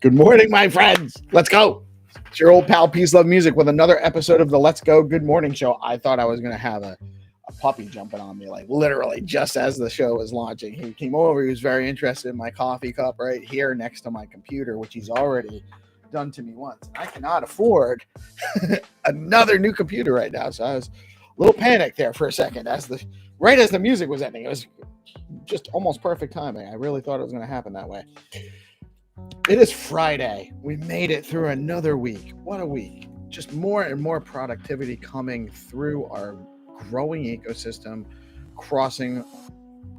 Good morning, my friends. Let's go. It's your old pal PeaceLoveMusic with another episode of the Let's Go Good Morning Show. I thought I was going to have a puppy jumping on me, like literally just as the show was launching. He came over. He was very interested in my coffee cup right here next to my computer, which he's already done to me once. I cannot afford another new computer right now. So I was a little panicked there for a second right as the music was ending. It was just almost perfect timing. I really thought it was going to happen that way. It is Friday. We made it through another week. What a week. Just more and more productivity coming through our growing ecosystem,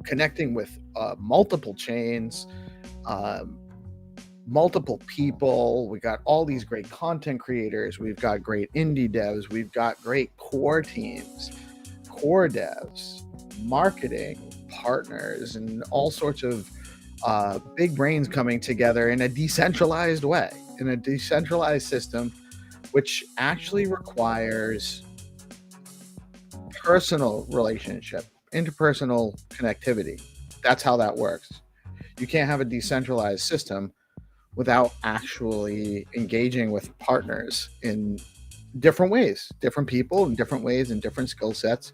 connecting with multiple chains, multiple people. We got all these great content creators. We've got great indie devs. We've got great core teams, core devs, marketing partners, and all sorts of big brains coming together in a decentralized way, in a decentralized system, which actually requires personal relationship, interpersonal connectivity. That's how that works. You can't have a decentralized system without actually engaging with partners in different ways, different people in different ways, in different skill sets,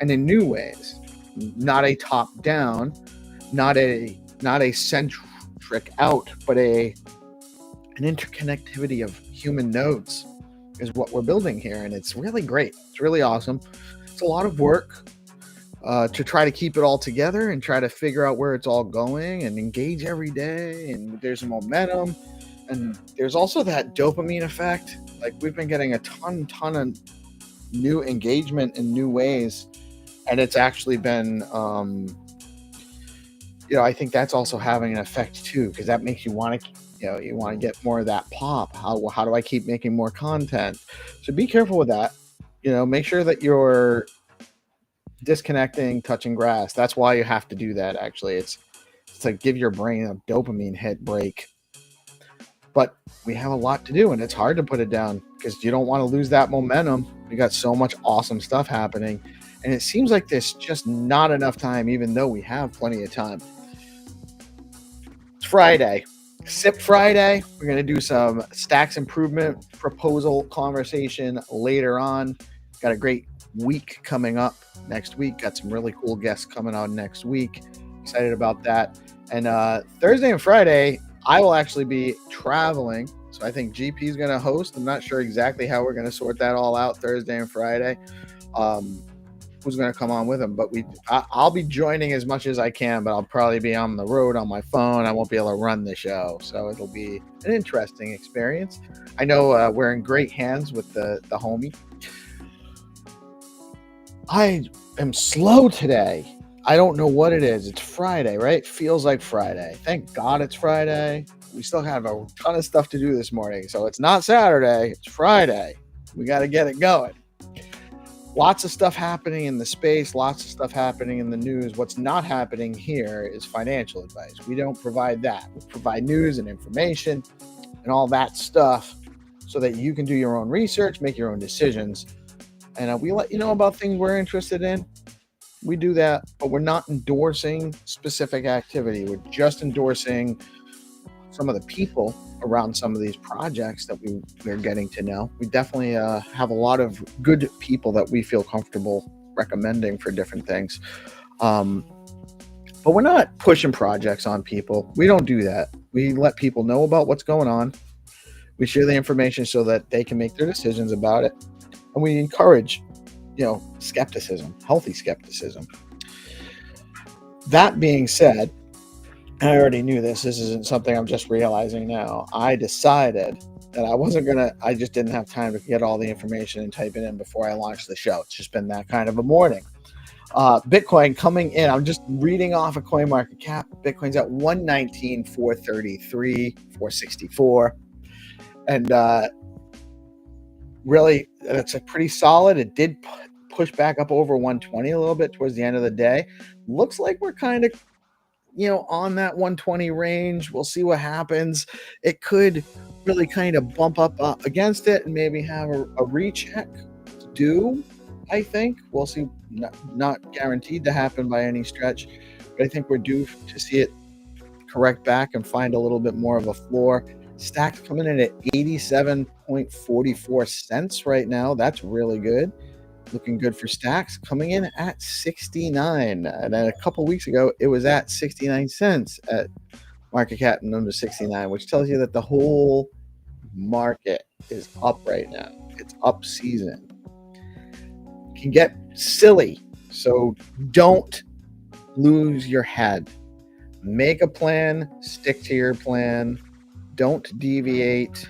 and in new ways. Not a top-down, not a centric out, but an interconnectivity of human nodes is what we're building here, and it's really great. It's really awesome. It's a lot of work to try to keep it all together and try to figure out where it's all going and engage every day, and there's a momentum, and there's also that dopamine effect. Like, we've been getting a ton of new engagement in new ways, and it's actually been I think that's also having an effect too, because that makes you want to get more of that pop. How do I keep making more content? So be careful with that. Make sure that you're disconnecting, touching grass. That's why you have to do that. Actually, it's to give your brain a dopamine hit break. But we have a lot to do, and it's hard to put it down because you don't want to lose that momentum. We got so much awesome stuff happening, and it seems like there's just not enough time, even though we have plenty of time. It's Friday, SIPP Friday. We're going to do some stacks improvement proposal conversation later on. Got a great week coming up next week. Got some really cool guests coming on next week. Excited about that. And Thursday and Friday, I will actually be traveling. So I think GP is going to host. I'm not sure exactly how we're going to sort that all out Thursday and Friday. Who's going to come on with him, but I'll be joining as much as I can, but I'll probably be on the road on my phone. I won't be able to run the show, so it'll be an interesting experience. I know we're in great hands with the homie. I am slow today. I don't know what it is. It's Friday, right? Feels like Friday. Thank God it's Friday. We still have a ton of stuff to do this morning, so it's not Saturday. It's Friday. We got to get it going. Lots of stuff happening in the space, lots of stuff happening in the news. What's not happening here is financial advice. We don't provide that. We provide news and information and all that stuff so that you can do your own research, make your own decisions. And we let you know about things we're interested in. We do that, but we're not endorsing specific activity. We're just endorsing some of the people around some of these projects that we're getting to know. We definitely have a lot of good people that we feel comfortable recommending for different things. But we're not pushing projects on people. We don't do that. We let people know about what's going on. We share the information so that they can make their decisions about it. And we encourage, skepticism, healthy skepticism. That being said, I already knew this. This isn't something I'm just realizing now. I decided that I wasn't going to, I just didn't have time to get all the information and type it in before I launched the show. It's just been that kind of a morning. Bitcoin coming in. I'm just reading off of CoinMarketCap. Bitcoin's at 119, 433, 464. And really, that's a pretty solid. It did push back up over 120 a little bit towards the end of the day. Looks like we're kind of, on that 120 range. We'll see what happens. It could really kind of bump up against it and maybe have a recheck due. I think we'll see. Not guaranteed to happen by any stretch, but I think we're due to see it correct back and find a little bit more of a floor. Stacks coming in at 87.44 cents right now. That's really good. Looking good for Stacks, coming in at 69. And then a couple weeks ago, it was at 69 cents at market cap number 69, which tells you that the whole market is up right now. It's up season. It can get silly, so don't lose your head. Make a plan, stick to your plan. Don't deviate.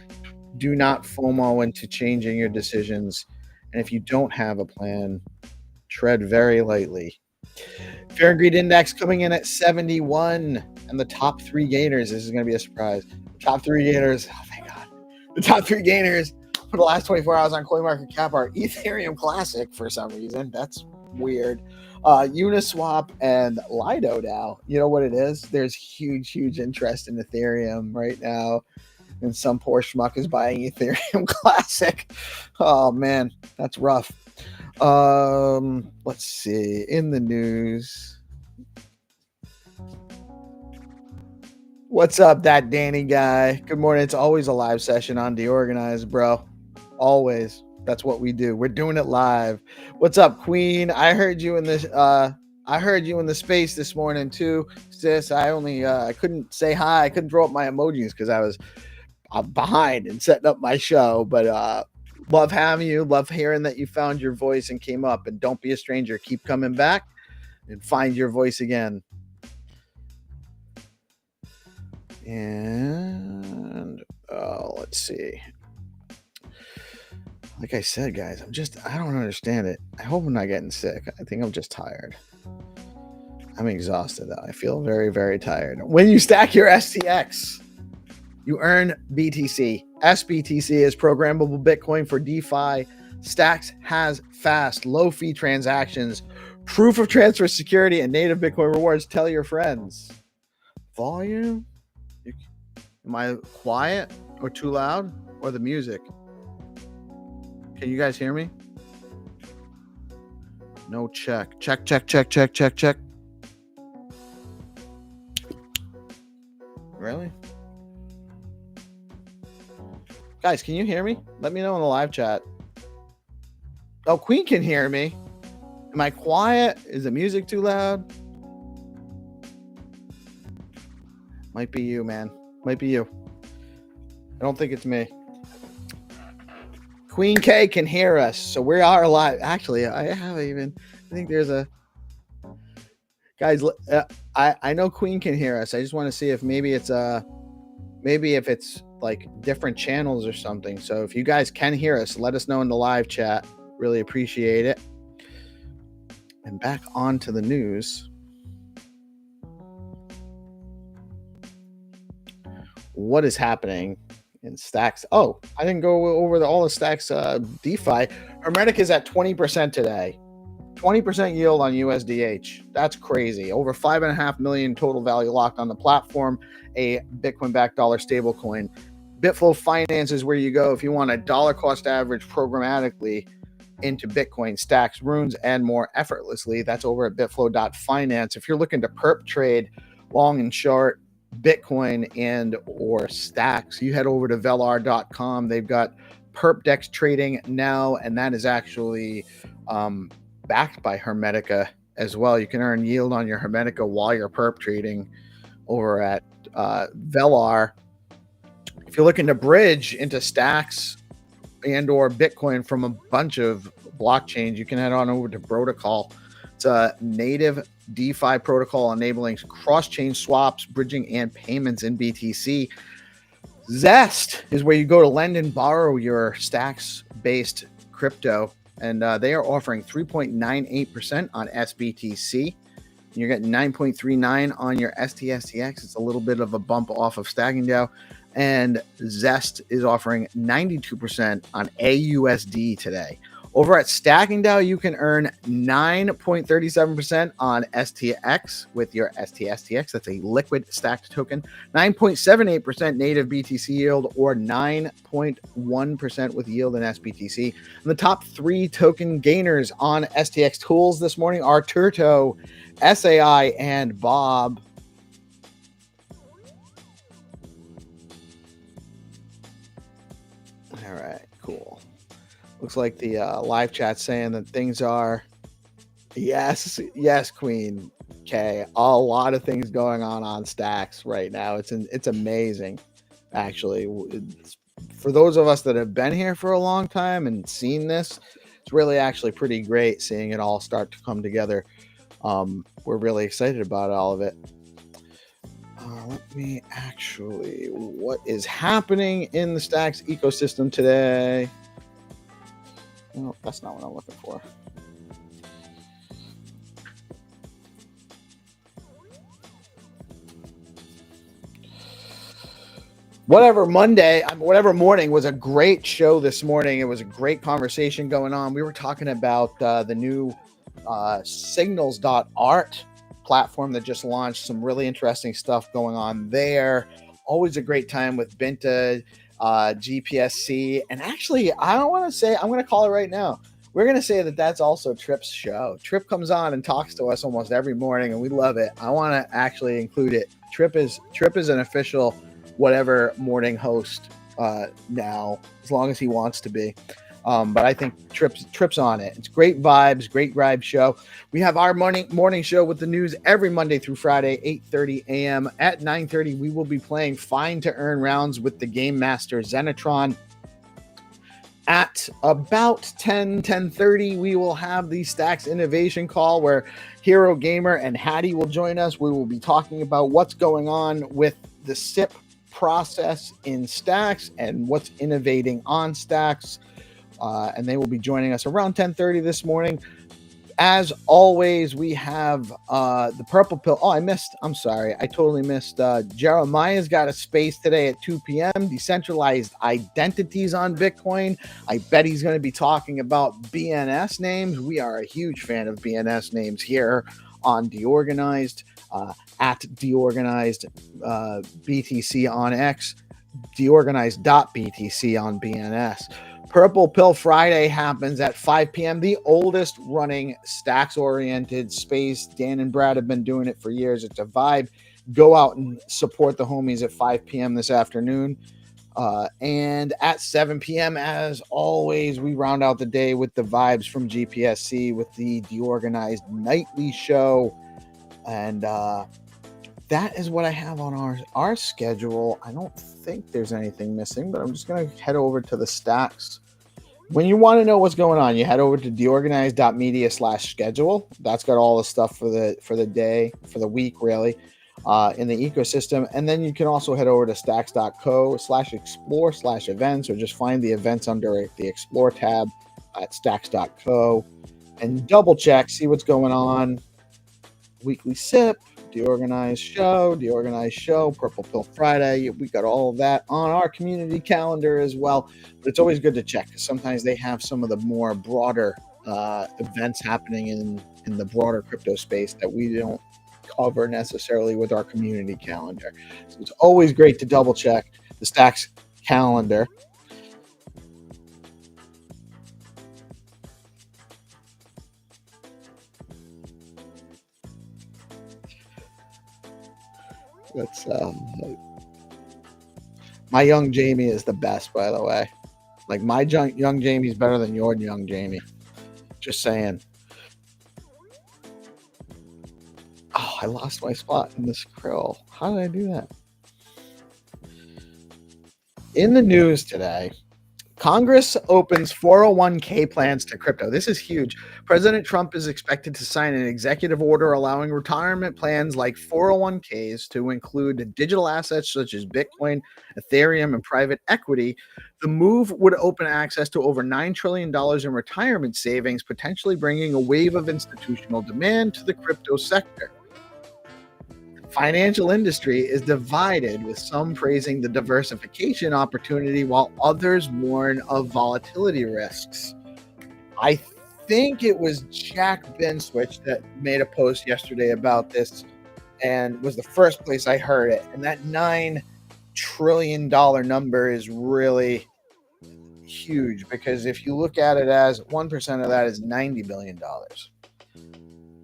Do not FOMO into changing your decisions. And if you don't have a plan, tread very lightly. Fear and Greed Index coming in at 71. And the top three gainers, this is going to be a surprise. Top three gainers, oh thank God. The top three gainers for the last 24 hours on CoinMarketCap are Ethereum Classic for some reason. That's weird. Uniswap and Lido now. You know what it is? There's huge interest in Ethereum right now. And some poor schmuck is buying Ethereum Classic. Oh, man, that's rough. Let's see. In the news. What's up, that Danny guy? Good morning. It's always a live session on DeOrganized, bro. Always. That's what we do. We're doing it live. What's up, Queen? I heard you in this. I heard you in the space this morning too, sis. I couldn't say hi. I couldn't throw up my emojis because I was behind and setting up my show. But love having you. Love hearing that you found your voice and came up. And don't be a stranger. Keep coming back and find your voice again. And let's see. Like I said, guys, I don't understand it. I hope I'm not getting sick. I think I'm just tired. I'm exhausted, though. I feel very, very tired. When you stack your STX, you earn BTC. SBTC is programmable Bitcoin for DeFi. Stacks has fast, low-fee transactions, proof of transfer security, and native Bitcoin rewards. Tell your friends. Volume? Am I quiet or too loud? Or the music? Can you guys hear me? No check. Check. Really? Guys, can you hear me? Let me know in the live chat. Oh, Queen can hear me. Am I quiet? Is the music too loud? Might be you, man. Might be you. I don't think it's me. Queen K can hear us, so we are live. Actually, I think there's a... Guys, I know Queen can hear us. I just want to see if maybe if it's like different channels or something. So if you guys can hear us, let us know in the live chat. Really appreciate it. And back on to the news. What is happening in Stacks? Oh, I didn't go over all the Stacks DeFi. Hermetic is at 20% today. 20% yield on USDH. That's crazy. Over 5.5 million total value locked on the platform. A Bitcoin-backed dollar stablecoin. BitFlow.finance is where you go if you want a dollar cost average programmatically into Bitcoin, Stacks, runes, and more effortlessly. That's over at bitflow.finance. If you're looking to perp trade long and short Bitcoin and or Stacks, you head over to velar.com. They've got perp dex trading now, and that is actually backed by Hermetica as well. You can earn yield on your Hermetica while you're perp trading over at Velar. If you're looking to bridge into Stacks and or Bitcoin from a bunch of blockchains, you can head on over to Protocol. It's a native DeFi protocol enabling cross-chain swaps, bridging, and payments in BTC. Zest is where you go to lend and borrow your stacks-based crypto, and they are offering 3.98% on SBTC. You're getting 9.39 on your STSTX. It's a little bit of a bump off of Stacking DAO. And Zest is offering 92% on AUSD today. Over at Stacking DAO, you can earn 9.37% on STX with your STSTX. That's a liquid stacked token. 9.78% native BTC yield, or 9.1% with yield in SBTC. And the top 3 token gainers on STX tools this morning are Turto, SAI, and Bob. All right, cool. Looks like the live chat saying that things are, yes, Queen K. A lot of things going on Stacks right now. It's amazing, actually. For those of us that have been here for a long time and seen this, it's really actually pretty great seeing it all start to come together. We're really excited about all of it. Let me actually, what is happening in the Stacks ecosystem today? No, that's not what I'm looking for. Whatever morning was a great show this morning. It was a great conversation going on. We were talking about the new signals.art platform that just launched. Some really interesting stuff going on there. Always a great time with Binta, GPSC. And actually, I don't want to say, I'm going to call it right now. We're going to say that that's also Trip's show. Trip comes on and talks to us almost every morning, and we love it. I want to actually include it. Trip is an official whatever morning host now, as long as he wants to be. But I think Trip's on it. It's great vibes, great vibe show. We have our morning show with the news every Monday through Friday, 8:30 a.m. At 9:30, we will be playing Find2Earn rounds with the Game Master Xenitron. At about 10:30, we will have the Stacks Innovation Call where Hero Gamer and Haddy will join us. We will be talking about what's going on with the SIPP process in Stacks and what's innovating on Stacks. And they will be joining us around 10:30 this morning. As always, we have the Purple Pill. Oh, I'm sorry. I totally missed. Jeremiah's got a space today at 2 p.m. Decentralized identities on Bitcoin. I bet he's going to be talking about BNS names. We are a huge fan of BNS names here on DeOrganized, at DeOrganized BTC on X, DeOrganized.BTC on BNS. Purple Pill Friday happens at 5 p.m. The oldest running Stacks-oriented space. Dan and Brad have been doing it for years. It's a vibe. Go out and support the homies at 5 p.m. this afternoon. And at 7 p.m., as always, we round out the day with the vibes from GPSC with the DeOrganized nightly show. And that is what I have on our schedule. I don't think there's anything missing, but I'm just going to head over to the Stacks. When you want to know what's going on, you head over to deorganized.media/schedule. That's got all the stuff for the day, for the week, really, in the ecosystem. And then you can also head over to stacks.co/explore/events, or just find the events under the Explore tab at stacks.co and double check, see what's going on. Weekly SIP, DeOrganized show, Purple Pill Friday. We got all of that on our community calendar as well. But it's always good to check because sometimes they have some of the more broader events happening in the broader crypto space that we don't cover necessarily with our community calendar. So it's always great to double check the Stacks calendar. That's my young Jamie is the best, by the way. Like my young Jamie's better than your young Jamie. Just saying. Oh, I lost my spot in this krill. How did I do that? In the news today, Congress opens 401k plans to crypto. This is huge. President Trump is expected to sign an executive order allowing retirement plans like 401ks to include digital assets such as Bitcoin, Ethereum, and private equity. The move would open access to over $9 trillion in retirement savings, potentially bringing a wave of institutional demand to the crypto sector. Financial industry is divided, with some praising the diversification opportunity while others warn of volatility risks. I think it was Jack Benswitch that made a post yesterday about this and was the first place I heard it. And that $9 trillion number is really huge, because if you look at it as 1% of that is $90 billion.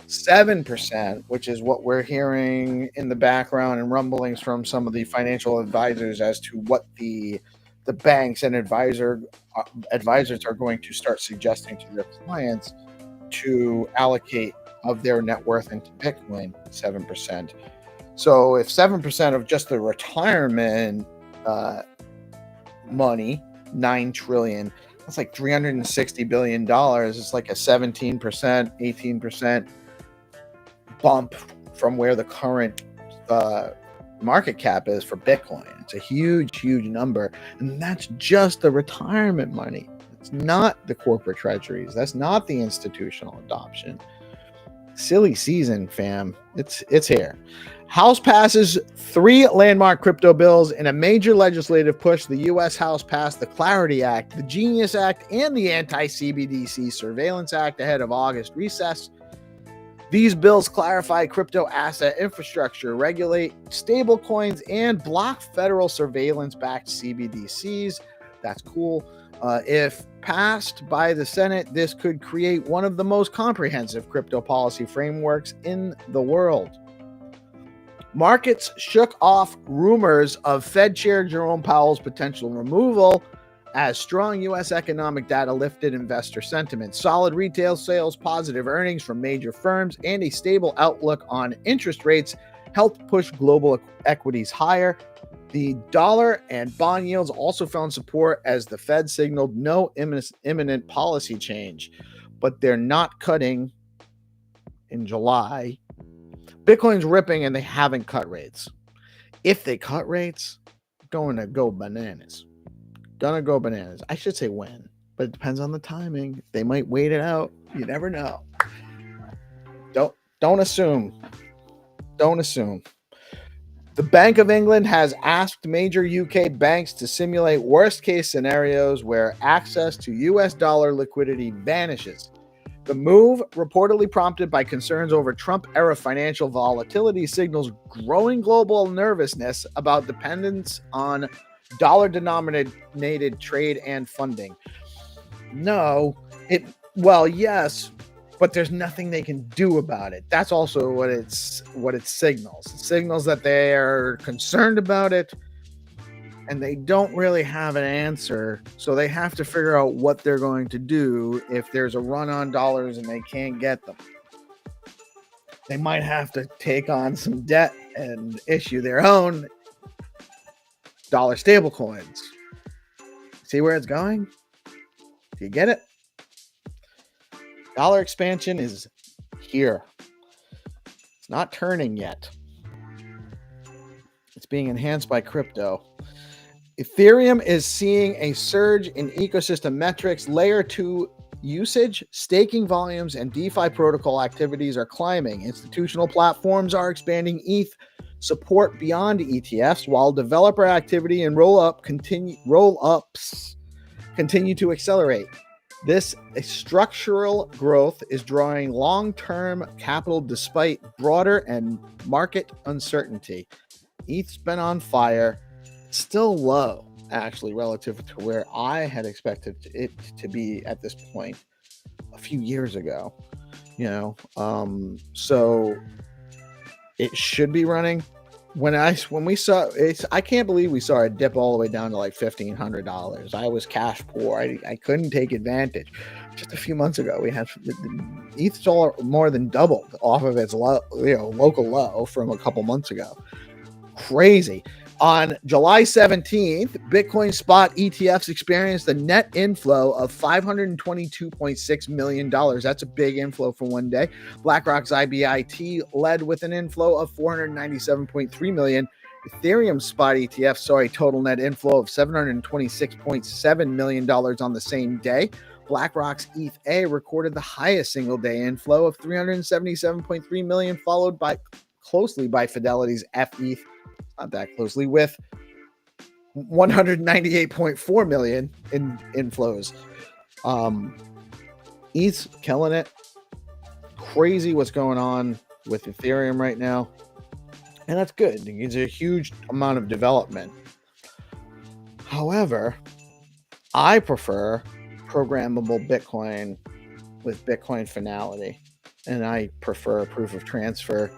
7%, which is what we're hearing in the background and rumblings from some of the financial advisors as to what the banks and advisors are going to start suggesting to their clients to allocate of their net worth into Bitcoin, 7%. So if 7% of just the retirement money, $9 trillion, that's like $360 billion. It's like a 17%, 18% bump from where the current market cap is for Bitcoin. It's a huge number, and that's just the retirement money. It's not the corporate treasuries. That's not the institutional adoption. Silly season, fam. It's here. House passes 3 landmark crypto bills in a major legislative push. The U.S. House passed the Clarity Act, the Genius Act, and the Anti-CBDC Surveillance Act ahead of August recess. These bills clarify crypto asset infrastructure, regulate stablecoins, and block federal surveillance-backed CBDCs. That's cool. If passed by the Senate, this could create one of the most comprehensive crypto policy frameworks in the world. Markets shook off rumors of Fed Chair Jerome Powell's potential removal as strong U.S. economic data lifted investor sentiment. Solid retail sales, positive earnings from major firms, and a stable outlook on interest rates helped push global equities higher. The dollar and bond yields also found support as the Fed signaled no imminent policy change, but they're not cutting in July. Bitcoin's ripping and they haven't cut rates. If they cut rates, going to go bananas. I should say when, but it depends on the timing. They might wait it out. You never know. Don't assume. The Bank of England has asked major UK banks to simulate worst-case scenarios where access to US dollar liquidity vanishes. The move, reportedly prompted by concerns over Trump-era financial volatility, signals growing global nervousness about dependence on dollar-denominated trade and funding. Yes, but there's nothing they can do about it. That's also what it signals. It signals that they are concerned about it, and they don't really have an answer. So they have to figure out what they're going to do if there's a run on dollars and they can't get them. They might have to take on some debt and issue their own dollar stable coins. See where it's going? Do you get it? Dollar expansion is here. It's not turning yet. It's being enhanced by crypto. Ethereum is seeing a surge in ecosystem metrics. Layer 2 usage, staking volumes, and DeFi protocol activities are climbing. Institutional platforms are expanding ETH support beyond ETFs, while developer activity and roll-ups continue to accelerate. This structural growth is drawing long-term capital despite broader and market uncertainty. ETH's been on fire, still low, actually, relative to where I had expected it to be at this point a few years ago. So it should be running. When we saw it, I can't believe we saw it dip all the way down to like $1,500. I was cash poor. I couldn't take advantage. Just a few months ago, we had ETH's more than doubled off of its local low from a couple months ago. Crazy. On July 17th, Bitcoin spot ETFs experienced a net inflow of $522.6 million. That's a big inflow for one day. BlackRock's IBIT led with an inflow of $497.3 million. Ethereum spot ETF saw a total net inflow of $726.7 million on the same day. BlackRock's ETH-A recorded the highest single-day inflow of $377.3 million, followed closely by Fidelity's FETH, not that closely, with $198.4 million in inflows. ETH's killing it. Crazy what's going on with Ethereum right now. And that's good. It's a huge amount of development. However, I prefer programmable Bitcoin with Bitcoin finality. And I prefer proof of transfer,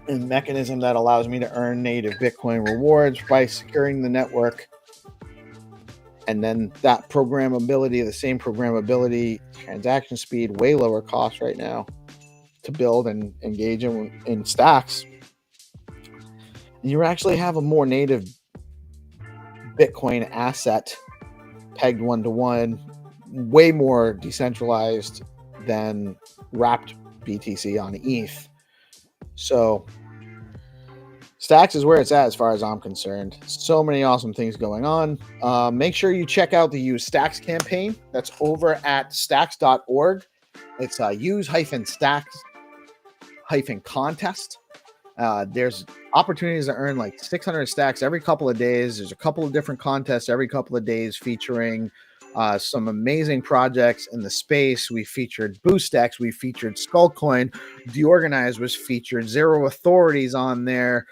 a mechanism that allows me to earn native Bitcoin rewards by securing the network. And then that programmability, the same programmability, transaction speed, way lower cost right now to build and engage in stacks. And you actually have a more native Bitcoin asset pegged one-to-one, way more decentralized than wrapped BTC on ETH. So Stacks is where it's at as far as I'm concerned. So many awesome things going on. Make sure you check out the Use Stacks campaign. That's over at stacks.org. It's use-stacks-contest. There's opportunities to earn like 600 stacks every couple of days. There's a couple of different contests every couple of days featuring some amazing projects in the space. We featured BoostX, we featured Skullcoin, DeOrganized was featured, Zero Authorities on there,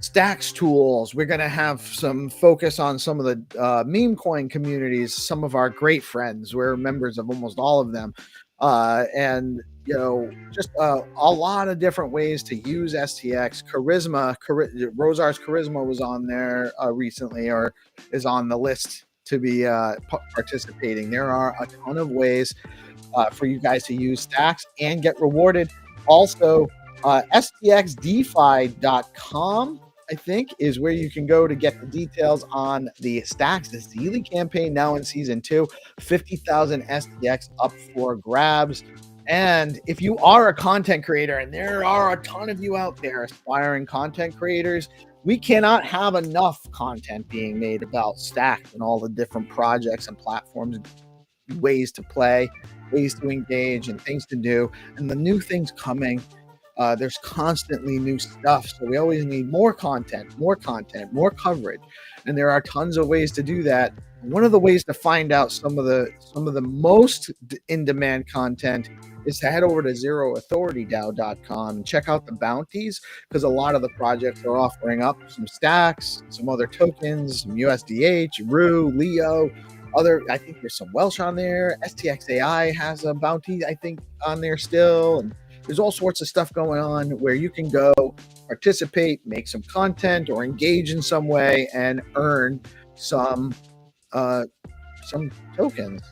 Stacks Tools. We're going to have some focus on some of the meme coin communities, some of our great friends. We're members of almost all of them. And just a lot of different ways to use STX. Rosar's Charisma was on there recently, or is on the list to be participating. There are a ton of ways for you guys to use Stacks and get rewarded. Also, stxdefi.com, I think, is where you can go to get the details on the Stacks, the Zeely campaign now in season 2. 50,000 STX up for grabs. And if you are a content creator, and there are a ton of you out there aspiring content creators, we cannot have enough content being made about Stacks and all the different projects and platforms, ways to play, ways to engage, and things to do. And the new things coming, there's constantly new stuff. So we always need more content, more coverage. And there are tons of ways to do that. One of the ways to find out some of the most in-demand content is to head over to zeroauthoritydao.com and check out the bounties, because a lot of the projects are offering up some stacks, some other tokens, some USDH, ROO, Leo, I think there's some Welsh on there. STXAI has a bounty, I think, on there still. And there's all sorts of stuff going on where you can go participate, make some content, or engage in some way and earn some tokens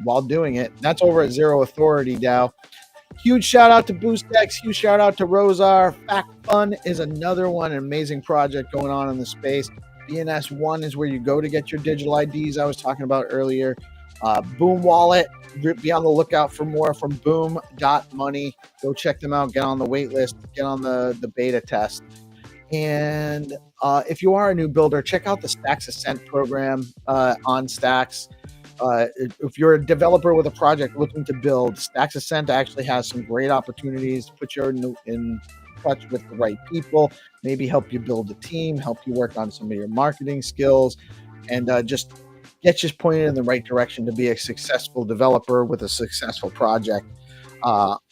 while doing it. That's over at Zero Authority DAO. Huge shout out to BoostX. Huge shout out to Rosar. Fact Fun is another one, an amazing project going on in the space. BNS1 is where you go to get your digital IDs I was talking about earlier. Boom Wallet, be on the lookout for more from boom.money. Go check them out. Get on the wait list. Get on the beta test. And if you are a new builder, check out the Stacks Ascent program on Stacks. If you're a developer with a project looking to build, Stacks Ascent actually has some great opportunities to put you in touch with the right people, maybe help you build a team, help you work on some of your marketing skills, and just get you pointed in the right direction to be a successful developer with a successful project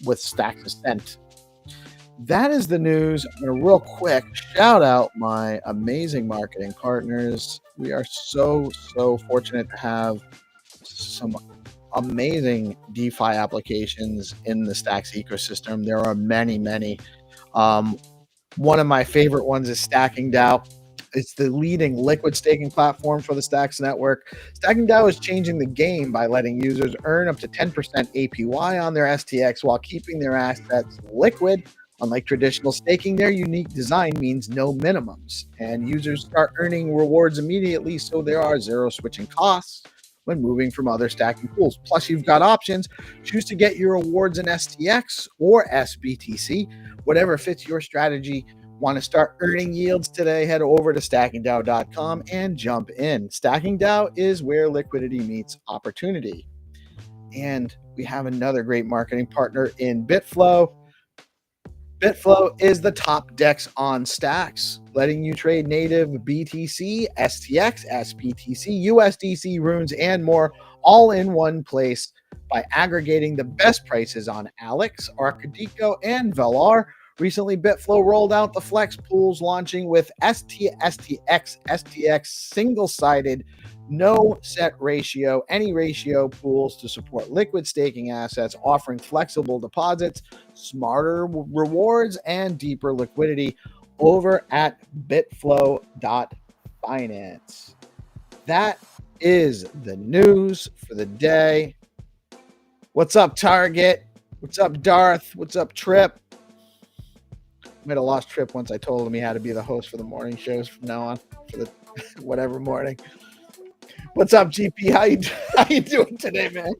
with Stacks Ascent. That is the news. I'm going to real quick shout out my amazing marketing partners. We are so fortunate to have some amazing DeFi applications in the Stacks ecosystem. There are many. One of my favorite ones is Stacking DAO. It's the leading liquid staking platform for the Stacks network. Stacking DAO is changing the game by letting users earn up to 10% APY on their STX while keeping their assets liquid. Unlike traditional staking, their unique design means no minimums, and users start earning rewards immediately, so there are zero switching costs when moving from other stacking pools. Plus, you've got options. Choose to get your rewards in STX or SBTC, whatever fits your strategy. Want to start earning yields today? Head over to stackingdao.com and jump in. Stacking DAO is where liquidity meets opportunity. And we have another great marketing partner in BitFlow. BitFlow is the top DEX on Stacks, letting you trade native BTC, STX, SBTC, USDC, runes, and more all in one place by aggregating the best prices on Alex, Arcadico, and Velar. Recently, BitFlow rolled out the Flex pools, launching with STX single-sided, no set ratio, any ratio pools to support liquid staking assets, offering flexible deposits, smarter rewards, and deeper liquidity over at bitflow.finance. That is the news for the day. What's up, Target? What's up, Darth? What's up, Trip? Might have lost Trip once I told him he had to be the host for the morning shows from now on, for the whatever morning. What's up, GP? How you doing today, man?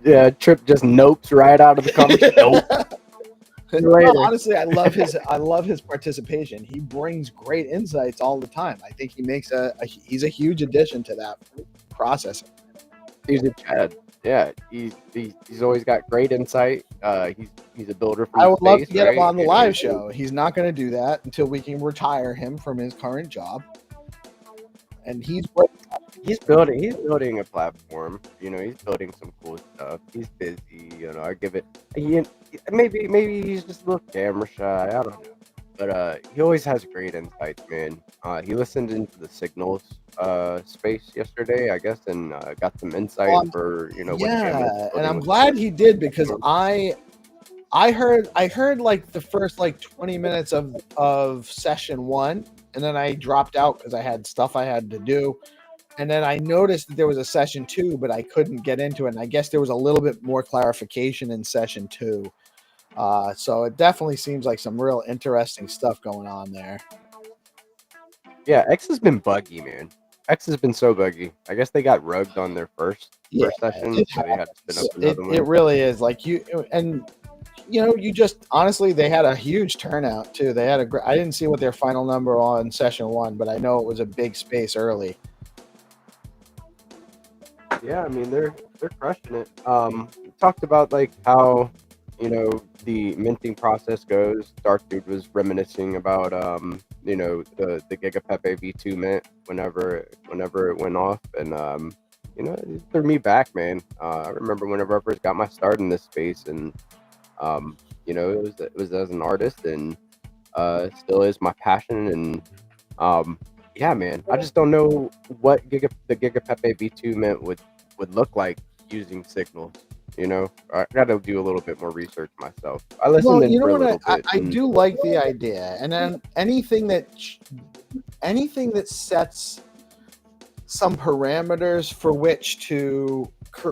Yeah, Trip just nopes right out of the conversation. Nope. No, honestly, I love his participation. He brings great insights all the time. I think he makes he's a huge addition to that process. He's a Chad. Yeah, he's always got great insight. He's a builder from I would love space, to get right? him on the live show. He's not going to do that until we can retire him from his current job. And he's building a platform. He's building some cool stuff. He's busy. I give it. Maybe he's just a little camera shy. I don't know. But he always has great insights, man. He listened into the signals space yesterday, I guess, and got some insight for yeah. And I'm glad he did, because I heard like the first 20 minutes of session 1, and then I dropped out because I had stuff I had to do. And then I noticed that there was a session 2, but I couldn't get into it. And I guess there was a little bit more clarification in session 2. So it definitely seems like some real interesting stuff going on there. Yeah, X has been buggy, man. X has been so buggy. I guess they got rugged on their first session, so they had to spin up another one. It really is like you just honestly, they had a huge turnout too. They had I didn't see what their final number on session 1, but I know it was a big space early. Yeah, I mean they're crushing it. We talked about how the minting process goes. Dark Dude was reminiscing about the GigaPepe V2 mint whenever it went off, and it threw me back, man. I remember whenever I first got my start in this space, and it was as an artist, and still is my passion, and yeah, man, I just don't know what the GigaPepe V2 mint would look like using signals. I got to do a little bit more research myself. I listened in for a little bit. I do like the idea, and then anything that sets some parameters for which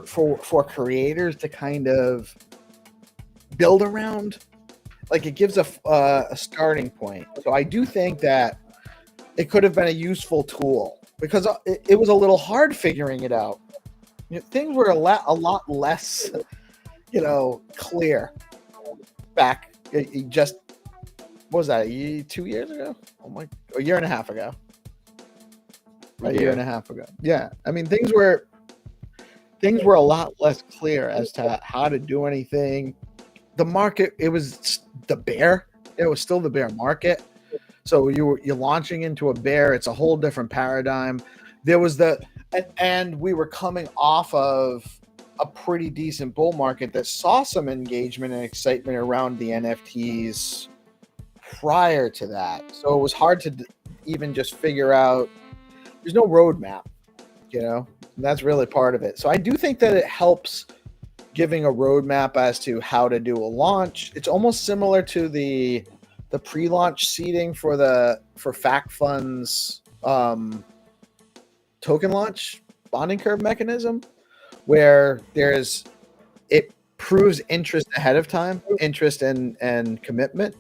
for creators to kind of build around, it gives a starting point. So I do think that it could have been a useful tool, because it was a little hard figuring it out. Things were a lot less, clear back. Just, what was that? 2 years ago? A year and a half ago. A year and a half ago. Yeah, I mean things were a lot less clear as to how to do anything. The market, it was the bear. It was still the bear market. So you're launching into a bear. It's a whole different paradigm. There was and we were coming off of a pretty decent bull market that saw some engagement and excitement around the NFTs prior to that. So it was hard to even just figure out. There's no roadmap, and that's really part of it. So I do think that it helps giving a roadmap as to how to do a launch. It's almost similar to the pre-launch seeding for FAC funds token launch bonding curve mechanism, where it proves interest ahead of time, interest and commitment.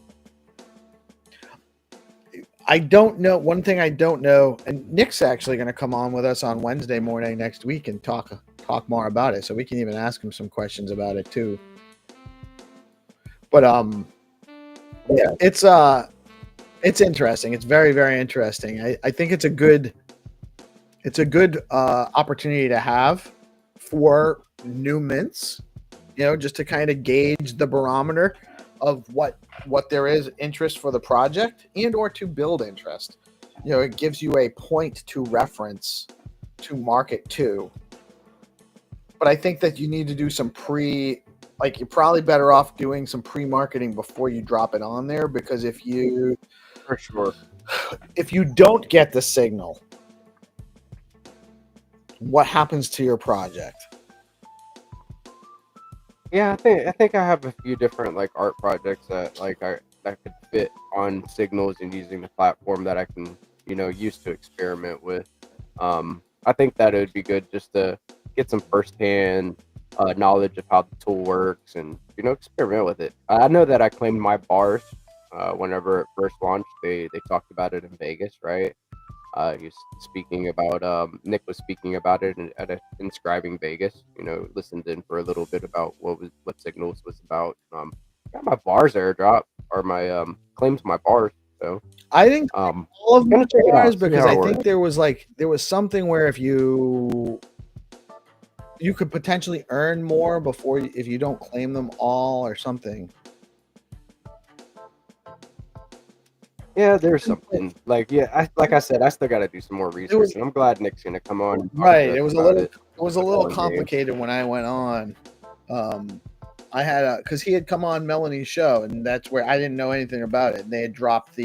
I don't know. One thing I don't know, and Nick's actually going to come on with us on Wednesday morning next week and talk more about it. So we can even ask him some questions about it too. But yeah, it's interesting. It's very, very interesting. I think it's a good opportunity to have for new mints, just to kind of gauge the barometer of what there is interest for the project and or to build interest. It gives you a point to reference to market to. But I think that you need to do some you're probably better off doing some pre-marketing before you drop it on there, because if you don't get the signal, what happens to your project? Yeah, I think I have a few different art projects that that could fit on signals and using the platform that I can use to experiment with. I think that it would be good just to get some firsthand knowledge of how the tool works and experiment with it. I know that I claimed my bars whenever it first launched. They talked about it in Vegas, right? He was speaking about Nick was speaking about it at Inscribing Vegas. Listened in for a little bit about what Signals was about. Got my bars airdrop or my claims my bars. So I think all of them bars, because I think there was something where if you could potentially earn more if you don't claim them all or something. Yeah, there's something like I said, I still got to do some more research, and I'm glad Nick's gonna come on. And right, it was a little complicated when I went on. I had because he had come on Melanie's show, and that's where I didn't know anything about it. And they had dropped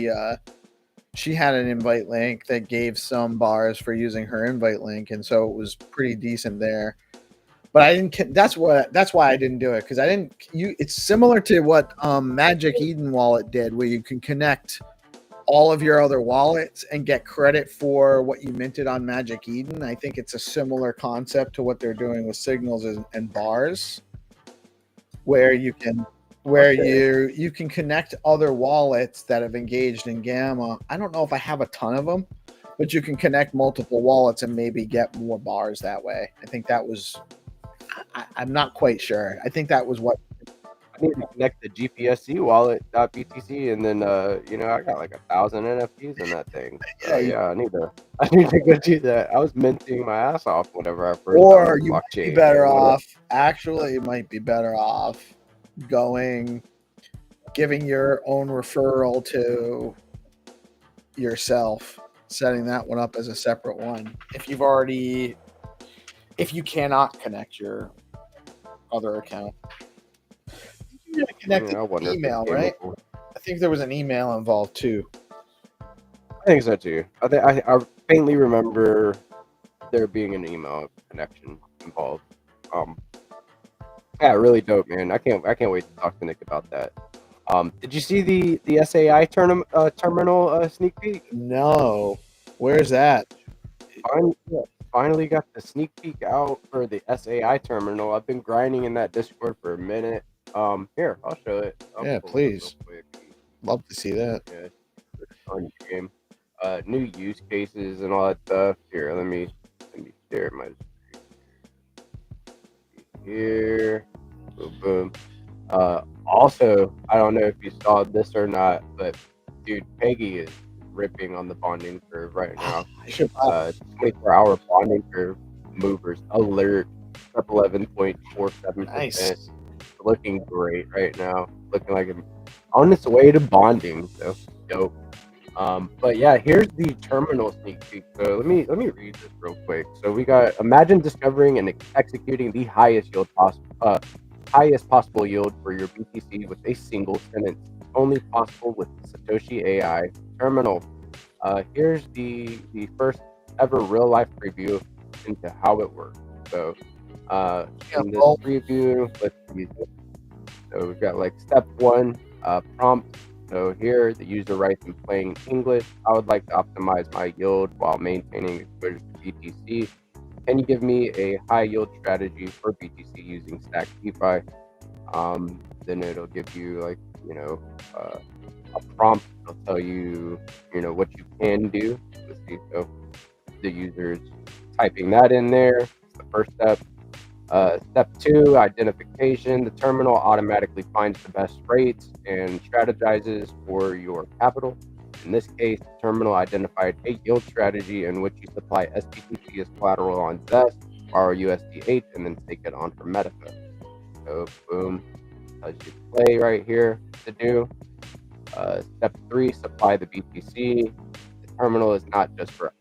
she had an invite link that gave some bars for using her invite link, and so it was pretty decent there. But I didn't. That's why I didn't do it, because I didn't. It's similar to what Magic Eden Wallet did, where you can connect all of your other wallets and get credit for what you minted on Magic Eden. I think it's a similar concept to what they're doing with signals and bars, where you can you can connect other wallets that have engaged in Gamma. I don't know if I have a ton of them, but you can connect multiple wallets and maybe get more bars that way. I think that was. I'm not quite sure. I think that was what. I need to connect the GPSC wallet.btc, and then I got 1,000 NFTs in that thing. So, I need to go do that. I was minting my ass off whenever I first. Or you might be better off. Actually, you might be better off giving your own referral to yourself, setting that one up as a separate one. If you cannot connect your other account. Connected email, right? I think there was an email involved too. I think so too. I faintly remember there being an email connection involved. Yeah, really dope, man. I can't wait to talk to Nick about that. Did you see the SAI terminal sneak peek? No. Where's that? Finally got the sneak peek out for the SAI terminal. I've been grinding in that Discord for a minute. Here, I'll show it. Yeah, please. Love to see that. Yeah, fun game. New use cases and all that stuff. Here, let me share my screen. Here. Boom, boom. Also, I don't know if you saw this or not, but dude, Peggy is ripping on the bonding curve right now. 24-hour bonding curve movers alert up 11.47%. Nice. Looking great right now. Looking like on its way to bonding. So dope. But yeah, here's the terminal sneak peek. So let me read this real quick. So we got imagine discovering and executing the highest possible yield for your BTC with a single sentence. Only possible with Satoshi AI terminal. Here's the first ever real life preview into how it works. So in this preview, let's see. So we've got step 1, prompt. So here the user writes in plain English, I would like to optimize my yield while maintaining exposure to BTC. Can you give me a high yield strategy for BTC using Stack DeFi? Then it'll give you like, a prompt. It'll tell you, what you can do. Let's see. So the user's typing that in there. It's the first step. Step 2, identification. The terminal automatically finds the best rates and strategizes for your capital. In this case, the terminal identified a yield strategy in which you supply SPTP as collateral on Zest, borrow USDH, and then take it on for Medica. So boom, tells you play right here to do. Step 3, supply the BTC. The terminal is not just for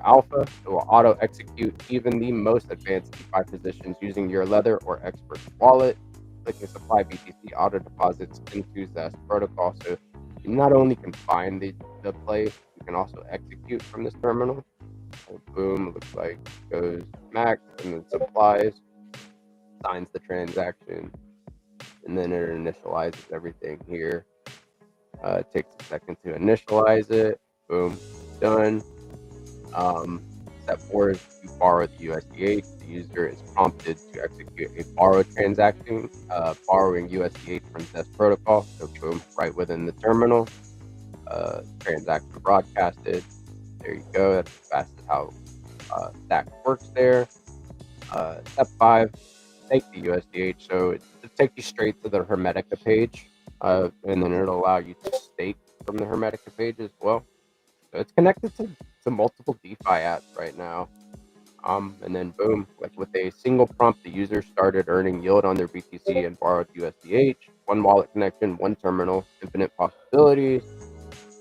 alpha. It will auto execute even the most advanced DeFi positions using your Ledger or Expert wallet. Clicking supply BTC auto deposits into Zest protocol. So you not only can find the play, you can also execute from this terminal. So boom, it looks like goes max and then supplies, signs the transaction, and then it initializes everything here. It takes a second to initialize it. Boom, done. Step 4 is to borrow the USDH. The user is prompted to execute a borrow transaction, borrowing USDH from Zest protocol. So boom, right within the terminal. Transaction broadcasted. There you go. That's as fast as how Stack works there. Step 5, take the USDH. So it'll take you straight to the Hermetica page, and then it'll allow you to stake from the Hermetica page as well. So it's connected to multiple DeFi apps right now. And then boom, like with a single prompt, the user started earning yield on their BTC and borrowed USDH. One wallet connection, one terminal, infinite possibilities.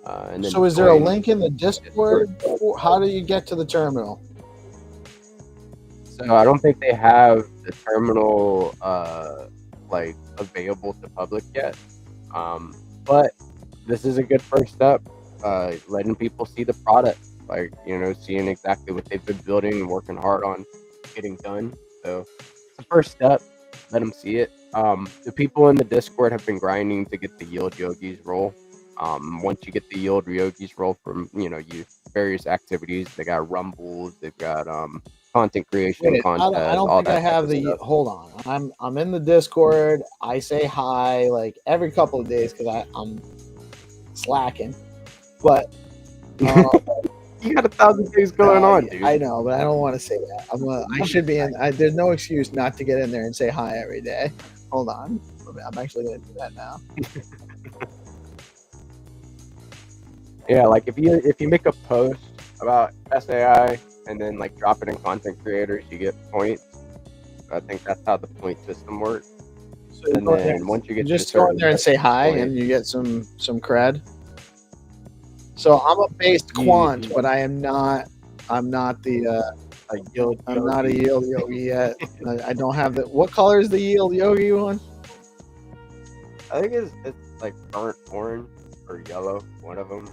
And then so is there a link in the Discord? How do you get to the terminal? So I don't think they have the terminal like available to public yet. But this is a good first step. Letting people see the product, like, seeing exactly what they've been building and working hard on getting done. So it's the first step. Let them see it. The people in the Discord have been grinding to get the yield yogis roll. Once you get the yield yogis roll from, various activities, they got rumbles, they've got content creation contests. I don't think I have the. Stuff. Hold on, I'm in the Discord. I say hi like every couple of days because I'm slacking. But you got 1,000 things going on, dude. I know, but I don't want to say that. I should be in. There's no excuse not to get in there and say hi every day. Hold on, I'm actually going to do that now. Yeah, like if you make a post about SAI and then like drop it in content creators, you get points. I think that's how the point system works. So and then once you get just go in there and say hi, and you get some cred. So I'm a based quant, but I'm not the yield. I'm not a yield yogi yet. I don't have the. What color is the yield yogi one? I think it's like burnt orange or yellow, one of them.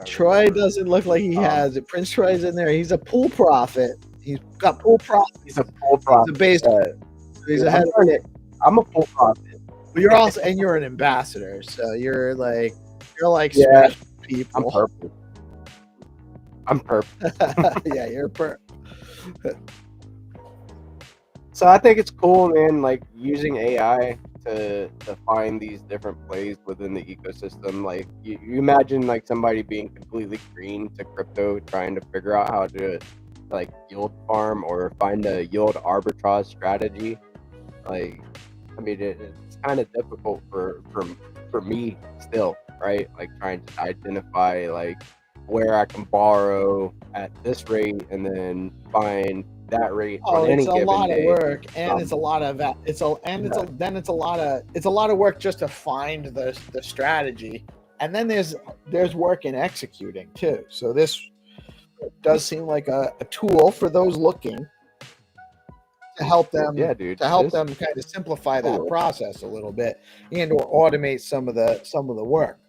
Troy doesn't look like he has it. Prince Troy's in there. He's a pool prophet. He's got pool profit. He's a pool prophet. He's a based. He's ahead of it. I'm a pool prophet. But you're also, and you're an ambassador, so you're like special people. I'm purple. Yeah, you're purple. So I think it's cool, man. Like using AI to find these different plays within the ecosystem. Like you imagine like somebody being completely green to crypto, trying to figure out how to like yield farm or find a yield arbitrage strategy. Like, I mean, it's kind of difficult for me still, right? Like trying to identify like where I can borrow at this rate and then find that rate on any given day. It's a lot of work, and it's a lot of it's a lot of work just to find the strategy, and then there's work in executing too. So this does seem like a tool for those looking to help them. Yeah, dude. Them kind of simplify that process a little bit and or automate some of the work.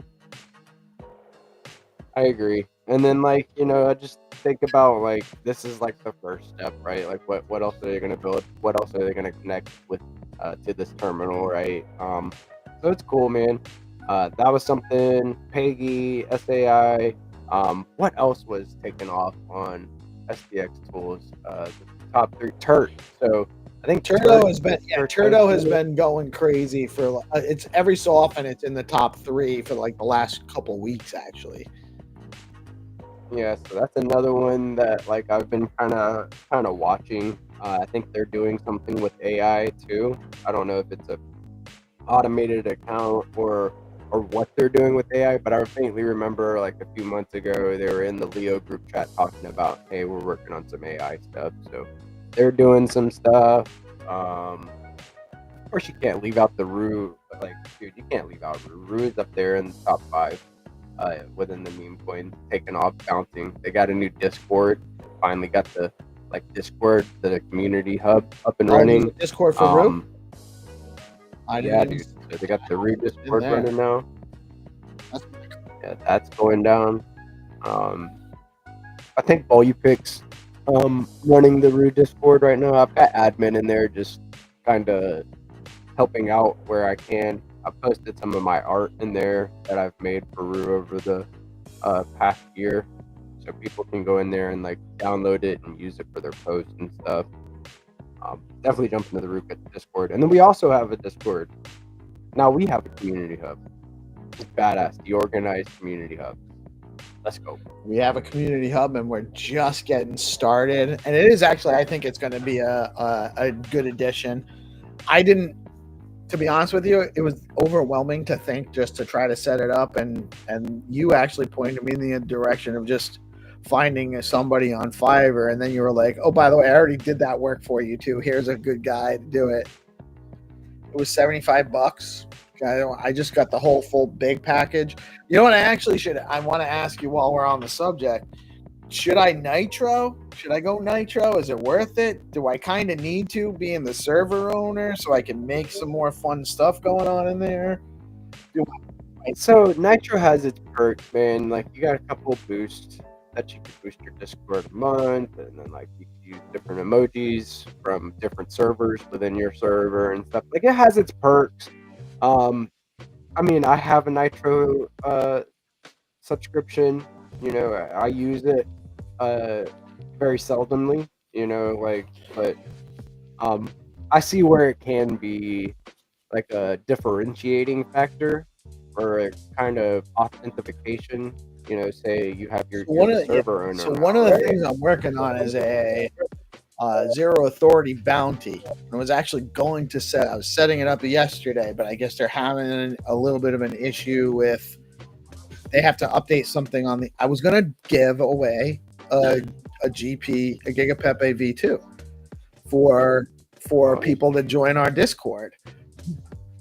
I agree. And then like, I just think about like this is like the first step, right? Like what else are they gonna build? What else are they gonna connect with to this terminal, right? So it's cool, man. That was something. Peggy, SAI. What else was taken off on SDX tools? The top 3 Turk. So I think Turdo has been Turdo has been going crazy for it's every so often it's in the top 3 for like the last couple weeks actually. Yeah, so that's another one that like I've been kind of watching. I think they're doing something with AI too. I don't know if it's a automated account or what they're doing with AI, but I faintly remember like a few months ago they were in the Leo group chat talking about, hey, we're working on some AI stuff. So they're doing some stuff. Of course, you can't leave out the ROO. Like, dude, you can't leave out ROO. ROO is up there in the top 5 within the meme coin, taking off, bouncing. They got a new Discord. Finally got the Discord, the community hub up and running. Discord for ROO? Yeah, dude. So they got the ROO Discord running now. Yeah, that's going down. I think Volupix running the ROO Discord right now. I've got admin in there just kind of helping out where I can. I posted some of my art in there that I've made for ROO over the past year, so people can go in there and like download it and use it for their posts and stuff. Definitely jump into the ROO Discord, and then we also have a Discord. Now we have a community hub. It's badass, the organized community hub. Let's go. We have a community hub, and we're just getting started. And it is actually, I think it's going to be a good addition. I didn't, to be honest with you, it was overwhelming to think just to try to set it up. And you actually pointed me in the direction of just finding somebody on Fiverr. And then you were like, oh, by the way, I already did that work for you too. Here's a good guy to do it. It was $75. I just got the whole full big package. You know what? I want to ask you while we're on the subject. Should I nitro? Should I go nitro? Is it worth it? Do I kind of need to, being the server owner, so I can make some more fun stuff going on in there? So nitro has its perks, man. Like you got a couple of boosts that you can boost your Discord a month, and then like you can use different emojis from different servers within your server and stuff. Like it has its perks. I mean, I have a Nitro subscription. You know, I use it very seldomly. You know, like, but I see where it can be like a differentiating factor or a kind of authentication. You know, say you have your server owner. So one of the things I'm working on is a zero authority bounty. I was actually going to I was setting it up yesterday, but I guess they're having a little bit of an issue with, they have to update something on I was going to give away a Gigapepe V2 for people to join our Discord.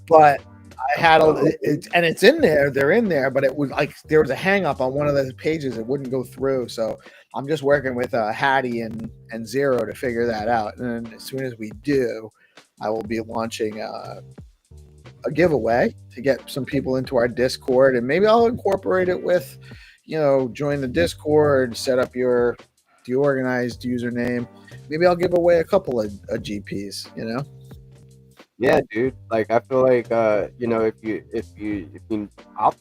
But I had and it's in there. They're in there, but it was like there was a hang up on one of the pages. It wouldn't go through. So I'm just working with Haddy and Zero to figure that out. And then as soon as we do, I will be launching a giveaway to get some people into our Discord, and maybe I'll incorporate it with, join the Discord, set up your DeOrganized username. Maybe I'll give away a couple of GPs. Yeah, dude. Like I feel like if you I'll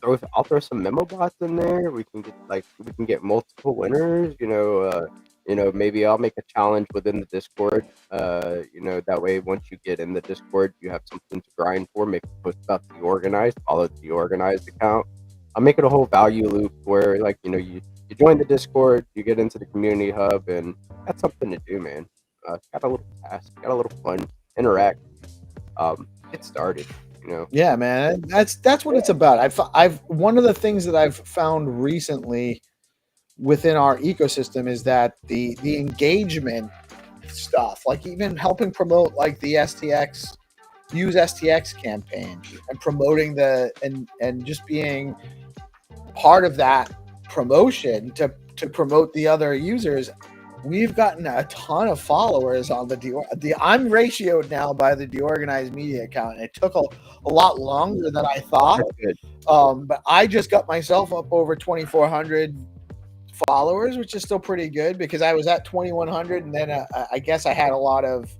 throw some memo bots in there. We can get multiple winners. Maybe I'll make a challenge within the Discord. That way once you get in the Discord, you have something to grind for. Make a post about the organized, follow the organized account. I'll make it a whole value loop where you join the Discord, you get into the community hub, and that's something to do, man. Got a little task, got a little fun, interact. Get started. Yeah, man, that's what it's about. I've one of the things that I've found recently within our ecosystem is that the engagement stuff, like even helping promote like the use STX campaign and promoting and just being part of that promotion to promote the other users. We've gotten a ton of followers on I'm ratioed now by the DeOrganized media account, and it took a lot longer than I thought. But I just got myself up over 2,400 followers, which is still pretty good because I was at 2,100, and then I guess I had a lot of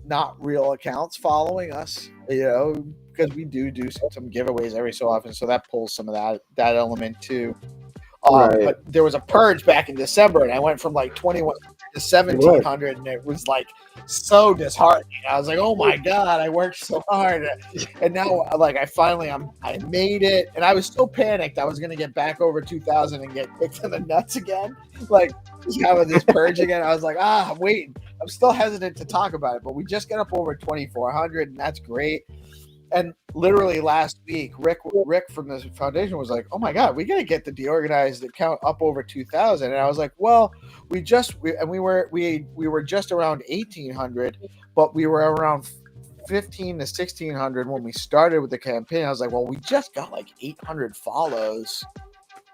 not real accounts following us, because we do some giveaways every so often, so that pulls some of that element too. Right. But there was a purge back in December, and I went from like 21 to 1,700, and it was like so disheartening. I was like, oh my god, I worked so hard, and now like I made it, and I was so panicked I was gonna get back over 2,000 and get kicked in the nuts again, like just having this purge again. I was like, I'm waiting. I'm still hesitant to talk about it, but we just got up over 2,400, and that's great. And literally last week, Rick from the foundation was like, "Oh my God, we got to get the DeOrganized account up over 2,000." And I was like, "Well, we were just around 1,800, but we were around 15 to 1,600 when we started with the campaign." I was like, "Well, we just got like 800 follows.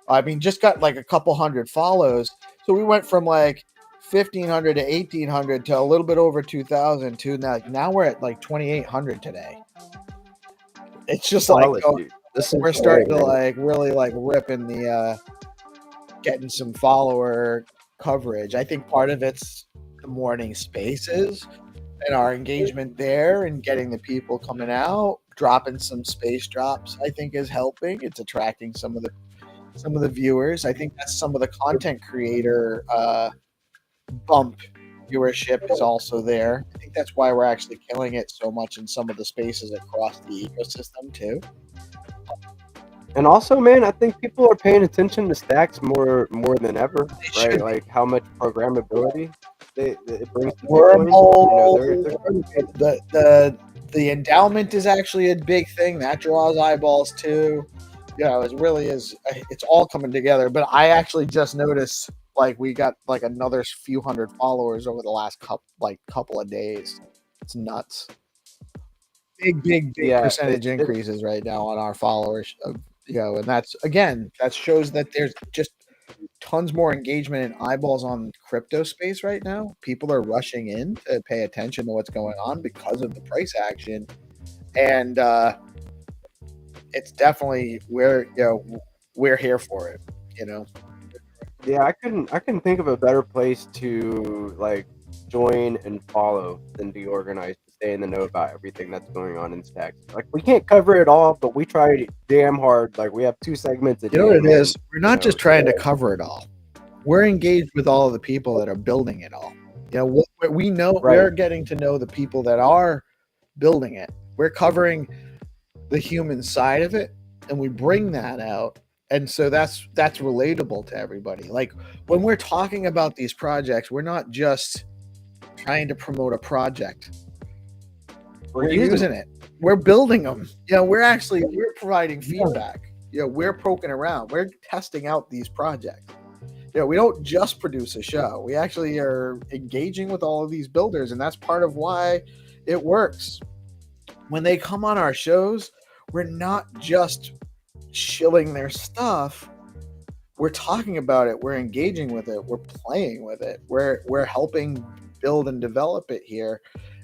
I mean, just got like a couple hundred follows. So we went from like 1,500 to 1,800 to a little bit over 2,000 to now we're at like 2,800 today." It's just like we're starting to like really like rip in the getting some follower coverage. I think part of it's the morning spaces and our engagement there and getting the people coming out, dropping some space drops, I think is helping. It's attracting some of the viewers. I think that's some of the content creator bump viewership is also there. I think that's why we're actually killing it so much in some of the spaces across the ecosystem too. And also, man, I think people are paying attention to stacks more than ever, right? Like how much programmability it brings to the endowment is actually a big thing that draws eyeballs too. It really is. It's all coming together. But I actually just noticed, like, we got like another few hundred followers over the last couple of days. It's nuts. Big percentage increases right now on our followers. And that shows that there's just tons more engagement and eyeballs on crypto space right now. People are rushing in to pay attention to what's going on because of the price action, and it's definitely we're here for it. Yeah, I couldn't think of a better place to like join and follow than DeOrganized to stay in the know about everything that's going on in stacks. Like we can't cover it all, but we try damn hard. Like we have 2 segments a day. You know what it is? We're not just trying to cover it all. We're engaged with all of the people that are building it all. We know we're getting to know the people that are building it. We're covering the human side of it, and we bring that out. And so that's relatable to everybody. Like when we're talking about these projects, we're not just trying to promote a project. We're using it. We're building them. We're providing feedback. We're poking around. We're testing out these projects. We don't just produce a show. We actually are engaging with all of these builders, and that's part of why it works. When they come on our shows, we're not just shilling their stuff. We're talking about it. We're engaging with it. We're playing with it. We're helping build and develop it here.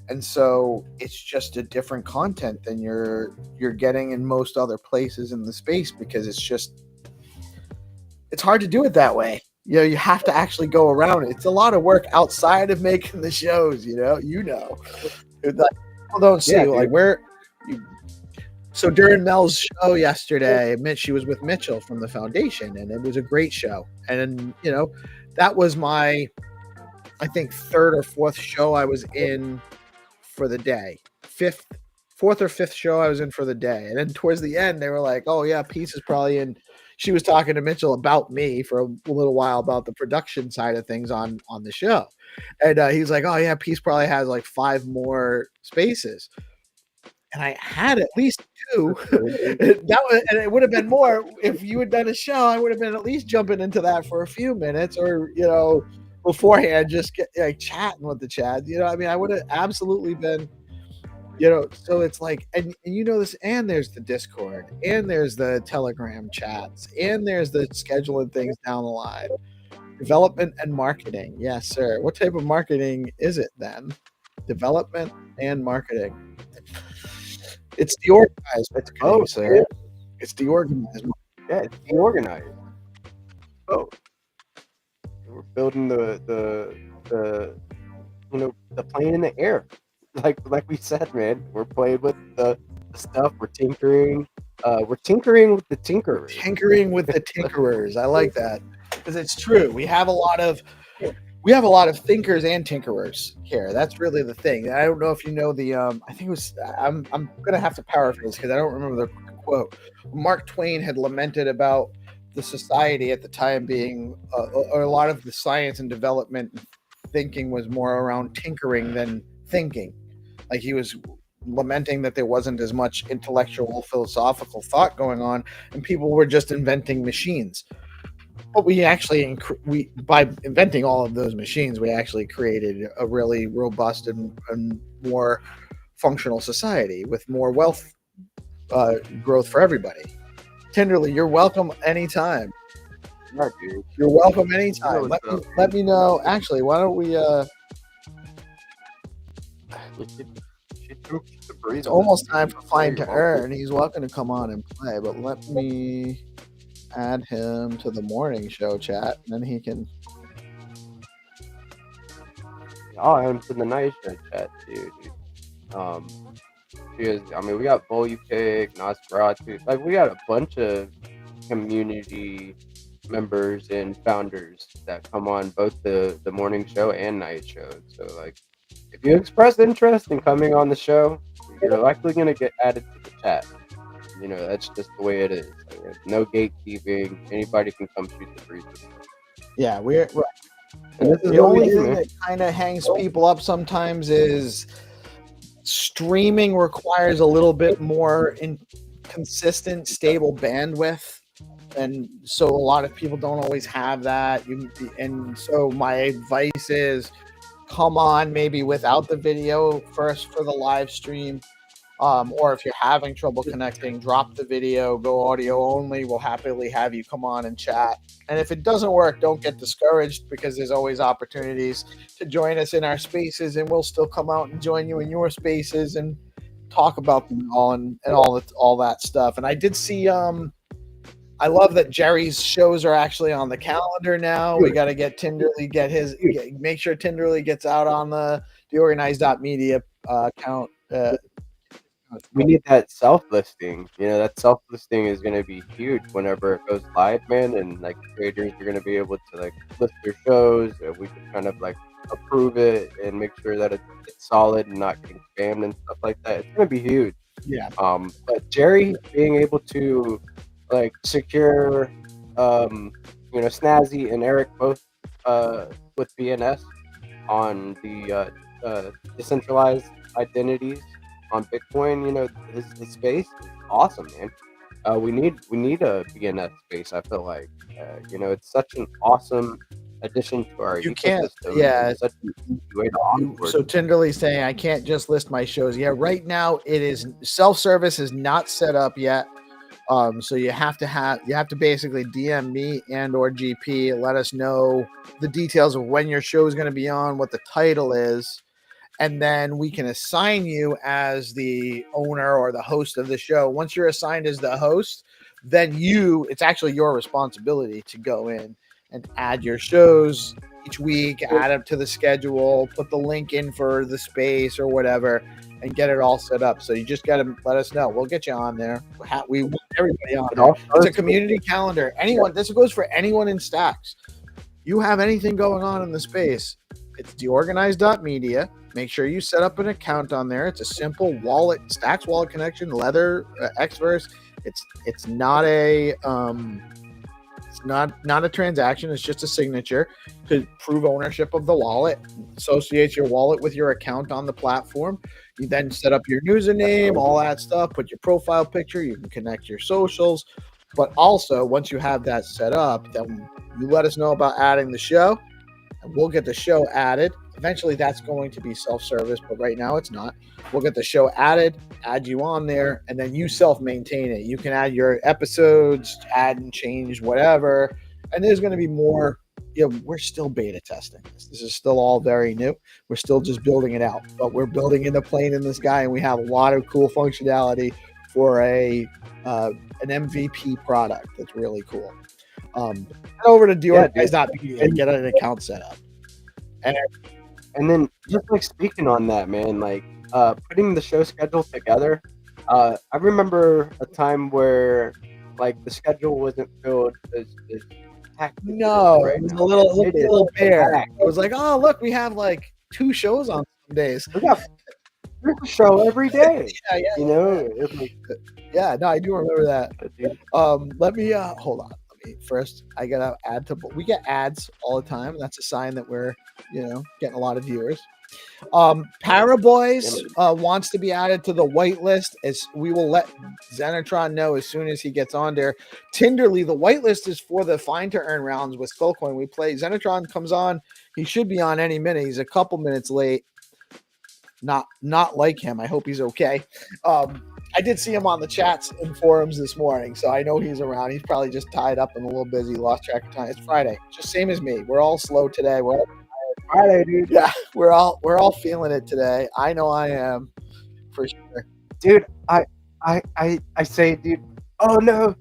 And so it's just a different content than you're getting in most other places in the space, because it's hard to do it that way. You have to actually go around it. It's a lot of work outside of making the shows, Like, people don't see So during Mel's show yesterday, she was with Mitchell from the foundation, and it was a great show. And that was my, I think, 3rd or 4th show I was in for the day. 4th or 5th show I was in for the day. And then towards the end, they were like, "Oh yeah, Peace is probably in." She was talking to Mitchell about me for a little while about the production side of things on the show. And he's like, "Oh yeah, Peace probably has like 5 more spaces." And I had at least 2. And it would have been more if you had done a show. I would have been at least jumping into that for a few minutes, or beforehand, just chatting with the Chads. I would have absolutely been. So it's like, and this, and there's the Discord, and there's the Telegram chats, and there's the scheduling things down the line. Development and marketing, yes, sir. What type of marketing is it then? Development and marketing. It's DeOrganized. Sir. It's DeOrganized. Yeah, it's DeOrganized. Oh, we're building the plane in the air. Like we said, man, we're playing with the stuff. We're tinkering. We're tinkering with the tinkerers. Tinkering with the tinkerers. I like that, because it's true. We have a lot of we have a lot of thinkers and tinkerers here. That's really the thing. I don't know if you know the. I think it was. I'm gonna have to paraphrase because I don't remember the quote. Mark Twain had lamented about the society at the time being, or a lot of the science and development thinking was more around tinkering than thinking. Like he was lamenting that there wasn't as much intellectual, philosophical thought going on, and people were just inventing machines. But we actually, by inventing all of those machines, we actually created a really robust and more functional society with more wealth growth for everybody. Tenderly, you're welcome anytime. Yeah, dude. You're welcome You know anytime. what's up, Let me man. know. Actually, why don't we? It's It's almost time for Find2Earn. He's welcome to come on and play, but let me add him to the morning show chat, and then he can. Oh, I'm to the night show chat too, dude. Because I mean, we got Volupig, Nosferatu, like we got a bunch of community members and founders that come on both the morning show and night show. So like, if you express interest in coming on the show, you're likely gonna get added to the chat. You know, that's just the way it is. Like, no gatekeeping. Anybody can come shoot the breeze. Yeah, we're And this is the what we only do, thing man. that kind of hangs people up sometimes is streaming requires a little bit more consistent, stable bandwidth, and so a lot of people don't always have that. And so my advice is, come on maybe without the video first for the live stream. Or if you're having trouble connecting, drop the video, go audio only. We'll happily have you come on and chat. And if it doesn't work, don't get discouraged, because there's always opportunities to join us in our spaces, and we'll still come out and join you in your spaces and talk about them all and all that stuff. And I did see I love that Jerry's shows are actually on the calendar now. We got to get Tinderly, make sure Tinderly gets out on the DeOrganized.media account. We need that self-listing. You know, that self-listing is going to be huge whenever it goes live, man. And like creators are going to be able to like list their shows, and we can kind of like approve it and make sure that it's solid and not getting spammed and stuff like that. It's going to be huge. Yeah. But Jerry being able to like secure, you know, Snazzy and Eric both with BNS on the decentralized identities on Bitcoin, you know, his space is awesome, man. We need a BNS space. I feel like, you know, it's such an awesome addition to our ecosystem. Yeah. Such an easy way to onboard. So Tinderly saying I can't just list my shows. Yeah, right now it is self-service is not set up yet. So you have to basically DM me and or GP, let us know the details of when your show is going to be on, what the title is. And then we can assign you as the owner or the host of the show. Once you're assigned as the host, then it's actually your responsibility to go in and add your shows each week, add them to the schedule, put the link in for the space or whatever, and get it all set up. So you just got to let us know. We'll get you on there. We want everybody on there. It's a community calendar. This goes for anyone in Stacks. You have anything going on in the space, it's DeOrganized.media. Make sure you set up an account on there. It's a simple wallet, Stacks wallet connection, Leather, Xverse. It's not a not a transaction. It's just a signature to prove ownership of the wallet. Associates your wallet with your account on the platform. You then set up your username, all that stuff. Put your profile picture. You can connect your socials. But also, once you have that set up, then you let us know about adding the show, and we'll get the show added. Eventually, that's going to be self-service, but right now it's not. We'll get the show added, add you on there, and then you self-maintain it. You can add your episodes, add and change whatever, and there's going to be more. We're still beta testing this. This is still all very new. We're still just building it out, but we're building in a plane in the sky, and we have a lot of cool functionality for an MVP product that's really cool. Head over to DeOrganized.media and get an account set up. And then just like speaking on that, man, like putting the show schedule together. I remember a time where like the schedule wasn't filled as hectic it is No, right it was now. a little, It is little bear. packed. It was like, oh look, we have like 2 shows on some days. We got there's a show every day. Yeah, You know, it's like, yeah. No, I do remember that. dude, Let me hold on. Let me first. I gotta add to. We get ads all the time. That's a sign that we're getting a lot of viewers. Paraboys wants to be added to the whitelist. As we will let Xenitron know as soon as he gets on there. Tinderly, the whitelist is for the Find2Earn rounds with Skullcoin. We play. Xenitron comes on. He should be on any minute. He's a couple minutes late. Not like him. I hope he's okay. I did see him on the chats and forums this morning, so I know he's around. He's probably just tied up and a little busy, lost track of time. It's Friday, just same as me. We're all slow today. We're all Friday, dude. yeah, we're all feeling it today. I know I am for sure. Dude, I say, dude, oh no,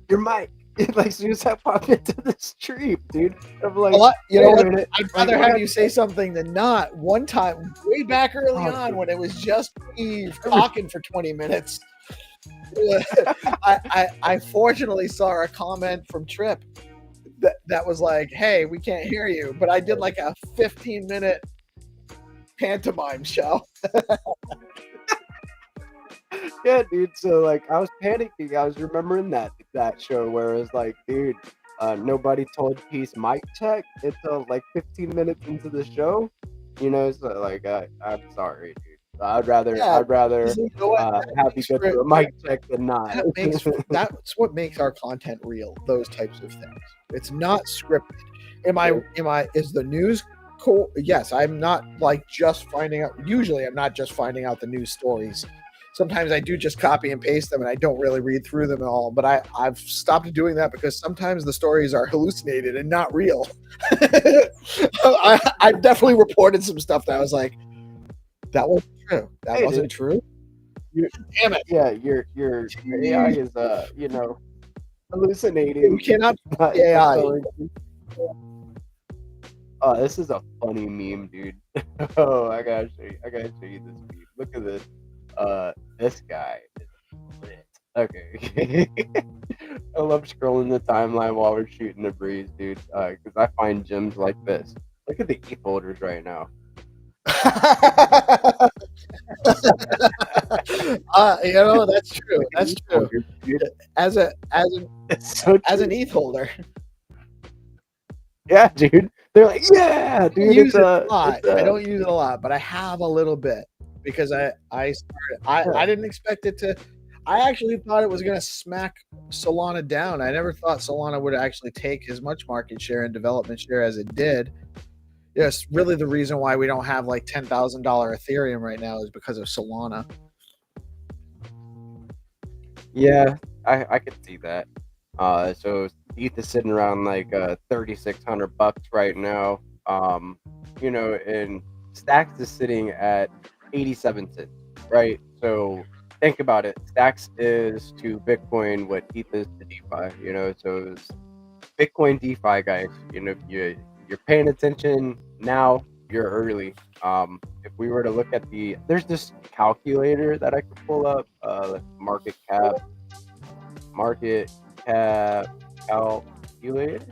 your mic. Like, as soon as I pop into the stream, dude, I'm like, you know what? Minute. I'd rather have you say something than not. One time, way back early on, when it was just Eve talking for 20 minutes, I fortunately saw a comment from Trip that was like, "Hey, we can't hear you," but I did like a 15-minute pantomime show. Yeah, dude. So like, I was panicking. I was remembering that show where it was like, dude, nobody told Peace mic check until like 15 minutes into the show. You know, so like, I'm sorry, dude. I'd rather have you go through a mic check than not. That's what makes our content real. Those types of things. It's not scripted. Is the news cool? Yes, I'm not like just finding out. Usually, I'm not just finding out the news stories. Sometimes I do just copy and paste them and I don't really read through them at all. But I've stopped doing that because sometimes the stories are hallucinated and not real. I've definitely reported some stuff that I was like, that wasn't true. That wasn't true. Damn it. Yeah, your AI is hallucinating. You cannot AI. Oh, this is a funny meme, dude. Oh, I gotta show you this meme. Look at this. This guy is lit. Okay. I love scrolling the timeline while we're shooting the breeze, dude. Because I find gems like this. Look at the ETH holders right now. That's true. That's true. As an ETH holder. Yeah, dude. They're like, yeah, dude. I use it a lot. I don't use it a lot, but I have a little bit because I didn't expect it to. I actually thought it was going to smack Solana down. I never thought Solana would actually take as much market share and development share as it did. Yes, really the reason why we don't have like $10,000 Ethereum right now is because of Solana. Yeah, I could see that. So ETH is sitting around like $3,600 right now. And Stacks is sitting at 87 cents, right? So think about it. Stacks is to Bitcoin what ETH is to DeFi. So it's Bitcoin DeFi guys. If you're paying attention now, you're early. If we were to look at there's this calculator that I could pull up, market cap calculator.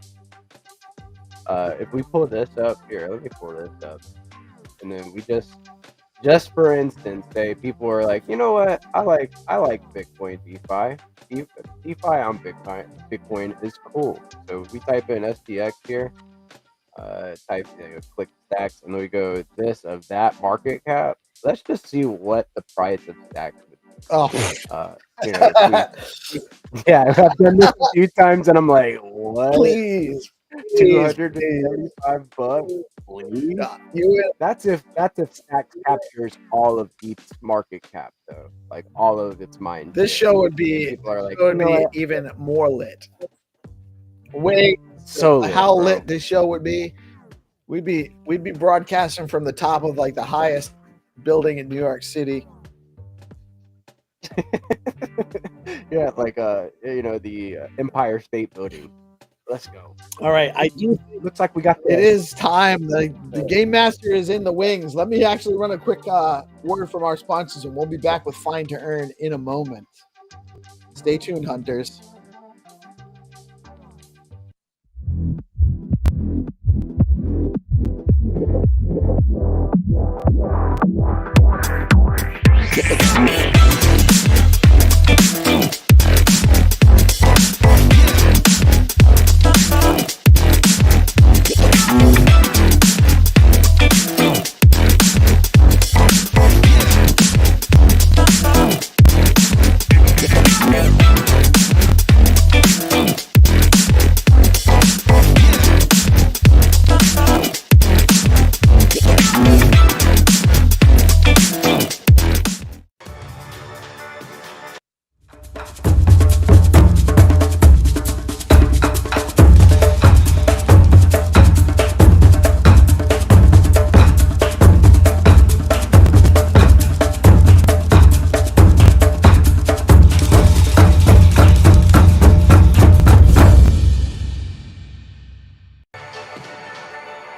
If we pull this up here, let me pull this up, and then we just for instance, say people are like, you know what, I like Bitcoin DeFi. DeFi on Bitcoin is cool. So we type in STX here, click Stacks, and then we go this of that market cap. Let's just see what the price of Stacks would be. Oh, yeah, I've done this a few times, and I'm like, what? Please, $235. Please? That's if Stacks captures all of ETH's market cap, though, like all of its mine. This show would be even more lit. How lit this show would be. We'd be broadcasting from the top of like the highest building in New York City. Yeah, like the Empire State Building. Let's go. All right, I do. Looks like we got. It is time. The game master is in the wings. Let me actually run a quick word from our sponsors, and we'll be back with Find2Earn in a moment. Stay tuned, hunters.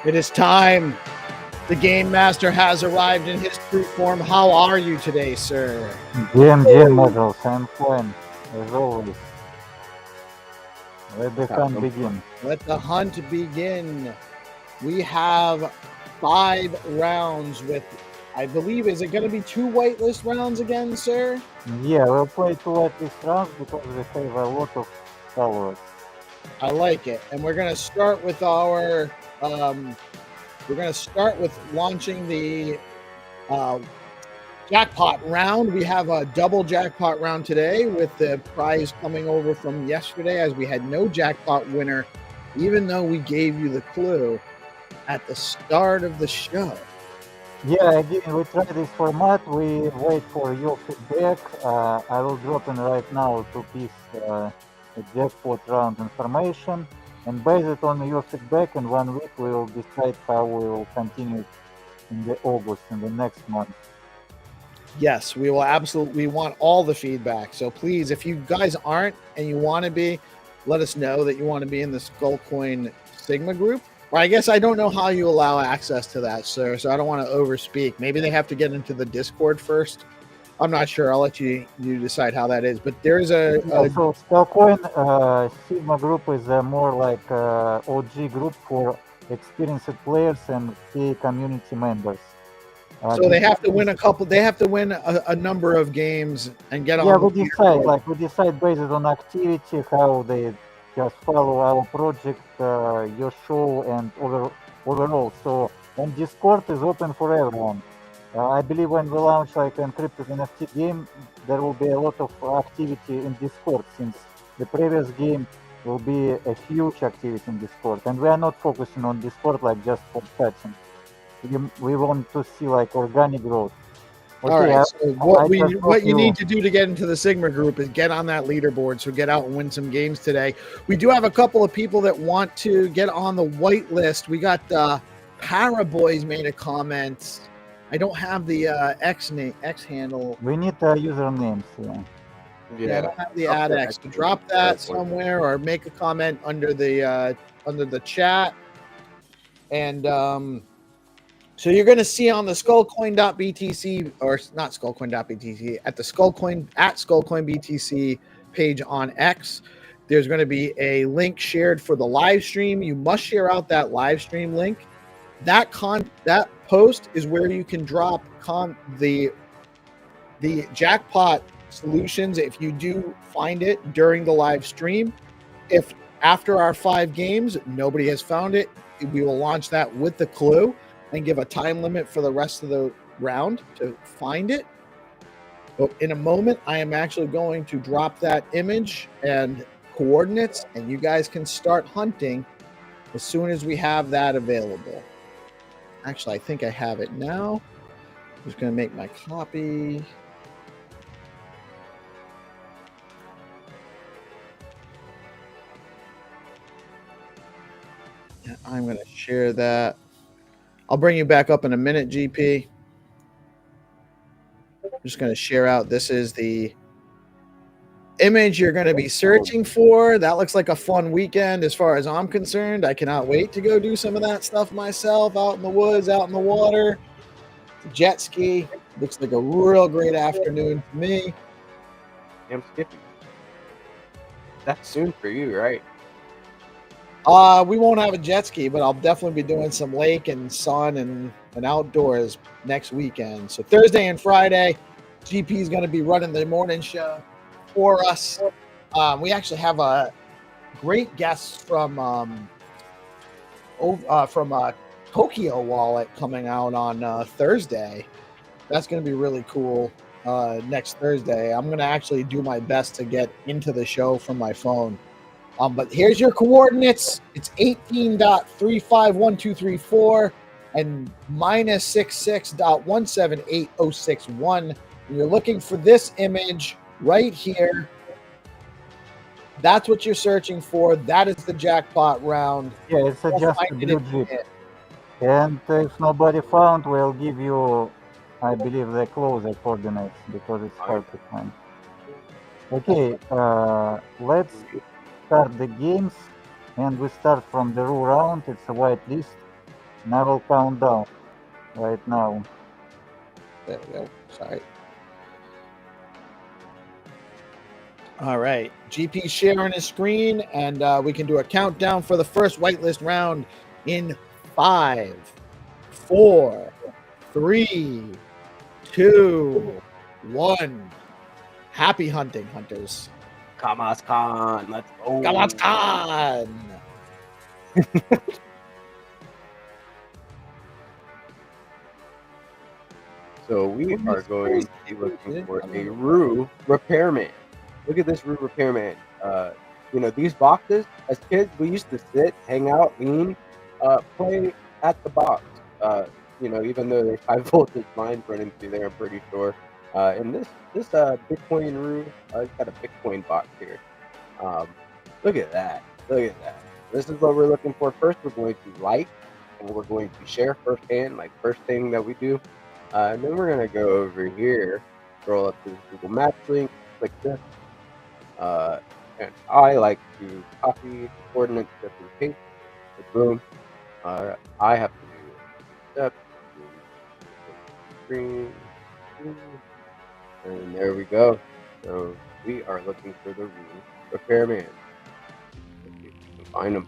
It is time. The Game Master has arrived in his true form. How are you today, sir? GM models, I'm fine, as always. Let the hunt begin. Let the hunt begin. We have 5 rounds with, I believe, is it going to be 2 whitelist rounds again, sir? Yeah, we'll play 2 whitelist rounds because we have a lot of followers. I like it. And we're going to start with our, launching the jackpot round. We have a double jackpot round today with the prize coming over from yesterday, as we had no jackpot winner, even though we gave you the clue at the start of the show. Yeah, again, we try this format. We wait for your feedback. I will drop in right now to Peace a jackpot round information. And based on your feedback, in 1 week, we will decide how we will continue in the August, in the next month. Yes, we will absolutely want all the feedback. So please, if you guys aren't and you want to be, let us know that you want to be in the Skullcoin Sigma group. Or I guess I don't know how you allow access to that, sir. So I don't want to overspeak. Maybe they have to get into the Discord first. I'm not sure. I'll let you decide how that is. But there's So Skullcoin Sigma group is a more like OG group for experienced players and key community members. So they have to win a couple. They have to win a number of games and get on. Yeah, we decide based on activity how they just follow our project, your show, and overall. So, and Discord is open for everyone. I believe when we launch like encrypted NFT game, there will be a lot of activity in Discord, since the previous game will be a huge activity in Discord, and we are not focusing on Discord like just for chatting. We want to see like organic growth. Okay, all right. So what you need to do to get into the Sigma group is get on that leaderboard. So get out and win some games today. We do have a couple of people that want to get on the whitelist. We got Paraboys made a comment. I don't have the X handle. We need usernames. Yeah, I don't have the ad X. So drop that somewhere or make a comment under the chat. And so you're going to see on the skullcoin.btc, or not skullcoin.btc, at the skullcoin.btc page on X, there's going to be a link shared for the live stream. You must share out that live stream link. That post is where you can drop the jackpot solutions if you do find it during the live stream. If after our 5 games nobody has found it, we will launch that with the clue and give a time limit for the rest of the round to find it. But in a moment, I am actually going to drop that image and coordinates, and you guys can start hunting as soon as we have that available. Actually, I think I have it now. I'm just going to make my copy. And I'm going to share that. I'll bring you back up in a minute, GP. I'm just going to share out. This is the image you're going to be searching for. That looks like a fun weekend as far as I'm concerned. I cannot wait to go do some of that stuff myself, out in the woods, out in the water. Jet ski. Looks like a real great afternoon to me. Damn Skippy. That's soon for you, right? We won't have a jet ski, but I'll definitely be doing some lake and sun and outdoors next weekend. So Thursday and Friday, GP is going to be running the morning show for us. We actually have a great guest from Tokyo Wallet coming out on Thursday. That's going to be really cool. Next Thursday, I'm going to actually do my best to get into the show from my phone. But here's your coordinates. It's 18.351234 and minus 66.178061. You're looking for this image right here. That's what you're searching for. That is the jackpot round. Yeah, it's just a blue chip. And if nobody found, we'll give you, I believe, the closer coordinates because it's hard to find. Okay, let's start the games, and we start from the ROO round. It's a white list. And I will count down right now. There we go. Sorry. All right. GP sharing his screen, and we can do a countdown for the first whitelist round in 5, 4, 3, 2, 1. Happy hunting, hunters. Kamas Khan, let's go. Kamas Khan. So we are going to be looking for a ROO repairman. Look at this ROO repairman. You know, these boxes, as kids, we used to sit, hang out, lean, play at the box. You know, even though there's high voltage lines running through there, I'm pretty sure. And this Bitcoin ROO, it's got a Bitcoin box here. Look at that. Look at that. This is what we're looking for. First, we're going to like, and we're going to share firsthand, like first thing that we do. And then we're going to go over here, scroll up to the Google Maps link, click this. And I like to copy the coordinates just in case. Boom. I have to do step, screen, and there we go. So we are looking for the ROO repairman. Let's see if we can find him.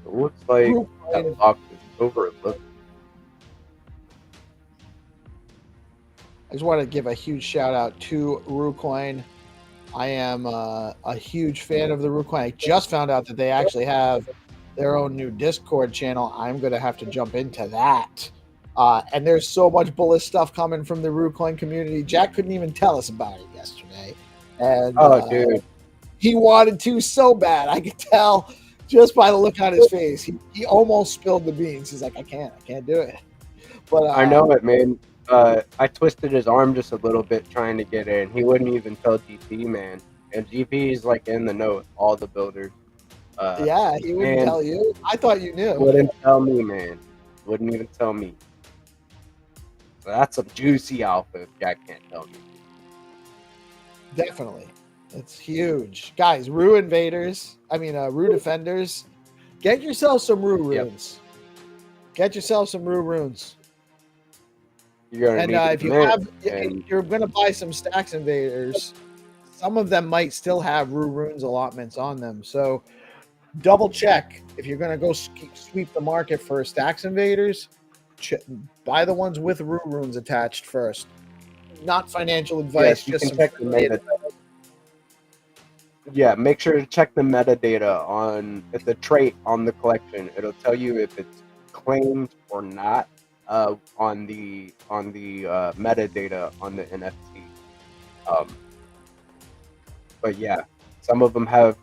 It looks like that box is overlooked. I just want to give a huge shout out to RooCoin. I am a huge fan of the RooCoin. I just found out that they actually have their own new Discord channel. I'm going to have to jump into that. And there's so much bullish stuff coming from the RooCoin community. Jack couldn't even tell us about it yesterday. And Dude. He wanted to so bad. I could tell just by the look on his face. He almost spilled the beans. He's like, I can't do it. But I know it, man. I twisted his arm just a little bit trying to get in. He wouldn't even tell GP, man. And GP is like in the know with all the builders. Yeah, he wouldn't tell you. I thought you knew. Wouldn't tell me, man. Wouldn't even tell me. So that's some juicy alpha if Jack can't tell me. Definitely. It's huge. Guys, ROO defenders, get yourself some ROO runes. Get yourself some ROO runes. You're gonna And if you're going to buy some Stacks Invaders, some of them might still have ROO runes allotments on them. So double check if you're going to go sweep the market for Stacks Invaders. Buy the ones with ROO runes attached first. Not financial advice. Yes, just check the metadata. Yeah, make sure to check the metadata on if the trait on the collection. It'll tell you if it's claimed or not on the metadata on the NFT. But yeah, some of them have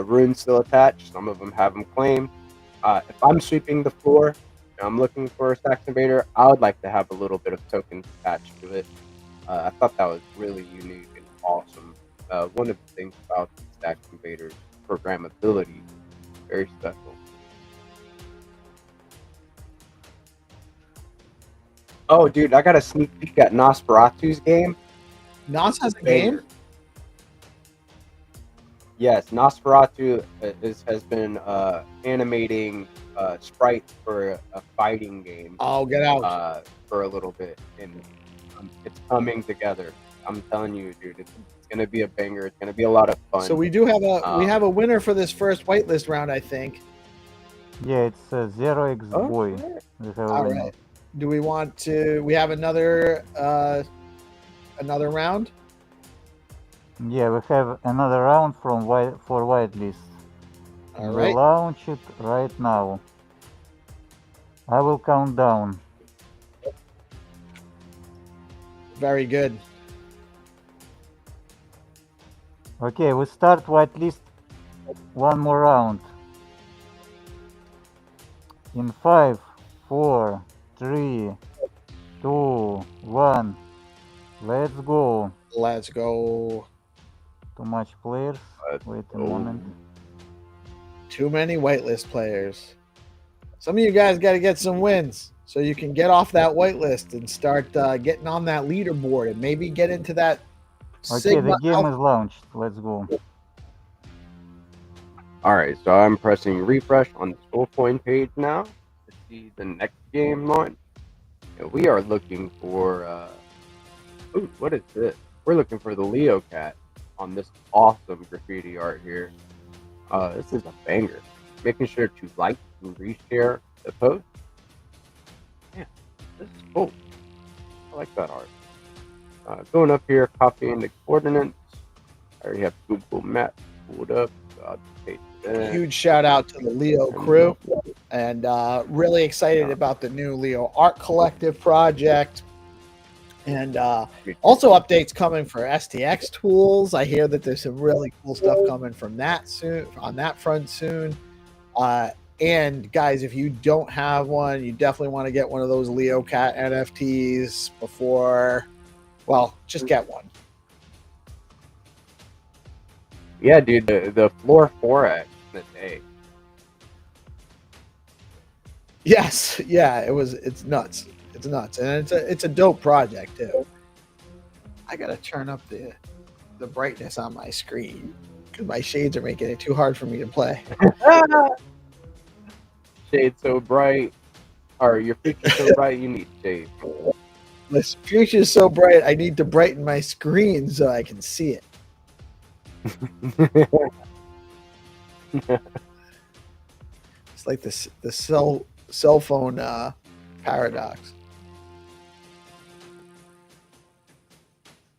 runes still attached. Some of them have them claimed. If I'm sweeping the floor and I'm looking for a Stacks Invader, I would like to have a little bit of tokens attached to it. I thought that was really unique and awesome. One of the things about the Stacks Invaders programmability, very special. Oh, dude, I got a sneak peek at Nosferatu's game. Nos has a game? Yes, Nosferatu has been animating sprites for a fighting game. Oh, get out. For a little bit, and it's coming together. I'm telling you, dude, it's gonna be a banger. It's gonna be a lot of fun. So we do have a winner for this first whitelist round, I think. Yeah, it's 0x boy. All right. Do we want to? We have another round. Yeah, we have another round for whitelist. All right. We'll launch it right now. I will count down. Very good. Okay, we start whitelist one more round. In 5, 4, 3, 2, 1. Let's go. Let's go. Too much players. Wait a moment. Too many whitelist players. Some of you guys got to get some wins so you can get off that whitelist and start getting on that leaderboard and maybe get into that. Okay, the game is launched. Let's go. All right, so I'm pressing refresh on the Soulcoin page now to see the next game launch. And we are looking for, ooh, what is this? We're looking for the Leo cat on this awesome graffiti art here. This is a banger. Making sure to like and reshare the post. Yeah, this is cool. I like that art. Going up here, copying the coordinates. I already have Google Maps pulled up. So I'll just paste it in. Huge shout out to the Leo crew, and really excited about the new Leo Art Collective project. And also updates coming for STX tools. I hear that there's some really cool stuff coming from that soon, on that front soon. And guys, if you don't have one, you definitely want to get one of those Leo Cat NFTs before, well, just get one. Yeah, dude, the floor 4x in a day. Yes, yeah, it's nuts. It's nuts. And it's a dope project too. I gotta turn up the brightness on my screen because my shades are making it too hard for me to play. Shade so bright, or your future so bright, you need shade. My future is so bright, I need to brighten my screen so I can see it. It's like the cell phone paradox.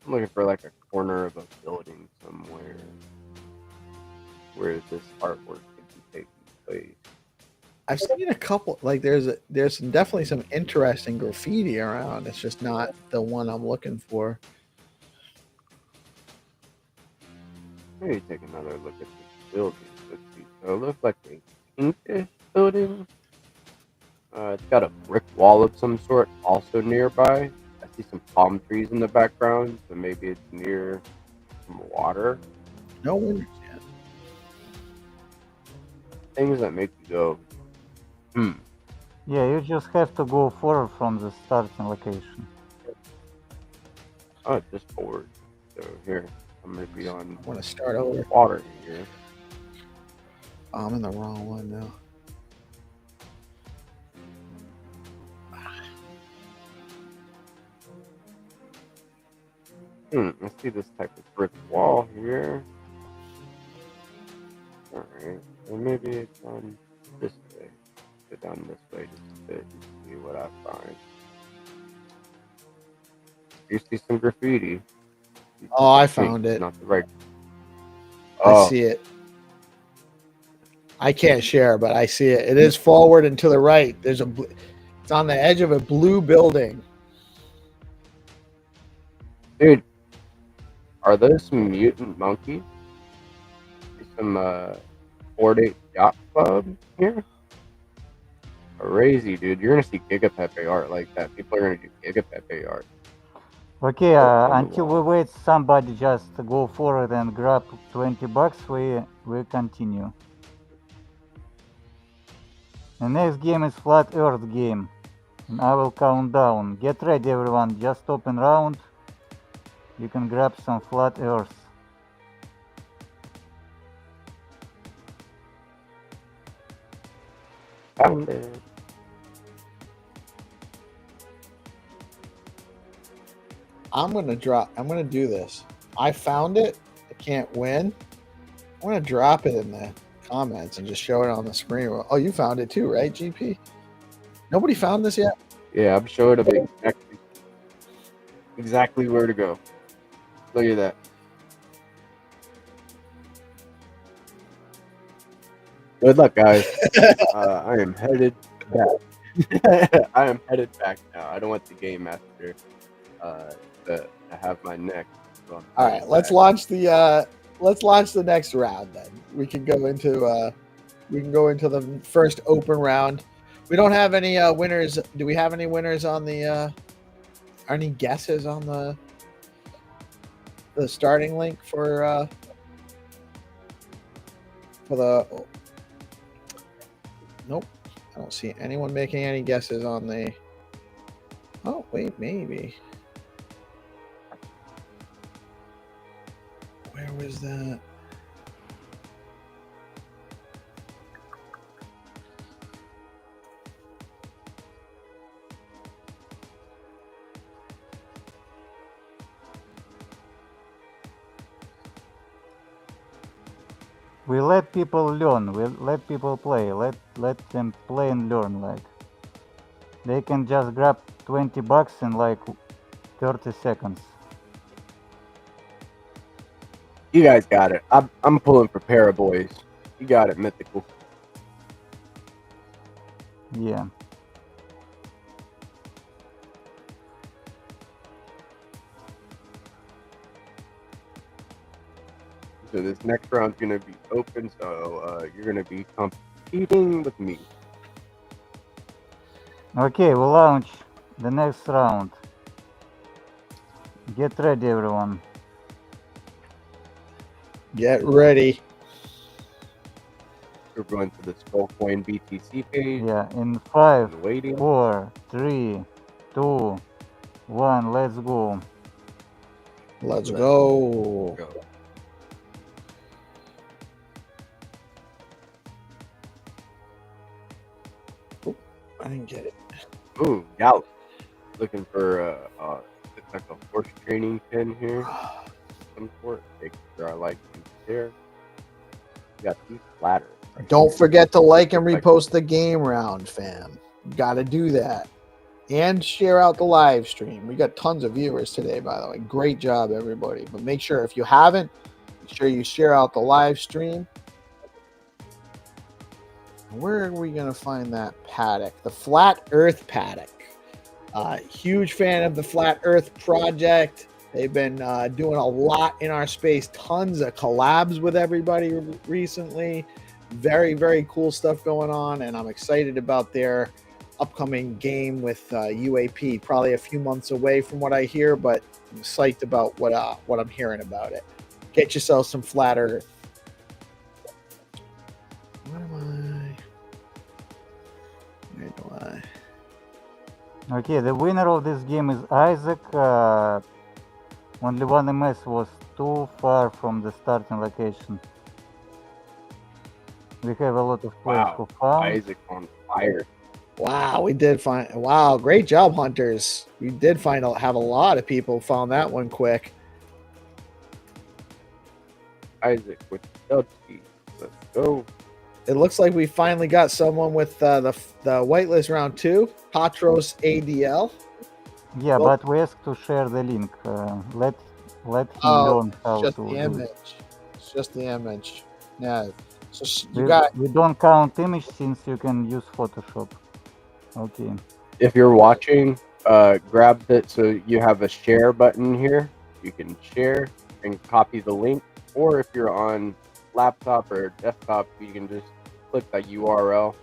I'm looking for like a corner of a building somewhere where this artwork could be taking place. I've seen a couple, like there's definitely some interesting graffiti around. It's just not the one I'm looking for. Maybe take another look at this building. Let's see. So it looks like a pinkish building. It's got a brick wall of some sort also nearby. I see some palm trees in the background, so maybe it's near some water. No winters yet. Things that make you go, Yeah, you just have to go forward from the starting location. oh, just forward. So here, I'm going to be on I want to start over. water here. Oh, I'm in the wrong one now. Let's see this type of brick wall here. Alright, so maybe it's on this way. Go down this way just a bit and see what I find. You see some graffiti. Oh, I found it. Not the right. I see it. I can't share, but I see it. It is forward and to the right. It's on the edge of a blue building. Dude, are those some mutant monkeys? Some 4-8 yacht club here? Crazy, dude. You're gonna see Gigapepe art like that. People are gonna do Gigapepe art. Okay, until we wait somebody just go forward and grab $20, we continue. The next game is Flat Earth game. And I will count down. Get ready everyone, just open round. You can grab some Flat Earth. Found it. I'm gonna do this. I found it. I can't win. I'm gonna drop it in the comments and just show it on the screen. Oh, you found it too, right, GP? Nobody found this yet? Yeah, I'm showing them exactly where to go. Look at that. Good luck, guys. I am headed back. I am headed back now. I don't want the game master to have my neck. So all right, let's launch the next round then. We can go into the first open round. We don't have any winners. Do we have any winners on the any guesses on the starting link for the nope. I don't see anyone making any guesses on the oh wait, maybe. Where was that? we let people learn. We let people play. Let them play and learn. Like they can just grab $20 in like 30 seconds. You guys got it. I'm pulling for Paraboys. You got it, Mythical. Yeah. So this next round's gonna be open. So you're gonna be competing with me. Okay, we'll launch the next round. Get ready, everyone. Get ready. We're going to the Skullcoin BTC page. Yeah, in 5, And waiting. 4, 3, 2, 1, let's go. Let's go. Oop, I didn't get it. Ooh, Gallup. Looking for looks like a horse training pin here. Some sort. Make sure I like these there. You got these ladders. Right Don't here. forget to like and Looks like- repost the game round, fam. Got to do that. And share out the live stream. We got tons of viewers today, by the way. Great job, everybody. But make sure if you haven't, make sure you share out the live stream. Where are we going to find that paddock? The Flat Earth paddock. Huge fan of the Flat Earth project. They've been doing a lot in our space. Tons of collabs with everybody recently. Very, very cool stuff going on. And I'm excited about their upcoming game with UAP. Probably a few months away from what I hear, but I'm psyched about what I'm hearing about it. Get yourself some Flat Earth. Where am I? Where do I? Okay, the winner of this game is Isaac. Only one MS was too far from the starting location. We have a lot of players who found. Isaac on fire. Wow, we did find. Wow, great job, Hunters. We did have a lot of people found that one quick. Isaac with Dubsky. Let's go. It looks like we finally got someone with the whitelist round 2, Patros ADL. Yeah, Well- but we asked to share the link. Let him Oh, learn how Just to the do it. image. It's just the image. Yeah. So you We, got. we don't count image since you can use Photoshop. Okay. If you're watching, grab it so you have a share button here. You can share and copy the link, or if you're on laptop or desktop, you can just click that URL,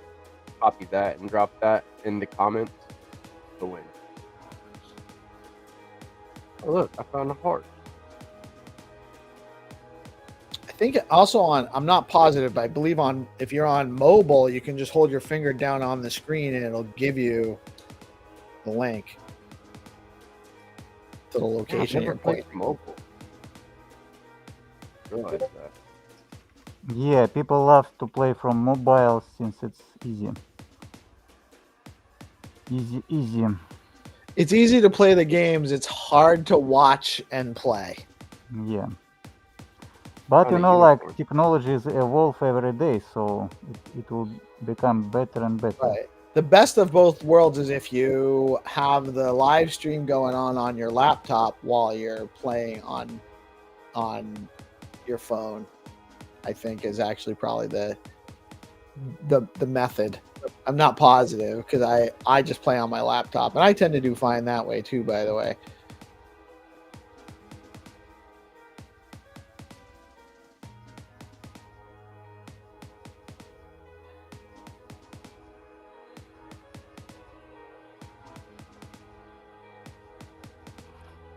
copy that, and drop that in the comments. The link. Oh look, I found a heart. I think also on. I'm not positive, but I believe on. If you're on mobile, you can just hold your finger down on the screen and it'll give you the link to the location I've you're never played playing. mobile. Realize that. Yeah, people love to play from mobile since it's easy. Easy. It's easy to play the games. It's hard to watch and play. Yeah. But On you a know, unicorn. like technologies evolve every day, so it will become better and better. Right. The best of both worlds is if you have the live stream going on your laptop while you're playing on your phone. I think is actually probably the method. I'm not positive because I just play on my laptop and I tend to do fine that way too, by the way.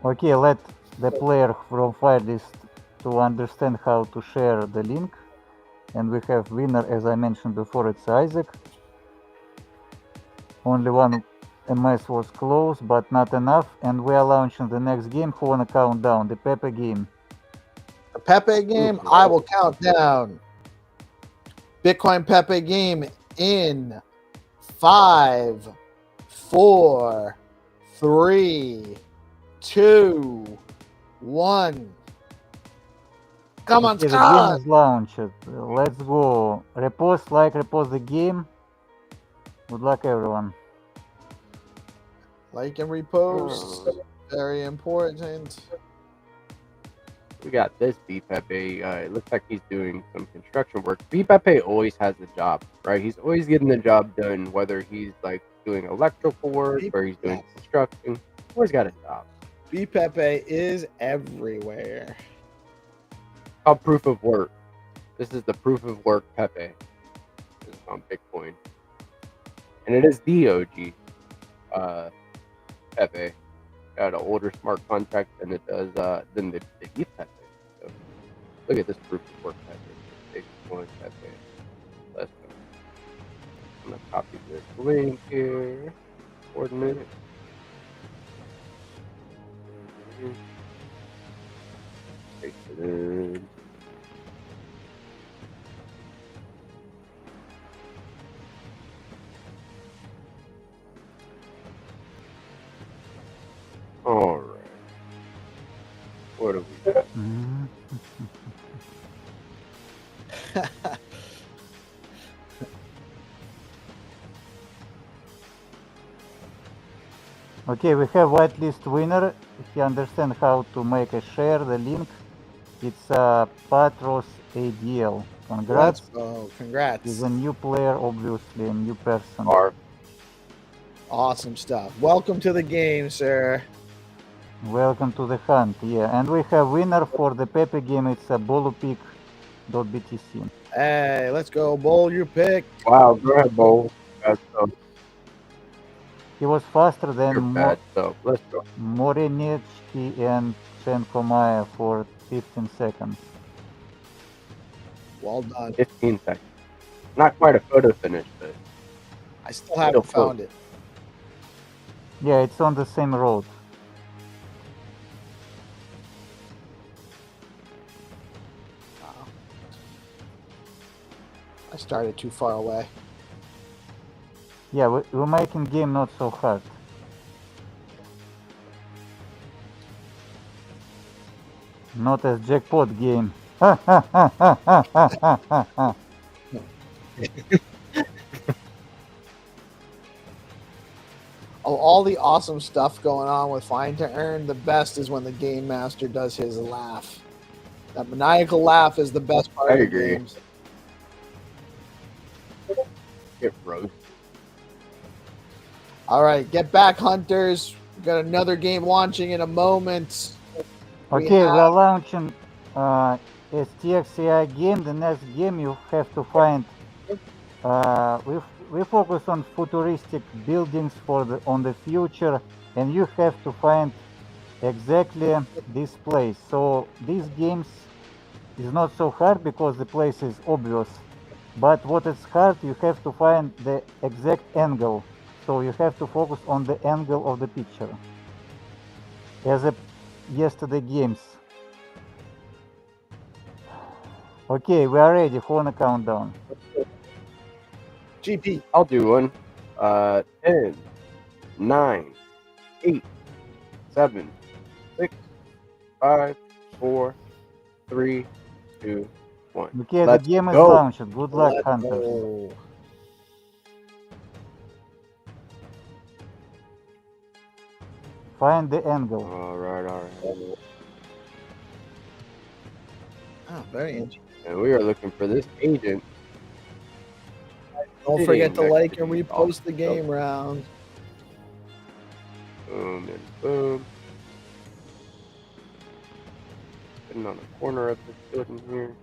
Okay, let the player from Firelist to understand how to share the link. And we have winner, as I mentioned before, it's Isaac. Only one MS was close, but not enough. And we are launching the next game. Who wanna count down? The Pepe game. The Pepe game, I will count down. Bitcoin Pepe game in 5, 4, 3, 2, 1. Come on, Okay, the game Scott! is launched. Let's go. Repost, repost the game. Good luck, everyone. Like and repost. Very important. We got this BPepe. It looks like he's doing some construction work. BPepe always has a job, right? He's always getting the job done, whether he's like doing electrical work or he's doing construction. Always got a job. BPepe is everywhere. Called proof of work. This is the proof of work Pepe. This is on Bitcoin, and it is the OG Pepe. Got an older smart contract than it does than the ETH Pepe. So look at this proof of work Pepe. Bitcoin Pepe. Let's go. I'm gonna copy this link here. Coordinate. Paste it in. All right. What do we got? Okay, we have whitelist winner. If you understand how to make a share, the link, it's Patros ADL. Congrats. Let's go. Congrats. He's a new player, obviously, a new person. Awesome stuff. Welcome to the game, sir. Welcome to the hunt, yeah. And we have winner for the Pepe game. It's a bolupic.btc. Hey, let's go. Bowl your pick. Wow, go ahead, Bowl. He was faster than Let's go. Morenetsky and Chenkomaya for 15 seconds. Well done. 15 seconds. Not quite a photo finish, but I still haven't found it. Yeah, it's on the same road. I started too far away. Yeah, we're making game not so hard. Not as jackpot game. All the awesome stuff going on with Find2Earn, the best is when the game master does his laugh. That maniacal laugh is the best part of the games. Get roasted. All right, get back, hunters. We've got another game launching in a moment. Okay, we're launching STX AI game. The next game you have to find. We focus on futuristic buildings on the future, and you have to find exactly this place. So these games is not so hard because the place is obvious. But what is hard, you have to find the exact angle. So you have to focus on the angle of the picture. As yesterday games. Okay, we are ready for the countdown. GP. I'll do one. 10, 9, 8, 7, 6, 5, 4, 3, 2, 1. Okay, Let's the game is go. launched. Good luck, hunters. Go. Find the angle. All right. Oh, very interesting. And we are looking for this agent. Don't forget to like and repost the game round. Boom and boom. Sitting on the corner of this building here.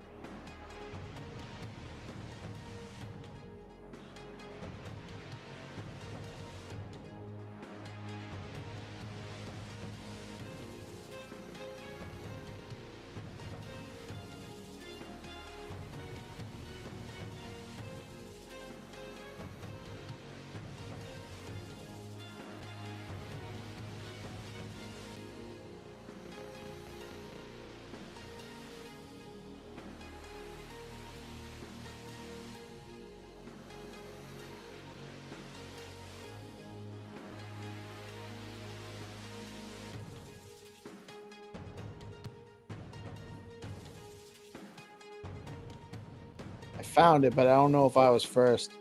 I found it, but I don't know if I was first.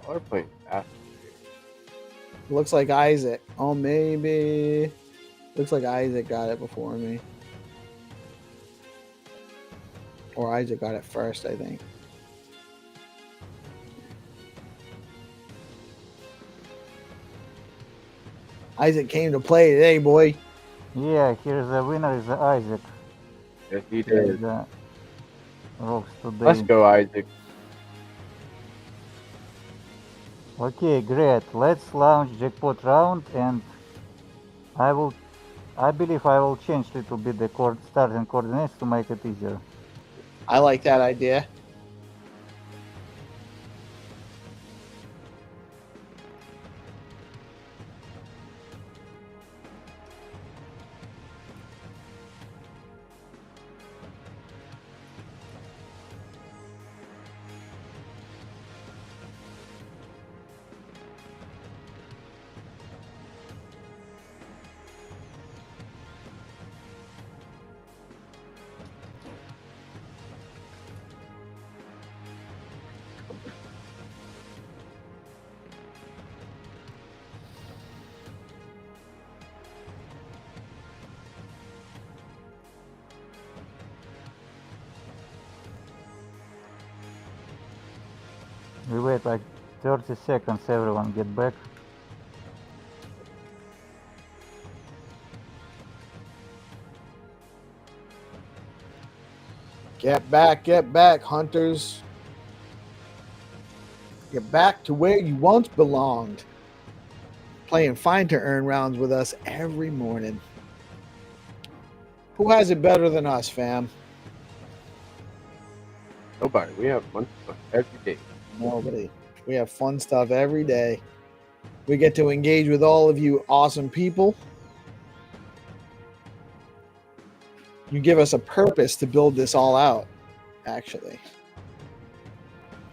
They're playing fast. Looks like Isaac. Oh, maybe. Looks like Isaac got it before me. Or Isaac got it first, I think. Isaac came to play today, boy. Yeah, here's the winner is Isaac. Yes, he Here's did. the rocks today. Let's go, Isaac. Okay, great. Let's launch jackpot round, and I believe I will change a little bit the starting coordinates to make it easier. I like that idea. We wait like 30 seconds, everyone get back. Get back, hunters. Get back to where you once belonged. Playing Find2Earn rounds with us every morning. Who has it better than us, fam? Nobody. We have fun stuff every day. Nobody. We have fun stuff every day. We get to engage with all of you awesome people. You give us a purpose to build this all out, actually.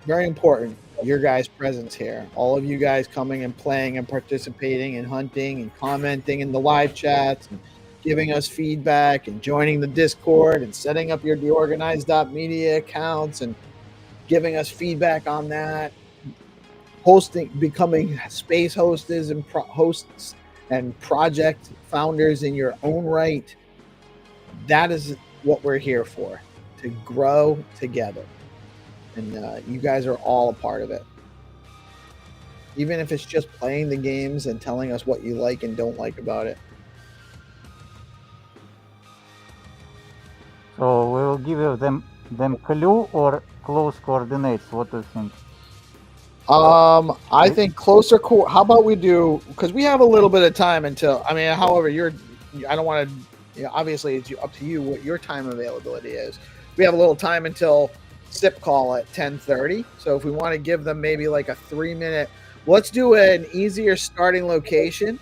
Very important, your guys' presence here. All of you guys coming and playing and participating and hunting and commenting in the live chats and giving us feedback and joining the Discord and setting up your DeOrganized.media accounts and giving us feedback on that. Hosting, becoming space hosts and hosts and project founders in your own right. That is what we're here for, to grow together. And you guys are all a part of it. Even if it's just playing the games and telling us what you like and don't like about it. So we will give you them clue or close coordinates. What do you think? I think closer. How about we do? Because we have a little bit of time until. I mean, however, I don't want to. You know, obviously, it's up to you what your time availability is. We have a little time until SIPP call at 10:30. So if we want to give them maybe like a 3-minute, let's do an easier starting location.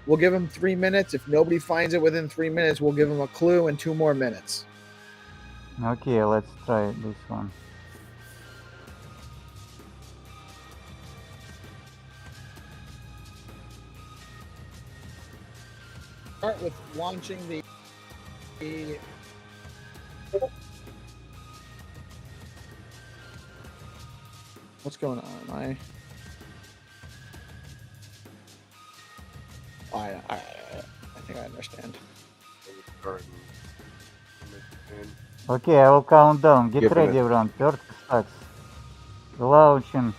We'll give them 3 minutes. If nobody finds it within 3 minutes, we'll give them a clue and 2 more minutes. Okay, let's try this one. Start with launching the what's going on? I think I understand. Okay, I will count down. Get Give it ready, a- everyone. 30 starts. Launching.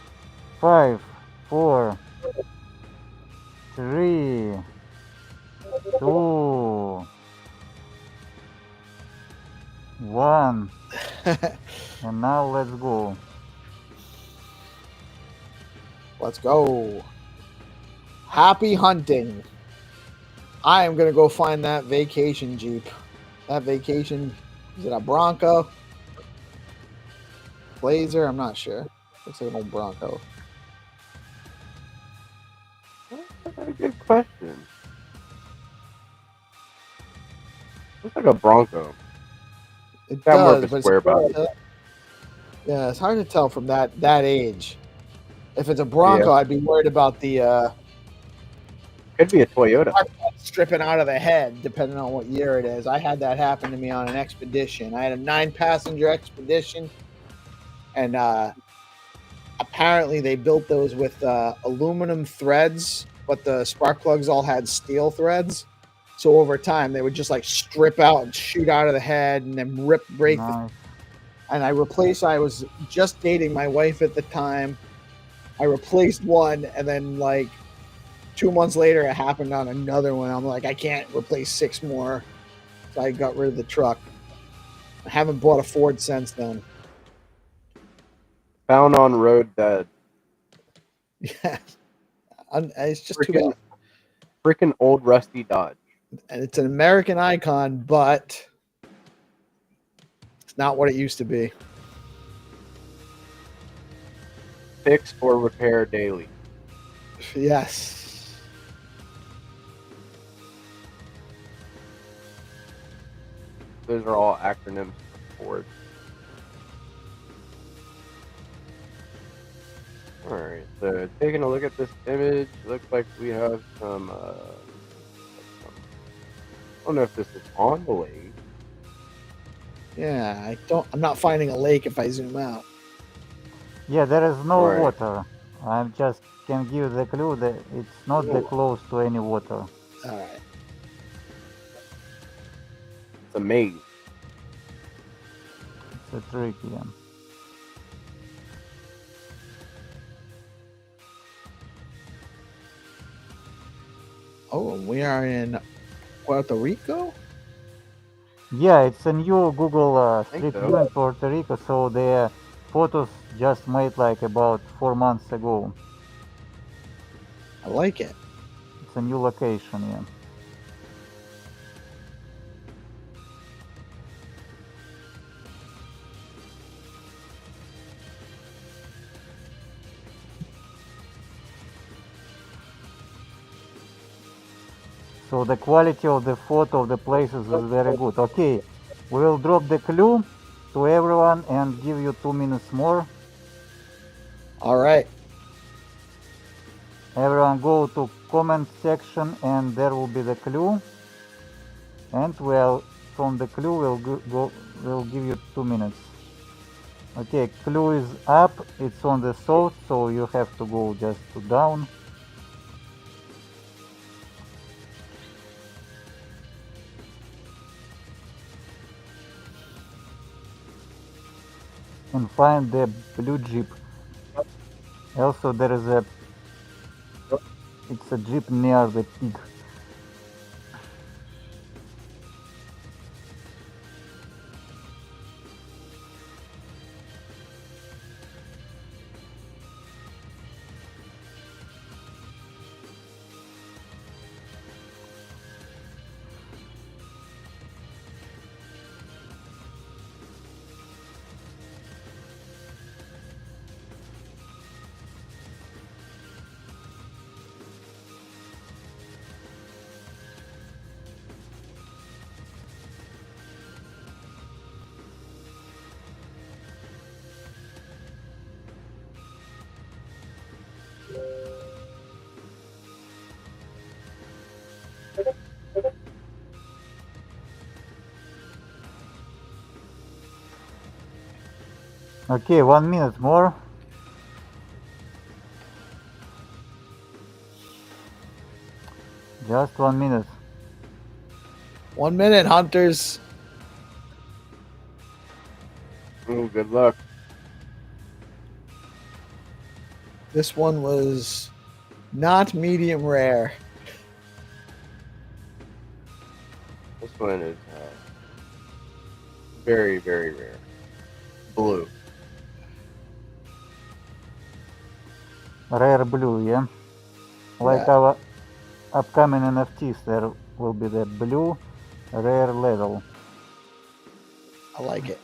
5, 4, 3, 2, 1. And now let's go. Let's go. Happy hunting. I am going to go find that vacation Jeep. That vacation, is it a Bronco? Blazer? I'm not sure. Looks like an old Bronco. That's a good question. Looks like a Bronco. It Got more of does, a but square it's hard body. to tell. Yeah, it's hard to tell from that age. If it's a Bronco, Yeah. I'd be worried about the Could be a Toyota. stripping out of the head, depending on what year it is. I had that happen to me on an expedition. I had a 9-passenger expedition, and apparently they built those with aluminum threads, but the spark plugs all had steel threads. So over time, they would just like strip out and shoot out of the head, and then break. Nice. And I was just dating my wife at the time. I replaced one, and then like 2 months later, it happened on another one. I'm like, I can't replace 6 more. So I got rid of the truck. I haven't bought a Ford since then. Found on road dead. Yeah. It's just too bad. Freaking old rusty Dodge. And it's an American icon, but it's not what it used to be. Fix or repair daily. Yes. Those are all acronyms for Ford. Alright, so taking a look at this image, looks like we have some, I don't know if this is on the lake. Yeah, I'm not finding a lake if I zoom out. Yeah, there is no Right. water. I just can give the clue that it's not that close to any water. All right. It's a maze. It's a trick, yeah. Oh, we are in Puerto Rico? Yeah, it's a new Google think Street so. View in Puerto Rico, so the photos just made like about 4 months ago. I like it. It's a new location, yeah. So the quality of the photo of the places is very good. Okay, we will drop the clue to everyone and give you 2 minutes more. All right. Everyone go to comment section and there will be the clue. And from the clue we'll give you 2 minutes. Okay, clue is up. It's on the south, so you have to go just to down. And find the blue jeep. Also there is it's a jeep near the pig. Okay, 1 minute more. Just 1 minute. 1 minute, hunters. Ooh, good luck. This one was not medium rare. This one is very, very rare. Blue. Rare blue, yeah? Like Yeah. our upcoming NFTs, there will be the blue rare level. I like it.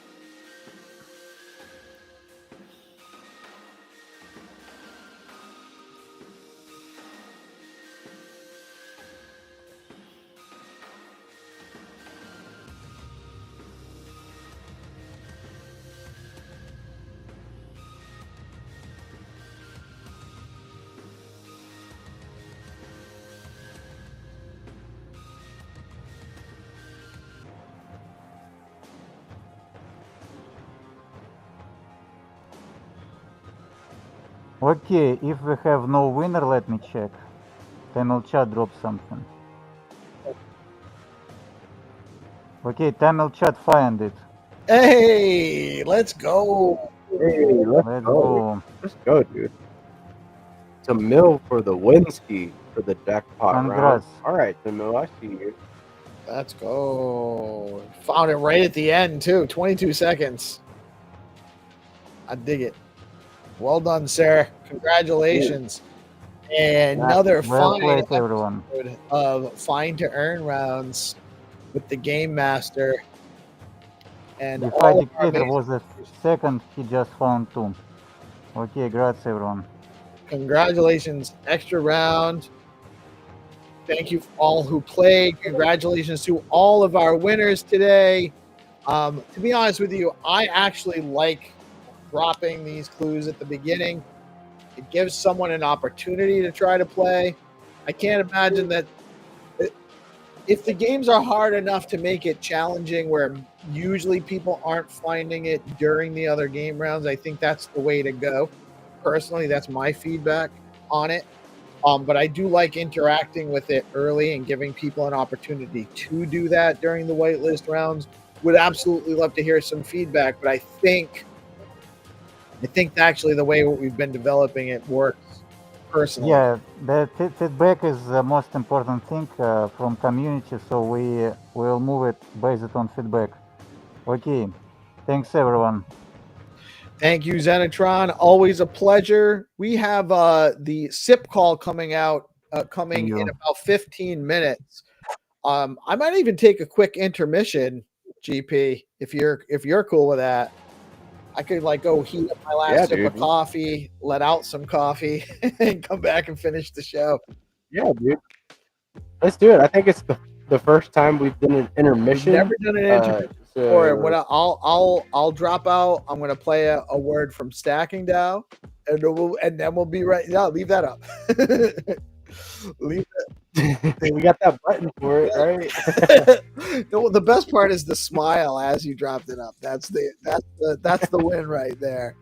Okay, if we have no winner, let me check. Tamil chat dropped something. Okay, Tamil chat find it. Hey, let's go. Hey, let's Let's go. go. Let's go, dude. It's a mill for the Winsky for the jackpot round. Congrats. All right, Tamil, I see you. Let's go. Found it right at the end, too. 22 seconds. I dig it. Well done, sir. Congratulations. And another Well fine played, everyone. episode of Find2Earn rounds with the Game Master. And If all of our Dictator amazing was the second, he just found 2. Okay, congrats, everyone. congratulations. Extra round. Thank you for all who played. Congratulations to all of our winners today. To be honest with you, I actually like dropping these clues at the beginning. It gives someone an opportunity to try to play. I can't imagine that if the games are hard enough to make it challenging where usually people aren't finding it during the other game rounds, I think that's the way to go. Personally, that's my feedback on it. But I do like interacting with it early and giving people an opportunity to do that during the whitelist rounds. Would absolutely love to hear some feedback, but I think actually the way we've been developing it works personally. Yeah, the feedback is the most important thing from community, so we will move it based on feedback. Okay, thanks, everyone. Thank you, Xenitron. Always a pleasure. We have the SIP call coming out, coming in about 15 minutes. I might even take a quick intermission, GP, if you're cool with that. I could like go heat up my last sip of coffee, let out some coffee, and come back and finish the show. Yeah, dude. Let's do it. I think it's the first time we've done an intermission. We've never done an intermission before. What I'll drop out. I'm gonna play a word from Stacking DAO, and then we'll be right. No, leave that up. Leave it. We got that button for it, right? The best part is the smile as you dropped it up. That's the win right there.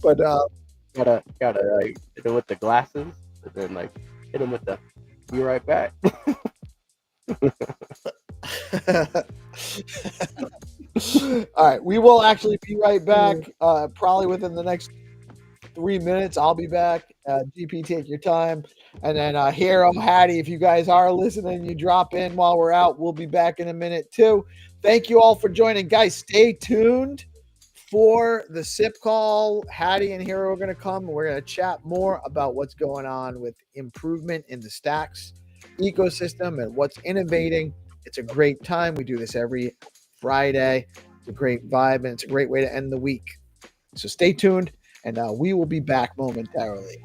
But gotta like hit him with the glasses, and then like hit him with the be right back. All right, we will actually be right back. Probably within the next 3 minutes, I'll be back. GP, take your time, and then Hero, Haddy, if you guys are listening, you drop in while we're out. We'll be back in a minute too. Thank you all for joining, guys. Stay tuned for the SIP call. Haddy and Hero are going to come. We're going to chat more about what's going on with improvement in the Stacks ecosystem and what's innovating. It's a great time. We do this every Friday. It's a great vibe, and it's a great way to end the week. So stay tuned, and we will be back momentarily.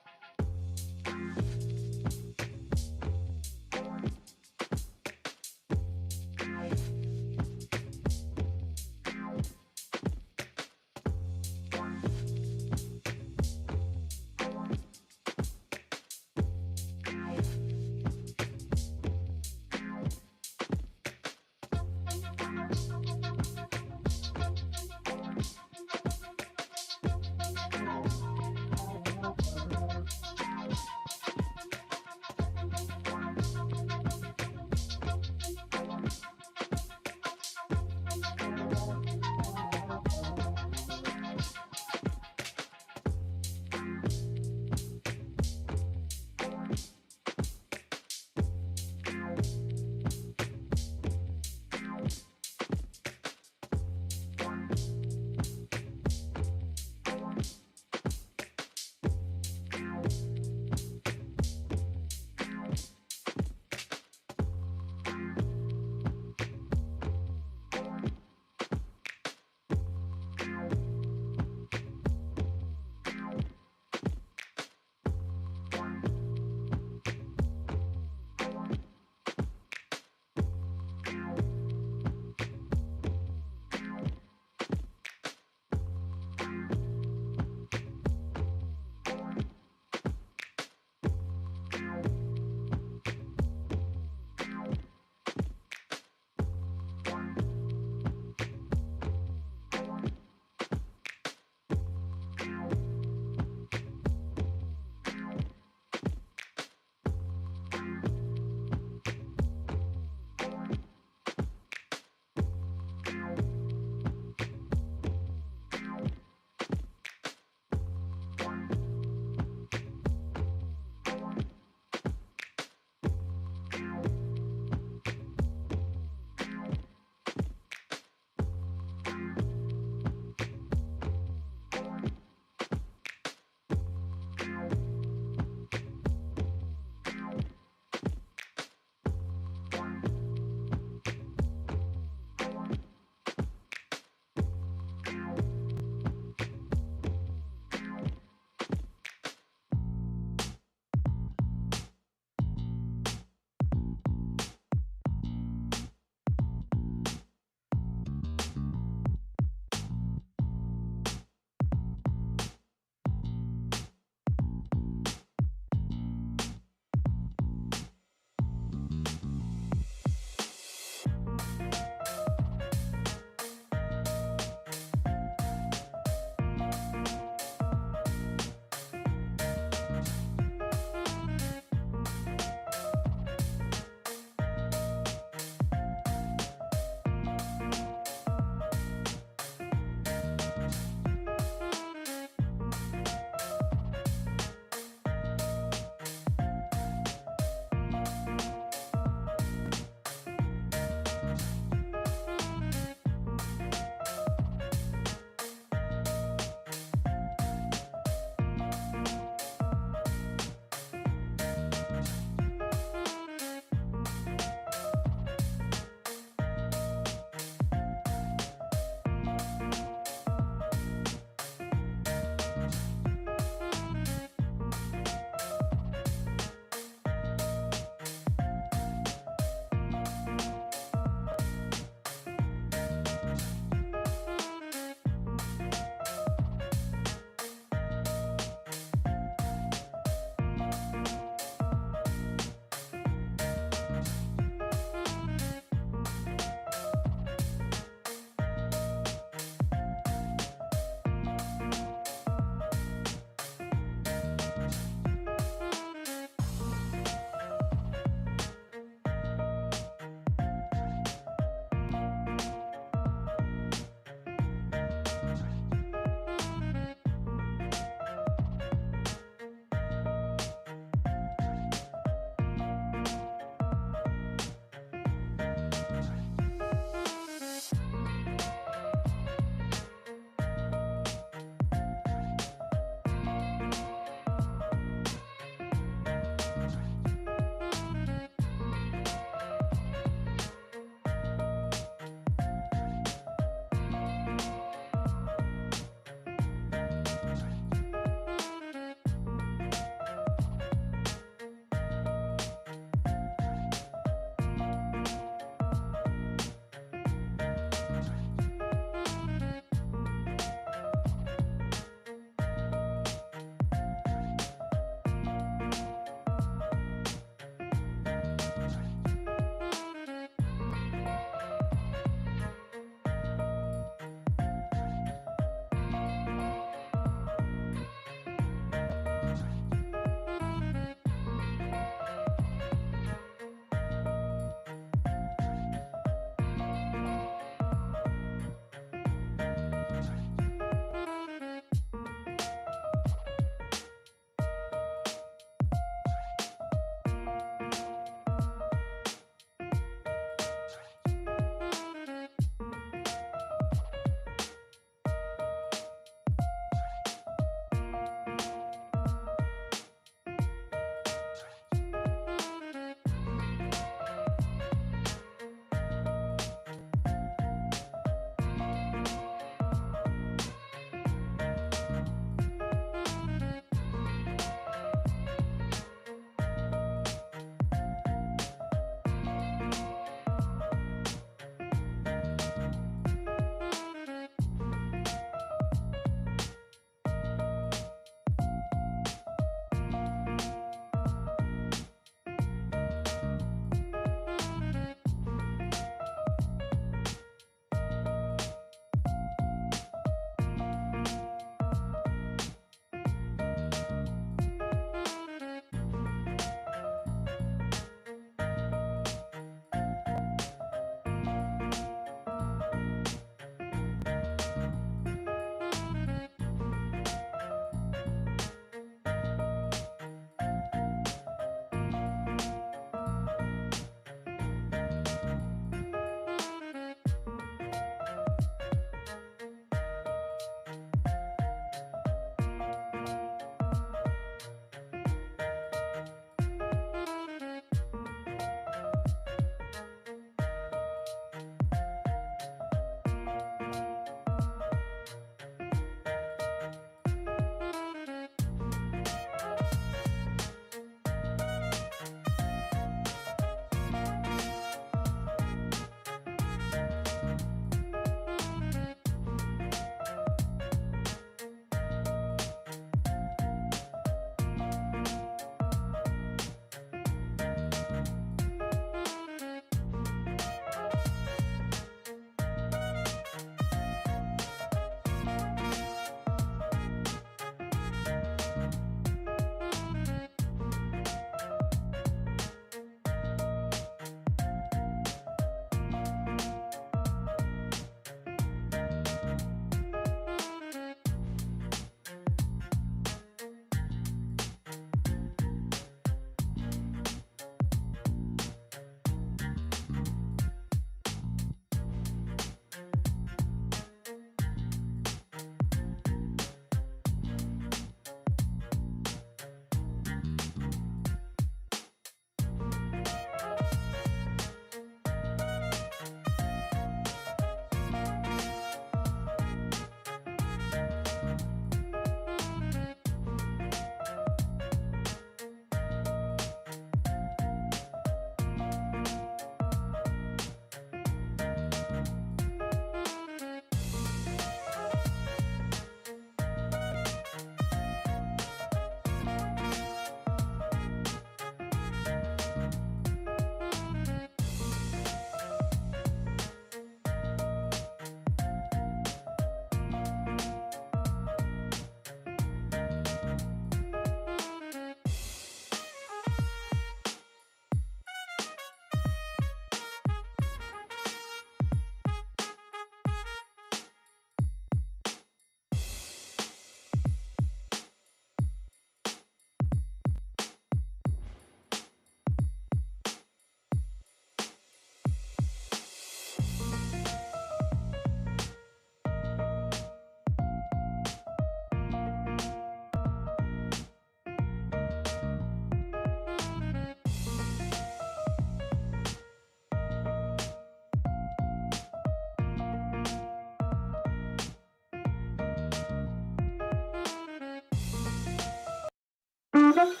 Let's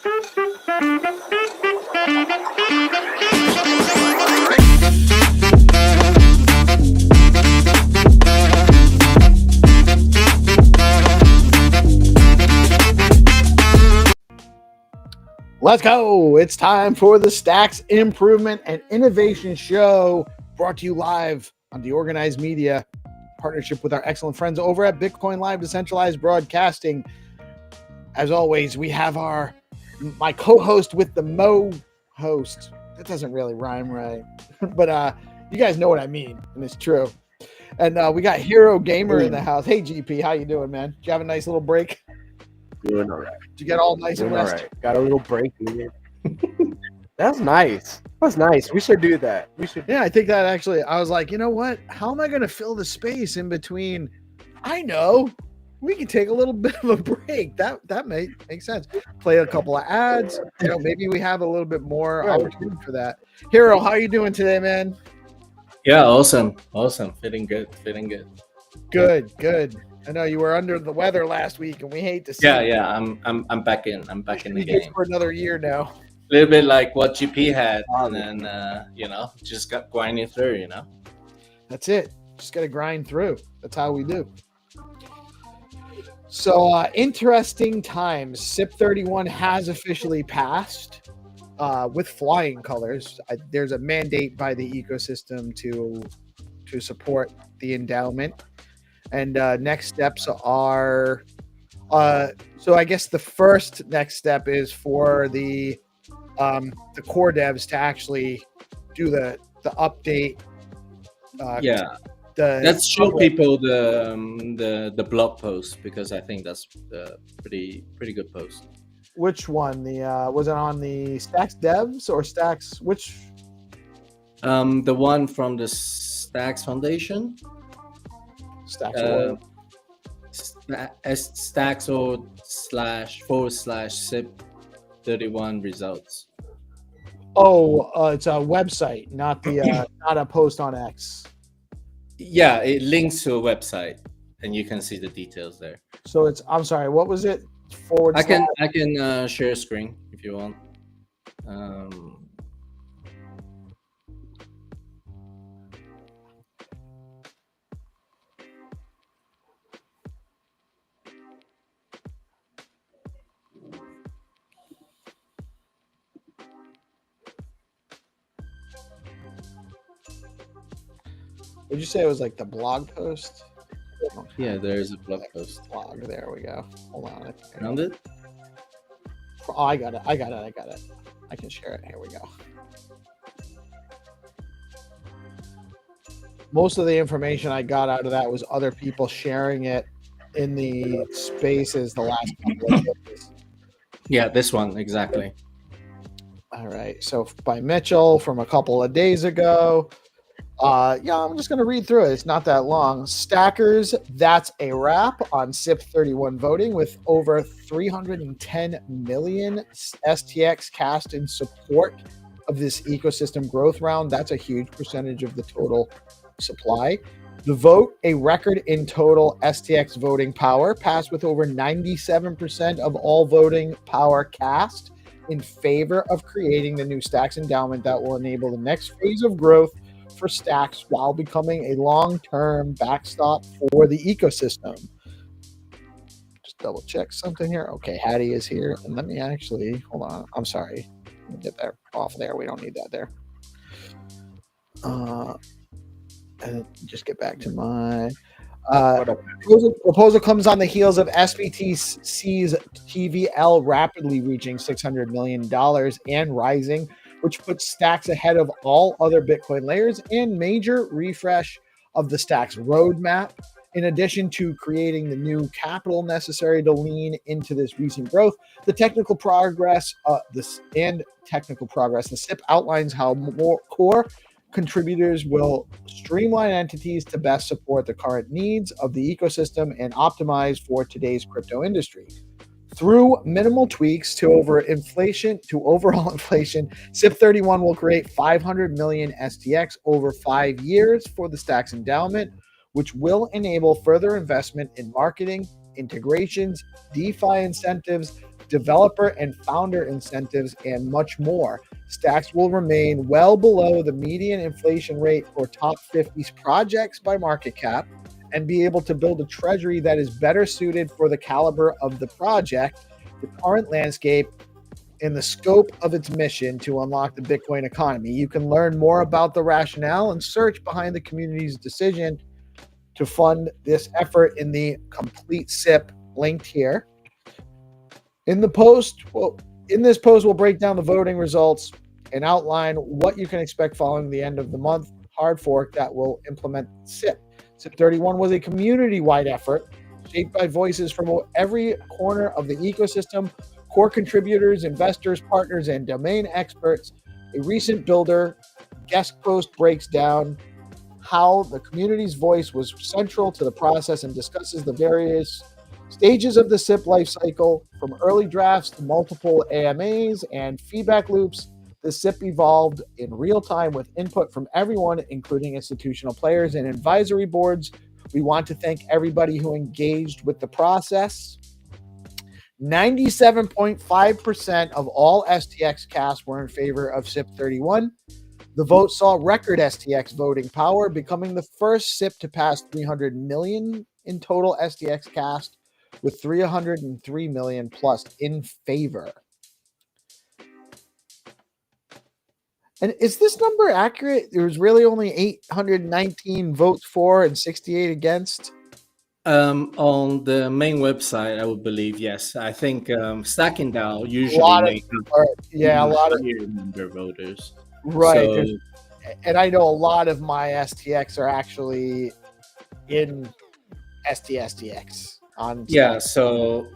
go. It's time for the Stacks Improvement and Innovation Show, brought to you live on DeOrganized Media, partnership with our excellent friends over at Bitcoin Live Decentralized Broadcasting. As always, we have my co-host with the host. That doesn't really rhyme right, but you guys know what I mean, and it's true. And we got Hero Gamer in the house. Hey, GP, how you doing, man? Did you have a nice little break? Doing all right. Did you get all nice and rested? Right. Got a little break in here. That's nice. That's nice. We should do that. Yeah, I think that actually, I was like, you know what? How am I going to fill the space in between? I know. We can take a little bit of a break. That may make sense. Play a couple of ads. Maybe we have a little bit more opportunity for that. Hero, how are you doing today, man? Yeah, awesome. Feeling good. Good. I know you were under the weather last week, and we hate to see. Yeah. I'm back in. I'm back in the game for another year now. A little bit like what GP had, and then just got grinding through. That's it. Just got to grind through. That's how we do. So interesting times. SIPP 31 has officially passed with flying colors. There's a mandate by the ecosystem to support the endowment. And next steps are, so I guess the first next step is for the core devs to actually do the update. Let's show people the blog post, because I think that's a pretty good post. Which one? Was it on the Stacks devs or Stacks? Which? The one from the Stacks Foundation. Stacks//SIPP 31 results. It's a website, not the not a post on X. Yeah, it links to a website, and you can see the details there. So I'm sorry, what was it? I can share a screen if you want. Would you say it was like the blog post? Yeah, there's a blog post. Blog. There we go. Hold on. Found it? Oh, I got it. I can share it. Here we go. Most of the information I got out of that was other people sharing it in the spaces the last couple of days. Yeah, this one, exactly. All right. So by Mitchell from a couple of days ago. I'm just going to read through it. It's not that long. Stackers, that's a wrap on SIPP 31 voting, with over 310 million STX cast in support of this ecosystem growth round. That's a huge percentage of the total supply. The vote, a record in total STX voting power, passed with over 97% of all voting power cast in favor of creating the new Stacks endowment that will enable the next phase of growth for Stacks while becoming a long-term backstop for the ecosystem. Just double check something here. Okay, Haddy is here. And let me actually, hold on. I'm sorry. Let me get that off there. We don't need that there. And just get back to my proposal comes on the heels of SBTC's TVL rapidly reaching $600 million and rising, which puts Stacks ahead of all other Bitcoin layers and major refresh of the Stacks roadmap. In addition to creating the new capital necessary to lean into this recent growth, the technical progress, the SIPP outlines how more core contributors will streamline entities to best support the current needs of the ecosystem and optimize for today's crypto industry. Through minimal tweaks to overall inflation, SIPP 31 will create 500 million STX over 5 years for the Stacks endowment, which will enable further investment in marketing, integrations, DeFi incentives, developer and founder incentives, and much more. Stacks will remain well below the median inflation rate for top 50 projects by market cap and be able to build a treasury that is better suited for the caliber of the project, the current landscape, and the scope of its mission to unlock the Bitcoin economy. You can learn more about the rationale and search behind the community's decision to fund this effort in the complete SIP linked here. In this post, we'll break down the voting results and outline what you can expect following the end of the month hard fork that will implement SIP. SIP 31 was a community-wide effort shaped by voices from every corner of the ecosystem, core contributors, investors, partners, and domain experts. A recent builder guest post breaks down how the community's voice was central to the process and discusses the various stages of the SIP lifecycle, from early drafts to multiple AMAs and feedback loops. The SIP evolved in real time with input from everyone, including institutional players and advisory boards. We want to thank everybody who engaged with the process. 97.5% of all STX casts were in favor of SIP 31. The vote saw record STX voting power, becoming the first SIP to pass 300 million in total STX cast, with 303 million plus in favor. And is this number accurate? There was really only 819 votes for and 68 against. On the main website, I would believe yes. I think Stacking DAO usually a lot of number of voters. Right. So, and I know a lot of my STX are actually in STSTX on. Yeah. So,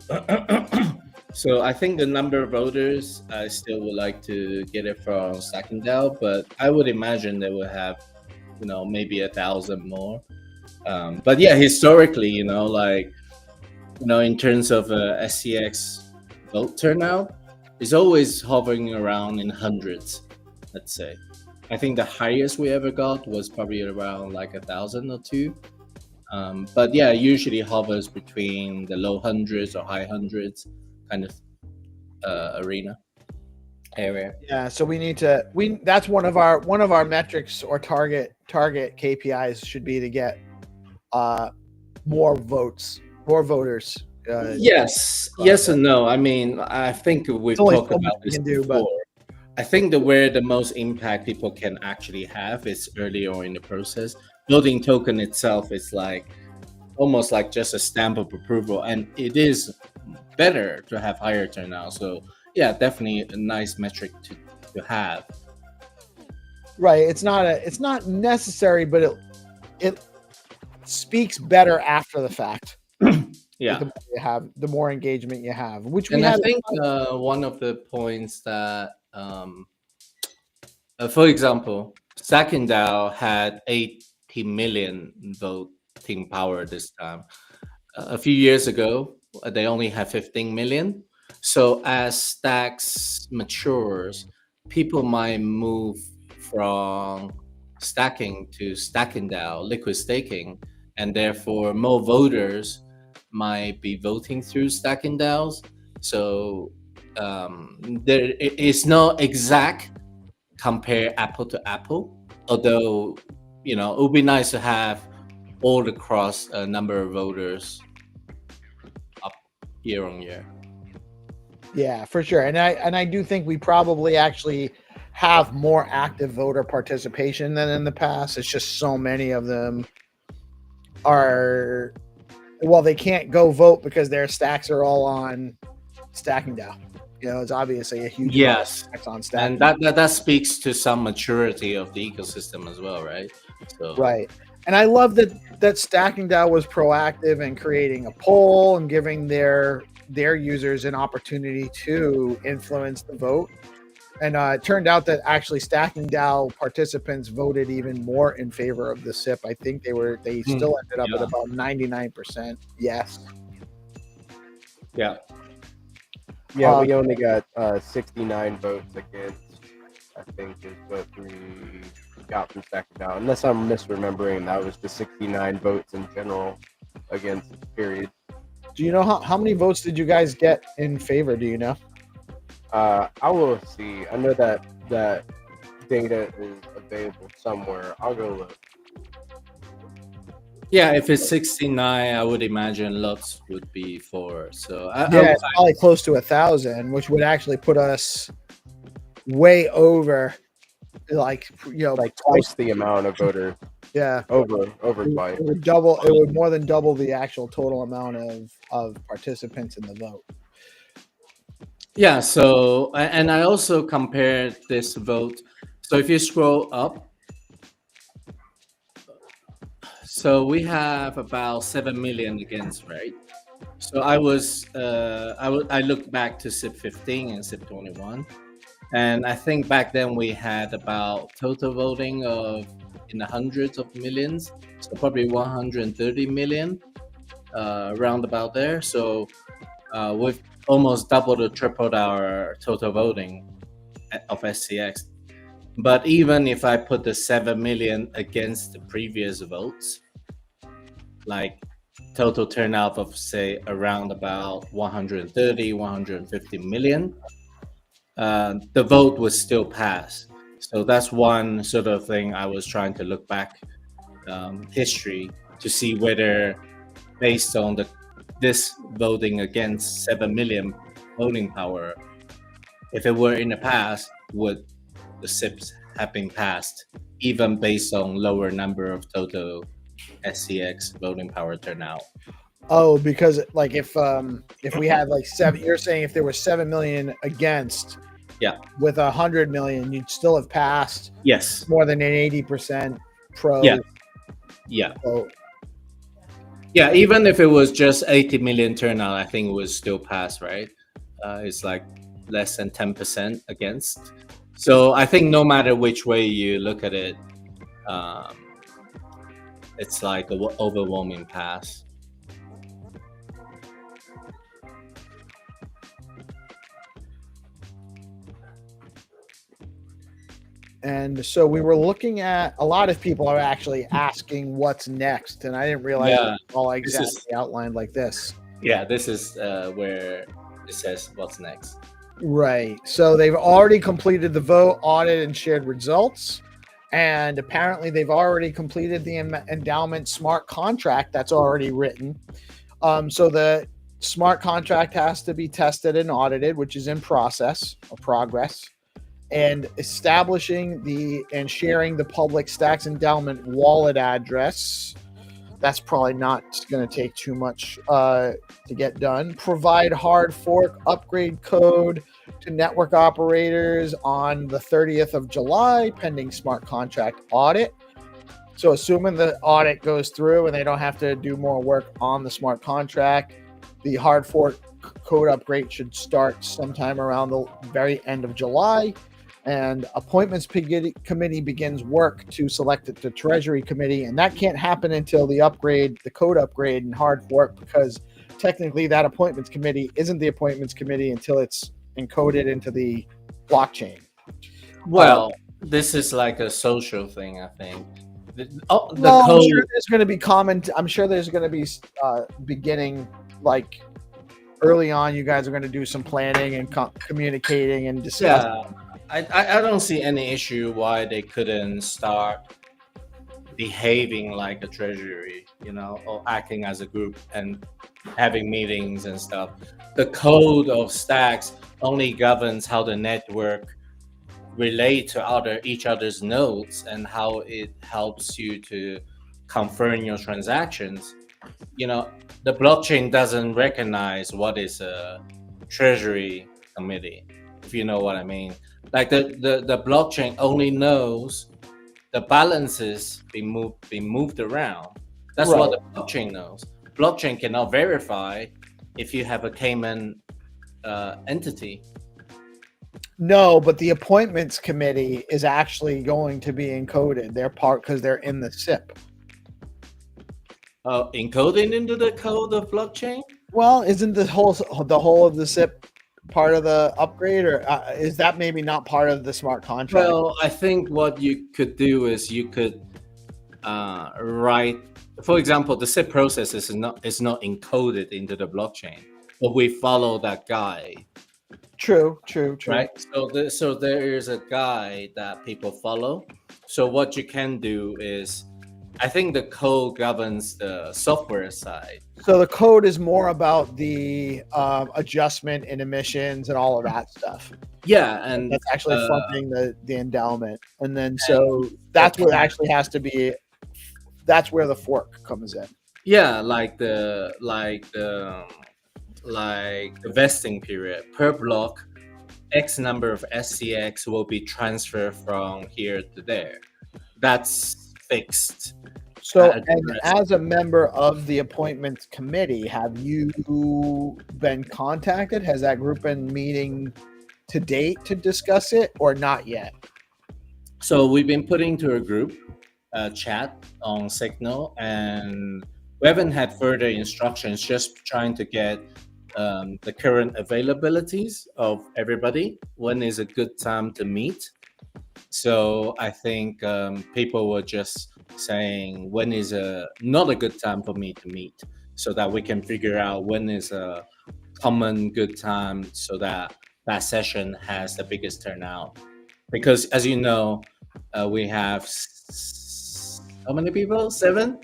so I think the number of voters, I still would like to get it from Stacking DAO, but I would imagine they will have, maybe 1,000 more. But yeah, historically, in terms of STX vote turnout, it's always hovering around in hundreds, let's say. I think the highest we ever got was probably around like 1,000 or 2. But yeah, it usually hovers between the low hundreds or high hundreds kind of arena area. Yeah, so that's one of our metrics or target KPIs should be to get more voters. Yes and no. I mean, I think we've talked about this before. I think where the most impact people can actually have is early on in the process. Building token itself is almost like just a stamp of approval, and it is better to have higher turnout. So yeah, definitely a nice metric to have. Right. It's not necessary, but it speaks better after the fact. Yeah. The more engagement you have, I think one of the points that, for example, Stacking DAO had 80 million voting power this time. A few years ago, they only had 15 million. So as Stacks matures, people might move from stacking to Stacking DAO, liquid staking, and therefore more voters might be voting through Stacking DAOs. So there is no exact compare apple to apple, although it would be nice to have all across a number of voters up year on year. Yeah, for sure. And I do think we probably actually have more active voter participation than in the past. It's just so many of them they can't go vote because their stacks are all on Stacking DAO. It's obviously a huge stacks on Stacking. And that speaks to some maturity of the ecosystem as well, right? So right. And I love that Stacking DAO was proactive in creating a poll and giving their users an opportunity to influence the vote. And it turned out that actually Stacking DAO participants voted even more in favor of the SIP. I think they still ended up at about 99% yes. Yeah. Yeah, we only got 69 votes against, I think, is what we got from Stacking DAO. Unless I'm misremembering, that was the 69 votes in general against, period. Do you know how many votes did you guys get in favor? Do you know? I will see. I know that data is available somewhere. I'll go look. Yeah, if it's 69, I would imagine lots would be for. So It's probably close to 1,000, which would actually put us way over, like twice the amount of voters. Yeah, over twice. It would double. It would more than double the actual total amount of participants in the vote. Yeah. So, and I also compared this vote. So if you scroll up, so we have about 7 million against, right? So I looked back to SIPP 15 and SIPP 21, and I think back then we had about total voting of in the hundreds of millions, so probably 130 million, round about there. So we've almost doubled or tripled our total voting of SCX. But even if I put the 7 million against the previous votes, like total turnout of say around about 130, 150 million, the vote would still pass. So that's one sort of thing I was trying to look back history to see whether, based on this voting against 7 million voting power, if it were in the past, would the SIPs have been passed, even based on lower number of total SCX voting power turnout? Oh, because like if we had like 7, you're saying if there were 7 million against, yeah, with 100 million, you'd still have passed. Yes, more than an 80% pro. Yeah. Vote. Yeah, even if it was just 80 million turnout, I think it would still pass, right? It's like less than 10% against. So I think no matter which way you look at it, it's like an overwhelming pass. And so we were looking at, a lot of people are actually asking what's next, and I didn't realize it was all exactly outlined like this. Yeah, this is where it says what's next. Right. So they've already completed the vote, audit, and shared results. And apparently they've already completed the endowment smart contract that's already written. So the smart contract has to be tested and audited, which is in progress. And establishing and sharing the public Stacks endowment wallet address. That's probably not going to take too much to get done. Provide hard fork upgrade code to network operators on the 30th of July, pending smart contract audit. So assuming the audit goes through and they don't have to do more work on the smart contract, the hard fork code upgrade should start sometime around the very end of July. And appointments committee begins work to select the Treasury committee, and that can't happen until the code upgrade and hard fork, because technically that appointments committee isn't the appointments committee until it's encoded into the blockchain. Well, this is like a social thing, I think. code. I'm sure there's going to be I'm sure there's going to be beginning, like early on. You guys are going to do some planning and communicating and discussing. Yeah. I don't see any issue why they couldn't start behaving like a treasury, or acting as a group and having meetings and stuff. The code of Stacks only governs how the network relate to each other's nodes and how it helps you to confirm your transactions. The blockchain doesn't recognize what is a treasury committee, if you know what I mean. Like the blockchain only knows the balances being moved around. That's right. What the blockchain knows. Blockchain cannot verify if you have a Cayman entity. No, but the appointments committee is actually going to be encoded. They're part because they're in the SIPP. Encoding into the code of blockchain? Well, isn't the whole of the SIPP part of the upgrade, or is that maybe not part of the smart contract? Well, I think what you could do is you could write for example, the SIP process is not encoded into the blockchain, but we follow that guide, True. right? So there is a guide that people follow. So what you can do is, I think the code governs the software side. So the code is more about the adjustment in emissions and all of that stuff. Yeah, and That's actually funding the endowment, and then so that's what actually has to be. That's where the fork comes in. yeah, like the vesting period per block, X number of SCX will be transferred from here to there. That's fixed. So, and as a member of the appointments committee, have you been contacted? Has that group been meeting to date to discuss it, or not yet? So we've been putting to a group chat on Signal, and we haven't had further instructions. Just trying to get the current availabilities of everybody. When is a good time to meet? So I think people were just saying when is not a good time for me to meet, so that we can figure out when is a common good time, so that that session has the biggest turnout. Because as you know, we have how many people? 7,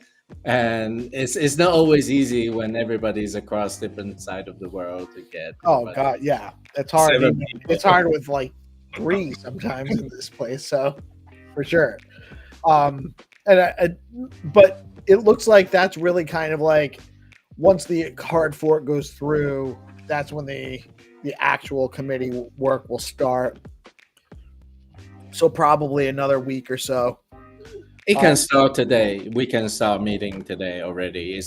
and it's not always easy when everybody's across different side of the world to get. Oh God, yeah, it's hard. 7 It's hard with like 3 sometimes in this place, so for sure. But it looks like that's really kind of like once the hard fork goes through, that's when the actual committee work will start. So probably another week or so. It can start today. We can start meeting today already.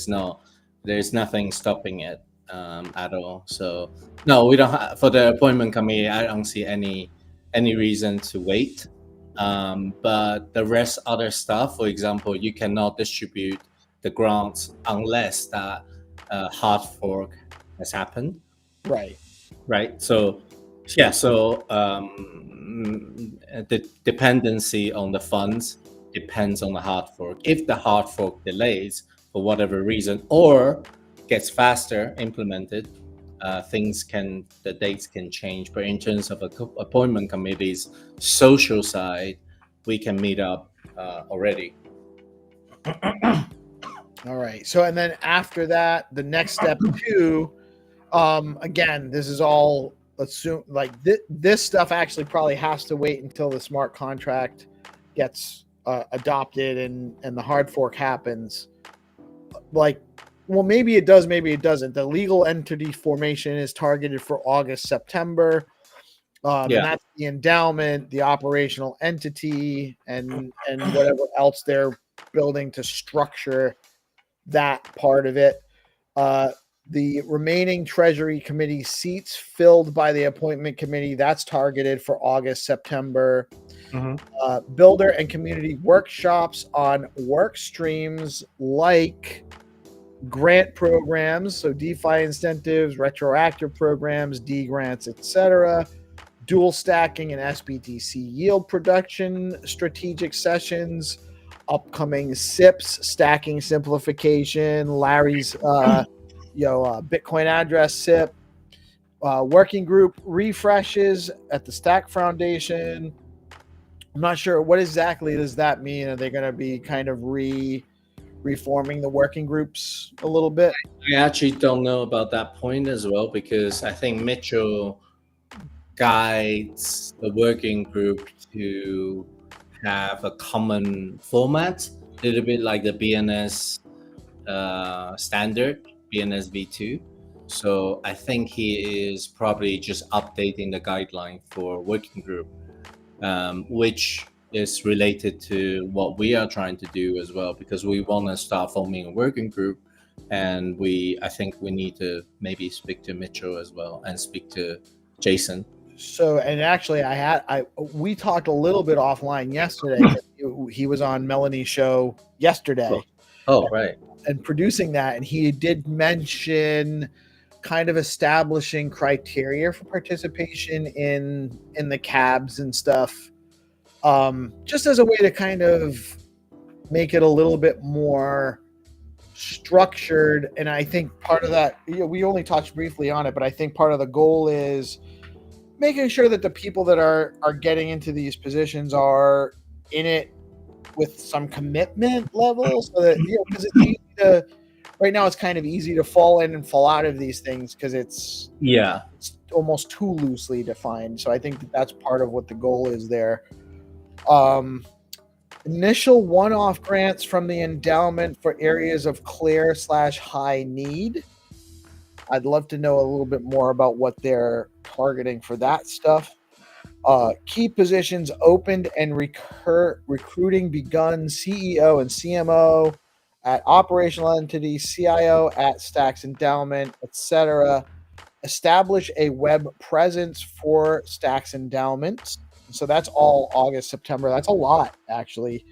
There's nothing stopping it at all. So no, we don't. For the appointment committee, I don't see any reason to wait. But the rest other stuff, for example, you cannot distribute the grants unless that hard fork has happened. Right. So yeah. So the dependency on the funds depends on the hard fork. If the hard fork delays for whatever reason or gets faster implemented, the dates can change. But in terms of appointment committee's social side, we can meet up already. All right. So, and then after that, the next step 2, again, this is all assume like this stuff actually probably has to wait until the smart contract gets adopted and the hard fork happens. Like, well, maybe it does, maybe it doesn't. The legal entity formation is targeted for August, September. And that's the endowment, the operational entity, and whatever else they're building to structure that part of it. The remaining Treasury Committee seats filled by the appointment committee, that's targeted for August, September. Builder and community workshops on work streams like grant programs, so DeFi incentives, retroactive programs, D grants, etc. Dual stacking and SBTC yield production, strategic sessions, upcoming SIPPs, stacking simplification, Larry's Bitcoin address SIPP, working group refreshes at the Stack Foundation. I'm not sure what exactly does that mean. Are they going to be kind of reforming the working groups a little bit? I actually don't know about that point as well, because I think Mitchell guides the working group to have a common format, a little bit like the BNS standard, BNS V2. So I think he is probably just updating the guideline for working group, which is related to what we are trying to do as well, because we want to start forming a working group, and I think we need to maybe speak to Mitchell as well and speak to Jason. So, and actually we talked a little bit offline yesterday. He was on Melanie's show yesterday. Oh, right. And producing that, and he did mention kind of establishing criteria for participation in the cabs and stuff, just as a way to kind of make it a little bit more structured, and I think part of that, we only touched briefly on it, but I think part of the goal is making sure that the people that are getting into these positions are in it with some commitment level, so that because it's easy to right now it's kind of easy to fall in and fall out of these things because it's almost too loosely defined. So I think that's part of what the goal is there. Initial one-off grants from the endowment for areas of clear/high need. I'd love to know a little bit more about what they're targeting for that stuff. Key positions opened and recruiting begun. CEO and CMO at operational entities, CIO at Stacks Endowment, etc. Establish a web presence for Stacks Endowments. So that's all August, September. That's a lot, actually,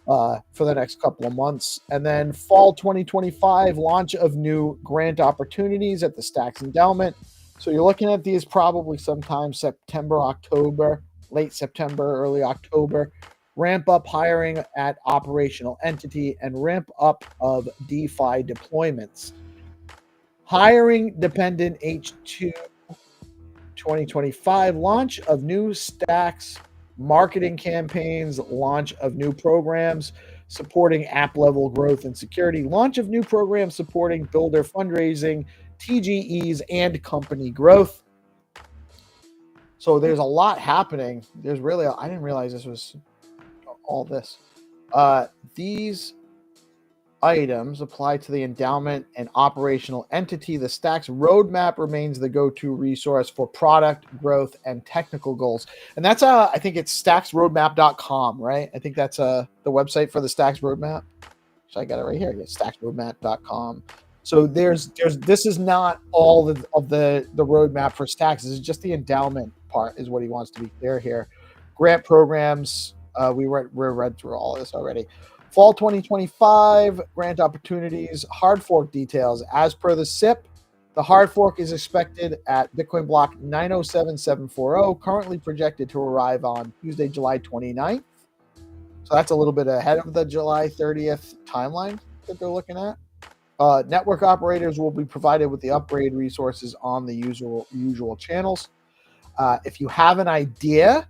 for the next couple of months. And then fall 2025, launch of new grant opportunities at the Stacks Endowment. So you're looking at these probably sometime September, October, late September, early October. Ramp up hiring at operational entity and ramp up of DeFi deployments. Hiring dependent H2 2025, launch of new Stacks marketing campaigns, launch of new programs supporting app level growth and security, launch of new programs supporting builder fundraising, TGEs, and company growth. So there's a lot happening. There's really, I didn't realize this was all this. These items apply to the endowment and operational entity. The Stacks roadmap remains the go-to resource for product growth and technical goals. And that's I think it's stacksroadmap.com, right? I think that's the website for the Stacks roadmap. So I got it right here. It's stacksroadmap.com. So there's this is not all of the roadmap for Stacks. This is just the endowment part is what he wants to be clear here. Grant programs, we read through all of this already. Fall 2025, grant opportunities, hard fork details. As per the SIPP, the hard fork is expected at Bitcoin block 907740, currently projected to arrive on Tuesday, July 29th. So that's a little bit ahead of the July 30th timeline that they're looking at. Network operators will be provided with the upgrade resources on the usual channels. If you have an idea,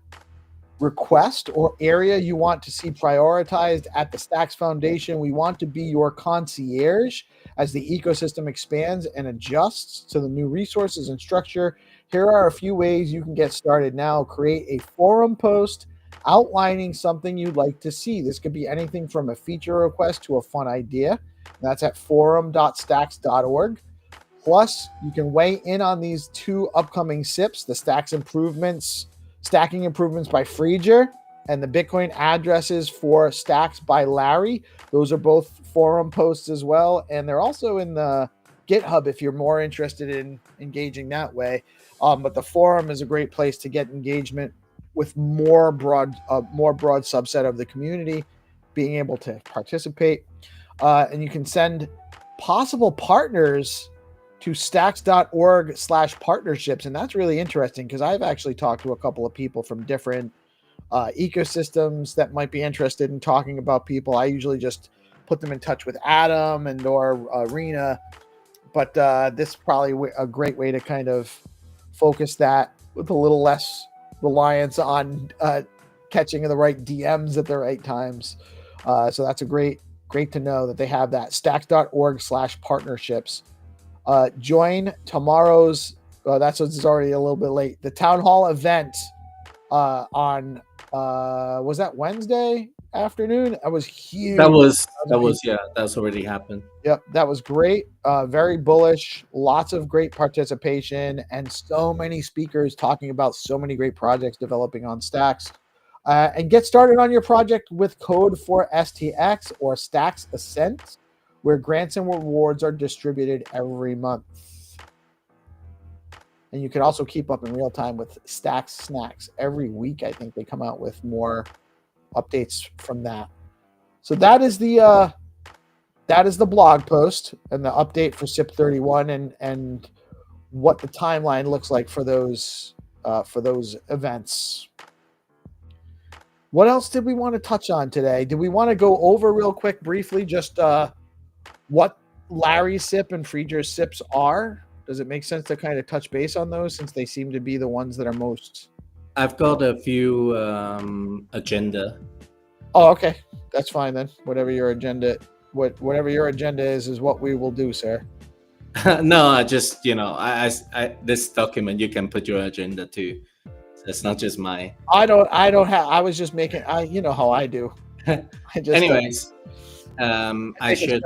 request, or area you want to see prioritized at the Stacks Foundation, we want to be your concierge as the ecosystem expands and adjusts to the new resources and structure. Here are a few ways you can get started now. Create a forum post outlining something you'd like to see. This could be anything from a feature request to a fun idea. That's at forum.stacks.org. Plus, you can weigh in on these two upcoming SIPs, the Stacking Improvements by Frieger and the Bitcoin addresses for Stacks by Larry. Those are both forum posts as well. And they're also in the GitHub if you're more interested in engaging that way. But the forum is a great place to get engagement with more broad subset of the community being able to participate. And you can send possible partners to stacks.org/partnerships. And that's really interesting because I've actually talked to a couple of people from different ecosystems that might be interested in talking about people. I usually just put them in touch with Adam and or Rena, but this is probably a great way to kind of focus that with a little less reliance on catching the right DMs at the right times. So that's great to know that they have that stacks.org/partnerships. Join tomorrow's, it's already a little bit late, the town hall event on, was that Wednesday afternoon? That was huge. That's already happened. Yep, that was great. Very bullish, lots of great participation, and so many speakers talking about so many great projects developing on Stacks. And get started on your project with code for STX or Stacks Ascent, where grants and rewards are distributed every month. And you can also keep up in real time with Stacks Snacks. Every week, I think they come out with more updates from that. So that is the blog post and the update for SIP 31 and what the timeline looks like for those events. What else did we want to touch on today? Did we want to go over real quick, briefly, just what Larry's SIP and Friedger's SIPs are? Does it make sense to kind of touch base on those since they seem to be the ones that are most? I've got a few agenda. Oh, okay, that's fine then. Whatever your agenda is what we will do, sir. No, I just I this document you can put your agenda too. So it's not just my. I don't have. I was just making. You know how I do. I just. Anyways, I shared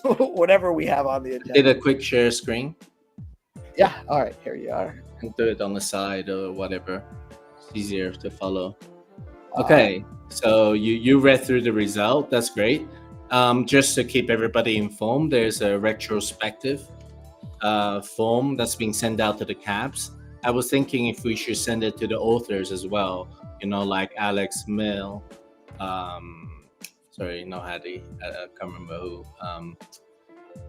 whatever we have on the agenda. Did a quick share screen. Yeah. All right. Here you are. And do it on the side or whatever. It's easier to follow. Okay. So you read through the result. That's great. Just to keep everybody informed, there's a retrospective form that's being sent out to the cabs. I was thinking if we should send it to the authors as well, like Alex Mill, sorry, no Haddy, I can't remember who,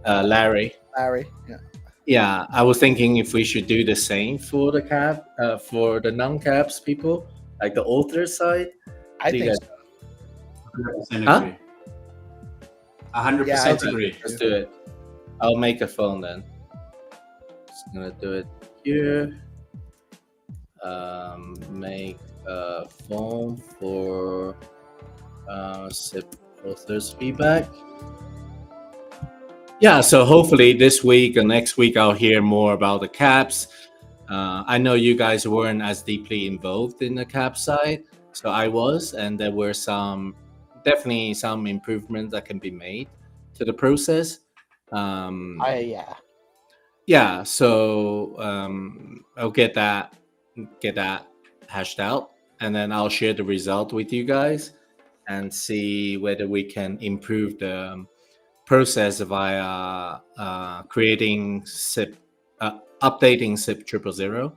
Larry, yeah. Yeah, I was thinking if we should do the same for the cab, for the non-cabs people, like the author side. I think so. 100% Huh? agree. 100% agree. Let's do it. I'll make a phone then. Just gonna do it here. Make a phone for SIP authors feedback. Yeah, so hopefully this week or next week I'll hear more about the caps. I know you guys weren't as deeply involved in the cap side, so I was, and there were definitely some improvements that can be made to the process. Yeah, so I'll get that hashed out, and then I'll share the result with you guys and see whether we can improve the process via creating SIP, updating SIP 000.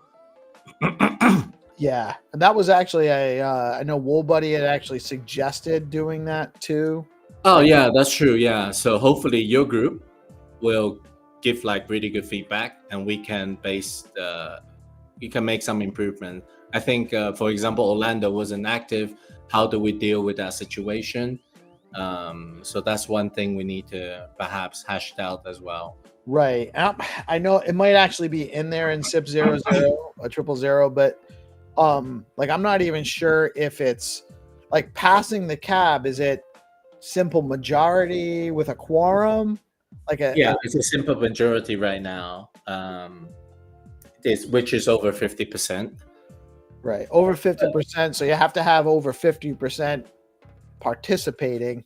Yeah, and that was actually I know WoolBuddy had actually suggested doing that too. Oh yeah, that's true. Yeah, so hopefully your group will give really good feedback, and we can make some improvement. I think, for example, Orlando wasn't active. How do we deal with that situation? So that's one thing we need to perhaps hash out as well. Right. I know it might actually be in there in SIP 00, a 000, but I'm not even sure if it's like passing the cab. Is it simple majority with a quorum? It's a simple majority right now. Which is over 50%. Right, over 50%. So you have to have over 50% participating.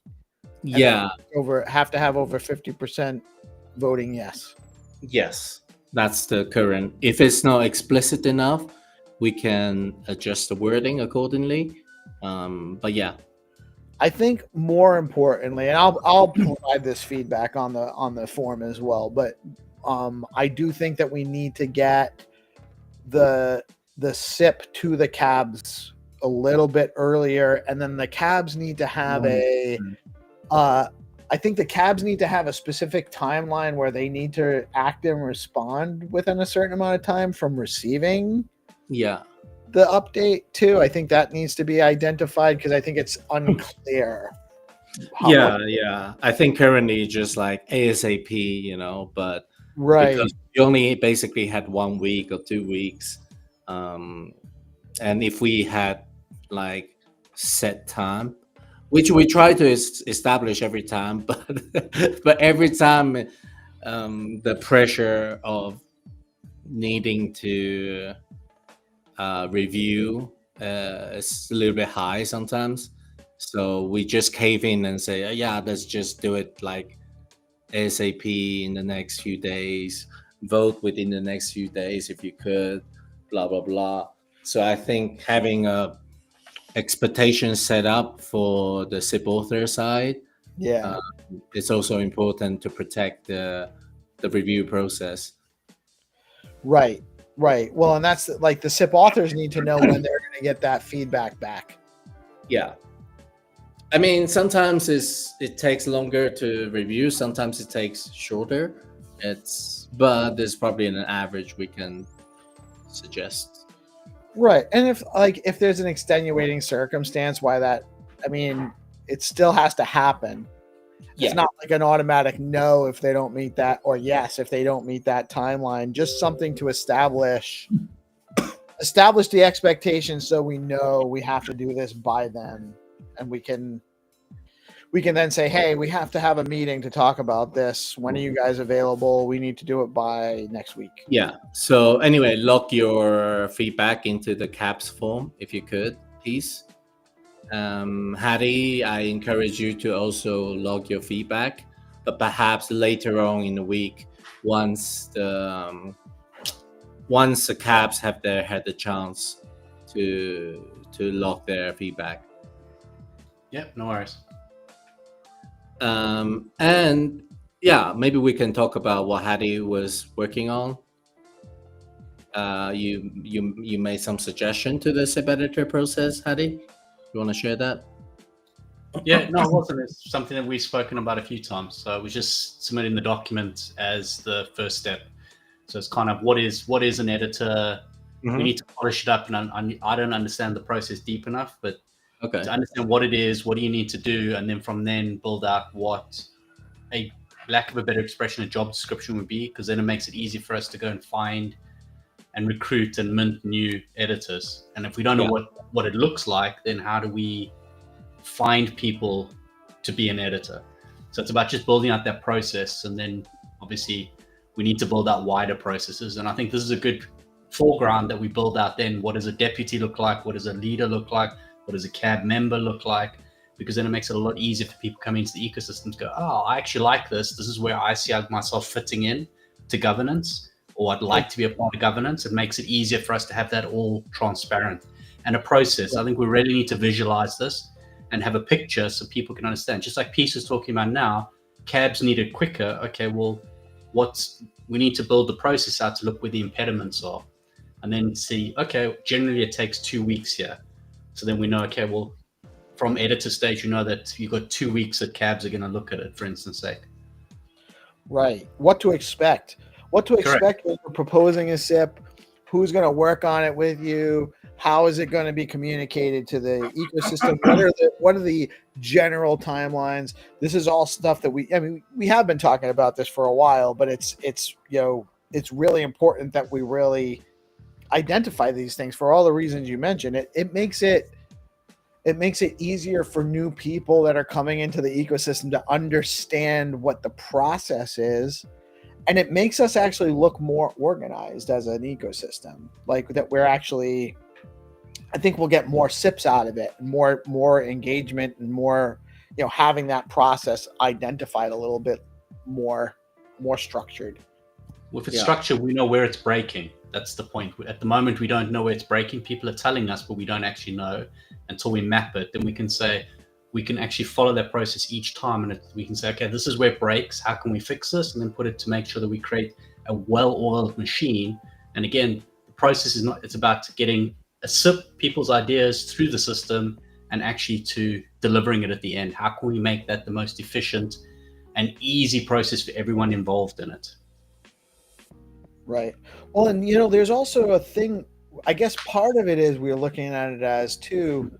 Yeah, have to have over 50% voting yes. Yes, that's the current. If it's not explicit enough, we can adjust the wording accordingly. But yeah, I think more importantly, and I'll provide this feedback on the form as well. But I do think that we need to get the SIP to the cabs a little bit earlier, and then the cabs need to have I think the cabs need to have a specific timeline where they need to act and respond within a certain amount of time from receiving the update too. I think that needs to be identified because I think it's unclear. I think currently just like ASAP, but right, because we only basically had 1 week or 2 weeks, and if we had set time, which we try to establish every time, but every time the pressure of needing to review is a little bit high sometimes. So we just cave in and say, let's just do it ASAP in the next few days, vote within the next few days if you could, blah, blah, blah. So I think having a expectation set up for the SIP author side, it's also important to protect the review process. Right. Well, and that's the SIP authors need to know when they're going to get that feedback back. Yeah. I mean, sometimes it takes longer to review. Sometimes it takes shorter. But there's probably an average we can suggest. Right. And if there's an extenuating circumstance why that, I mean, it still has to happen. It's not like an automatic no if they don't meet that, or yes if they don't meet that timeline. Just something to establish the expectations so we know we have to do this by then, and we can then say, hey, we have to have a meeting to talk about this. When are you guys available? We need to do it by next week. Yeah. So anyway, log your feedback into the CAPS form if you could, please. Haddy, I encourage you to also log your feedback, but perhaps later on in the week, once the CAPS have had the chance to log their feedback. Yep, no worries. And yeah, maybe we can talk about what Haddy was working on. You made some suggestion to the SIP editor process, Haddy. You want to share that? Yeah, no, it wasn't. It's something that we've spoken about a few times. So it was just submitting the document as the first step. So it's kind of what is an editor? Mm-hmm. We need to polish it up, and I don't understand the process deep enough, but Okay. to understand what it is, what do you need to do, and then from then build out what a lack of a better expression, a job description would be, because then it makes it easy for us to go and find and recruit and mint new editors. And if we don't know what it looks like, then how do we find people to be an editor? So it's about just building out that process, and then obviously we need to build out wider processes. And I think this is a good foreground that we build out then. What does a deputy look like? What does a leader look like? What does a CAB member look like? Because then it makes it a lot easier for people coming into the ecosystem to go, oh, I actually like this. This is where I see myself fitting in to governance, or I'd like to be a part of governance. It makes it easier for us to have that all transparent and a process. I think we really need to visualize this and have a picture so people can understand. Just like Peace is talking about now, cabs need it quicker. Okay, well, we need to build the process out to look where the impediments are, and then see, okay, generally it takes 2 weeks here. So then we know, okay, well, from editor stage, you know that you've got 2 weeks that cabs are going to look at it, for instance sake. Right. What to expect. What to expect when you're proposing a SIP, who's going to work on it with you, how is it going to be communicated to the ecosystem, what are the general timelines. This is all stuff that we have been talking about this for a while, but it's really important that we really identify these things for all the reasons you mentioned. It makes it easier for new people that are coming into the ecosystem to understand what the process is, and it makes us actually look more organized as an ecosystem. Like that, we're actually, I think we'll get more SIPs out of it, more engagement, and more, having that process identified a little bit more structured. With its structure, we know where it's breaking. That's the point. At the moment, we don't know where it's breaking. People are telling us, but we don't actually know until we map it. Then we can actually follow that process each time, and we can say, okay, this is where it breaks. How can we fix this? And then put it to make sure that we create a well-oiled machine. And again, the process it's about getting a SIP, people's ideas through the system, and actually to delivering it at the end. How can we make that the most efficient and easy process for everyone involved in it? Right. Well, and there's also a thing, I guess part of it is we're looking at it as too,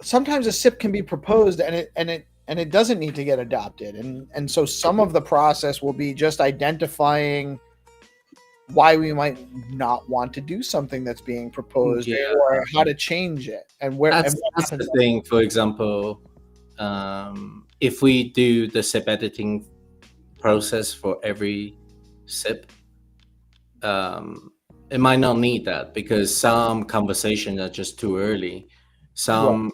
sometimes a SIP can be proposed and it doesn't need to get adopted. And so some of the process will be just identifying why we might not want to do something that's being proposed, or how to change it, and where. That's the thing. For example, if we do the SIP editing process for every SIP, it might not need that, because some conversations are just too early. Some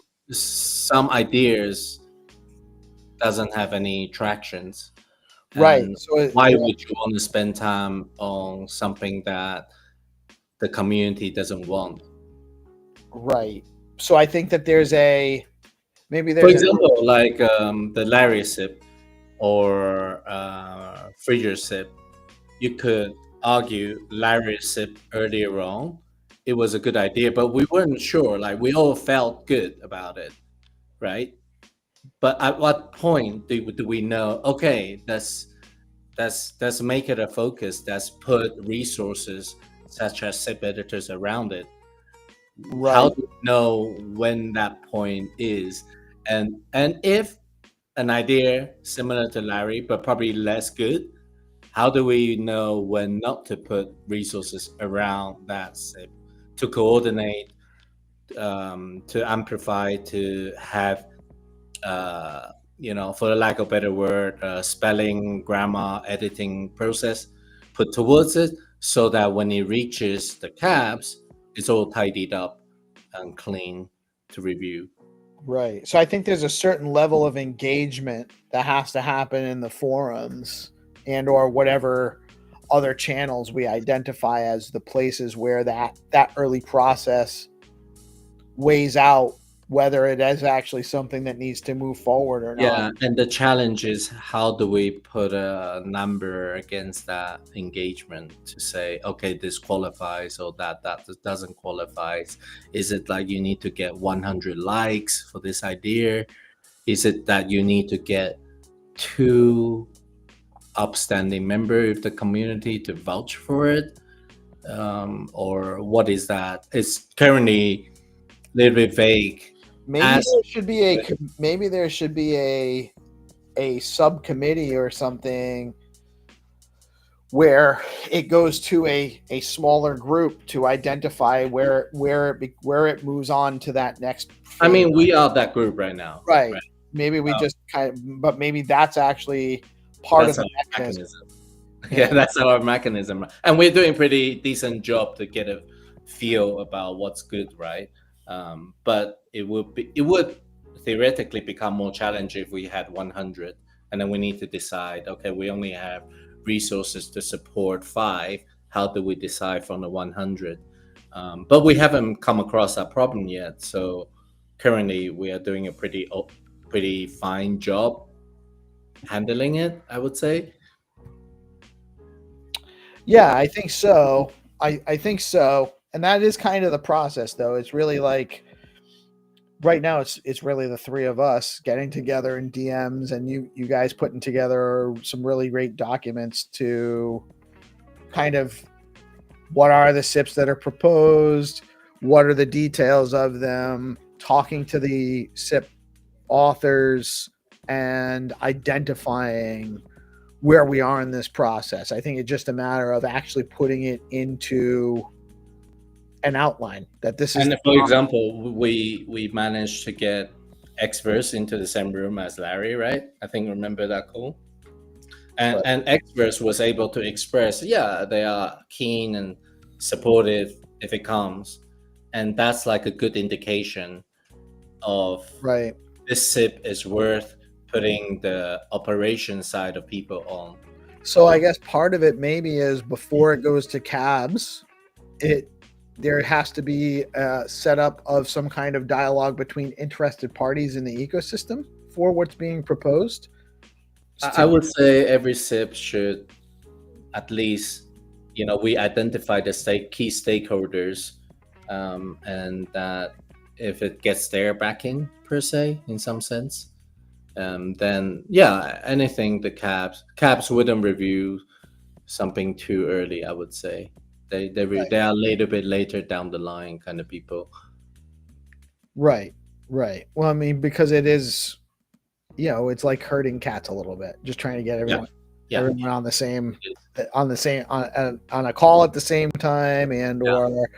ideas doesn't have any tractions. Right. So why would you want to spend time on something that the community doesn't want? Right. So I think that there's for example, like the Larry SIP or Frigger SIP, you could argue Larry SIP earlier on, it was a good idea, but we weren't sure. Like, we all felt good about it, right? But at what point do we know, okay, let's make it a focus, let's put resources such as SIP editors around it. Right. How do you know when that point is? And if an idea similar to Larry, but probably less good, how do we know when not to put resources around that SIP to coordinate, to amplify, to have, for the lack of a better word, spelling, grammar, editing process put towards it, so that when it reaches the cabs, it's all tidied up and clean to review. Right. So I think there's a certain level of engagement that has to happen in the forums and or whatever other channels we identify as the places where that early process weighs out whether it is actually something that needs to move forward or not. Yeah, and the challenge is, how do we put a number against that engagement to say, okay, this qualifies or that doesn't qualify? Is it like you need to get 100 likes for this idea? Is it that you need to get 2 upstanding members of the community to vouch for it? Or what is that? It's currently a little bit vague. Maybe there should be a subcommittee or something where it goes to a smaller group to identify where it moves on to that next phase. I mean, we are that group right now. Right. Maybe we just but maybe that's actually part of the mechanism. Yeah, that's our mechanism. And we're doing a pretty decent job to get a feel about what's good, right? But it would theoretically become more challenging if we had 100, and then we need to decide, okay, we only have resources to support 5. How do we decide from the 100? But we haven't come across that problem yet. So currently we are doing a pretty fine job handling it, I would say. Yeah, I think so. I think so. And that is kind of the process, though. It's really like right now it's really the 3 of us getting together in DMs and you guys putting together some really great documents to kind of what are the SIPs that are proposed, what are the details of them, talking to the SIP authors and identifying where we are in this process. I think it's just a matter of actually putting it into an outline that this is. And for example, we managed to get Xverse into the same room as Larry, right? I think, remember that call? And Xverse was able to express, yeah, they are keen and supportive if it comes, and that's like a good indication of right. This SIP is worth putting the operation side of people on. So I guess part of it maybe is before it goes to cabs, there has to be a setup of some kind of dialogue between interested parties in the ecosystem for what's being proposed. I would say every SIP should at least, we identify the key stakeholders, and that if it gets their backing per se, in some sense, then yeah, anything the cabs wouldn't review something too early. I would say they are a little bit later down the line kind of people. Right. Well, I mean, because it is, it's like herding cats a little bit, just trying to get everyone on the same on a call at the same time, and or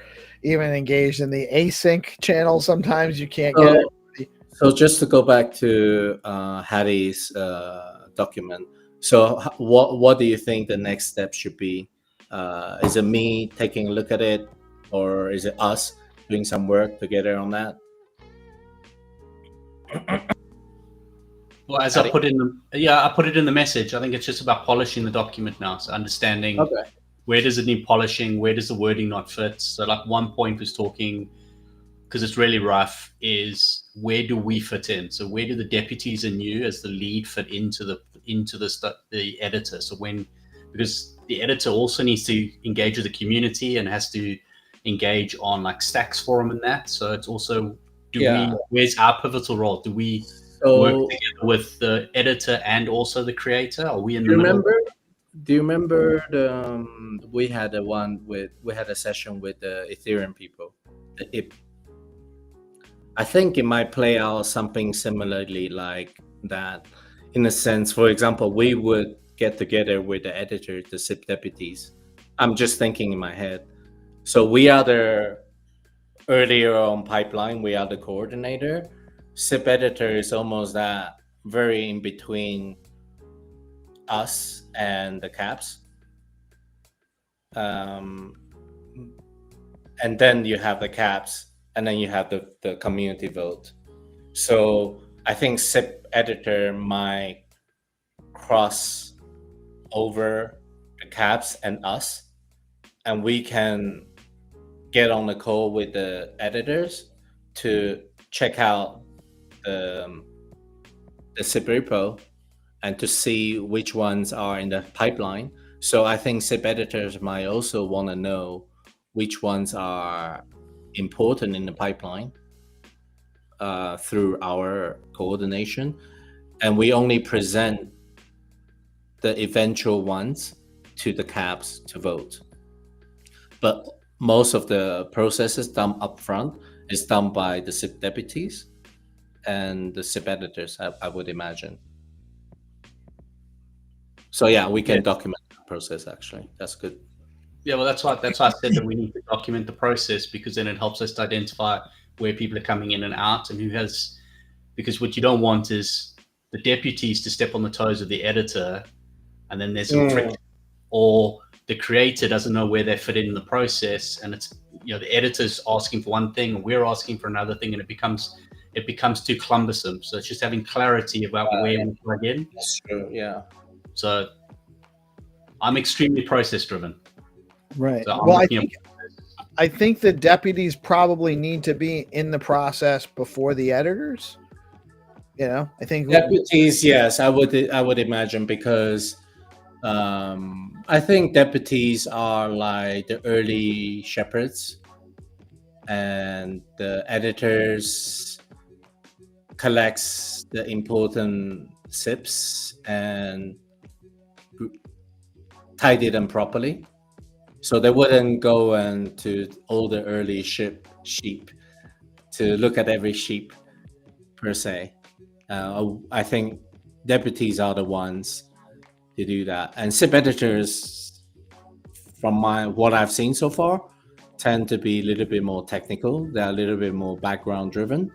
even engaged in the async channel. Sometimes you can't get it. So just to go back to Haddy's document. So what do you think the next step should be? Is it me taking a look at it, or is it us doing some work together on that? Well, as Haddy? I put it in the message. I think it's just about polishing the document now. So understanding where does it need polishing, where does the wording not fit. So like one point was talking, because it's really rough, is where do we fit in? So where do the deputies and you as the lead fit into the editor? So because the editor also needs to engage with the community and has to engage on like Stacks forum and that. So it's also where's our pivotal role? Do we work together with the editor and also the creator? Are we in the middle? Do you remember we had a session with the Ethereum people, the IP. I think it might play out something similarly like that. in a sense. For example, we would get together with the editor, the SIP deputies. I'm just thinking in my head. So we are the earlier on pipeline, we are the coordinator. SIP editor is almost that very in between us and the caps. And then you have the caps, and then you have the community vote. So I think SIP editor might cross over the caps and us, and we can get on the call with the editors to check out the SIP repo and to see which ones are in the pipeline. So I think SIP editors might also want to know which ones are important in the pipeline through our coordination. And we only present the eventual ones to the caps to vote. But most of the processes done up front is done by the SIP deputies and the SIP editors, I would imagine. So yeah, we can document the process, actually. That's good. Yeah, well, that's why I said that we need to document the process, because then it helps us to identify where people are coming in and out and who has, because what you don't want is the deputies to step on the toes of the editor and then there's some friction, or the creator doesn't know where they fit in the process, and it's, you know, the editor's asking for one thing and we're asking for another thing, and it becomes too cumbersome. So it's just having clarity about where we plug in. That's true, yeah. So I'm extremely process driven. Right. So well, I think the deputies probably need to be in the process before the editors. You know, I think deputies, yes, I would imagine, because I think deputies are like the early shepherds, and the editors collects the important SIPs and tidy them properly. So they wouldn't go into all the early sheep to look at every sheep per se. I think deputies are the ones to do that, and SIP editors, from what I've seen so far, tend to be a little bit more technical. They're a little bit more background driven,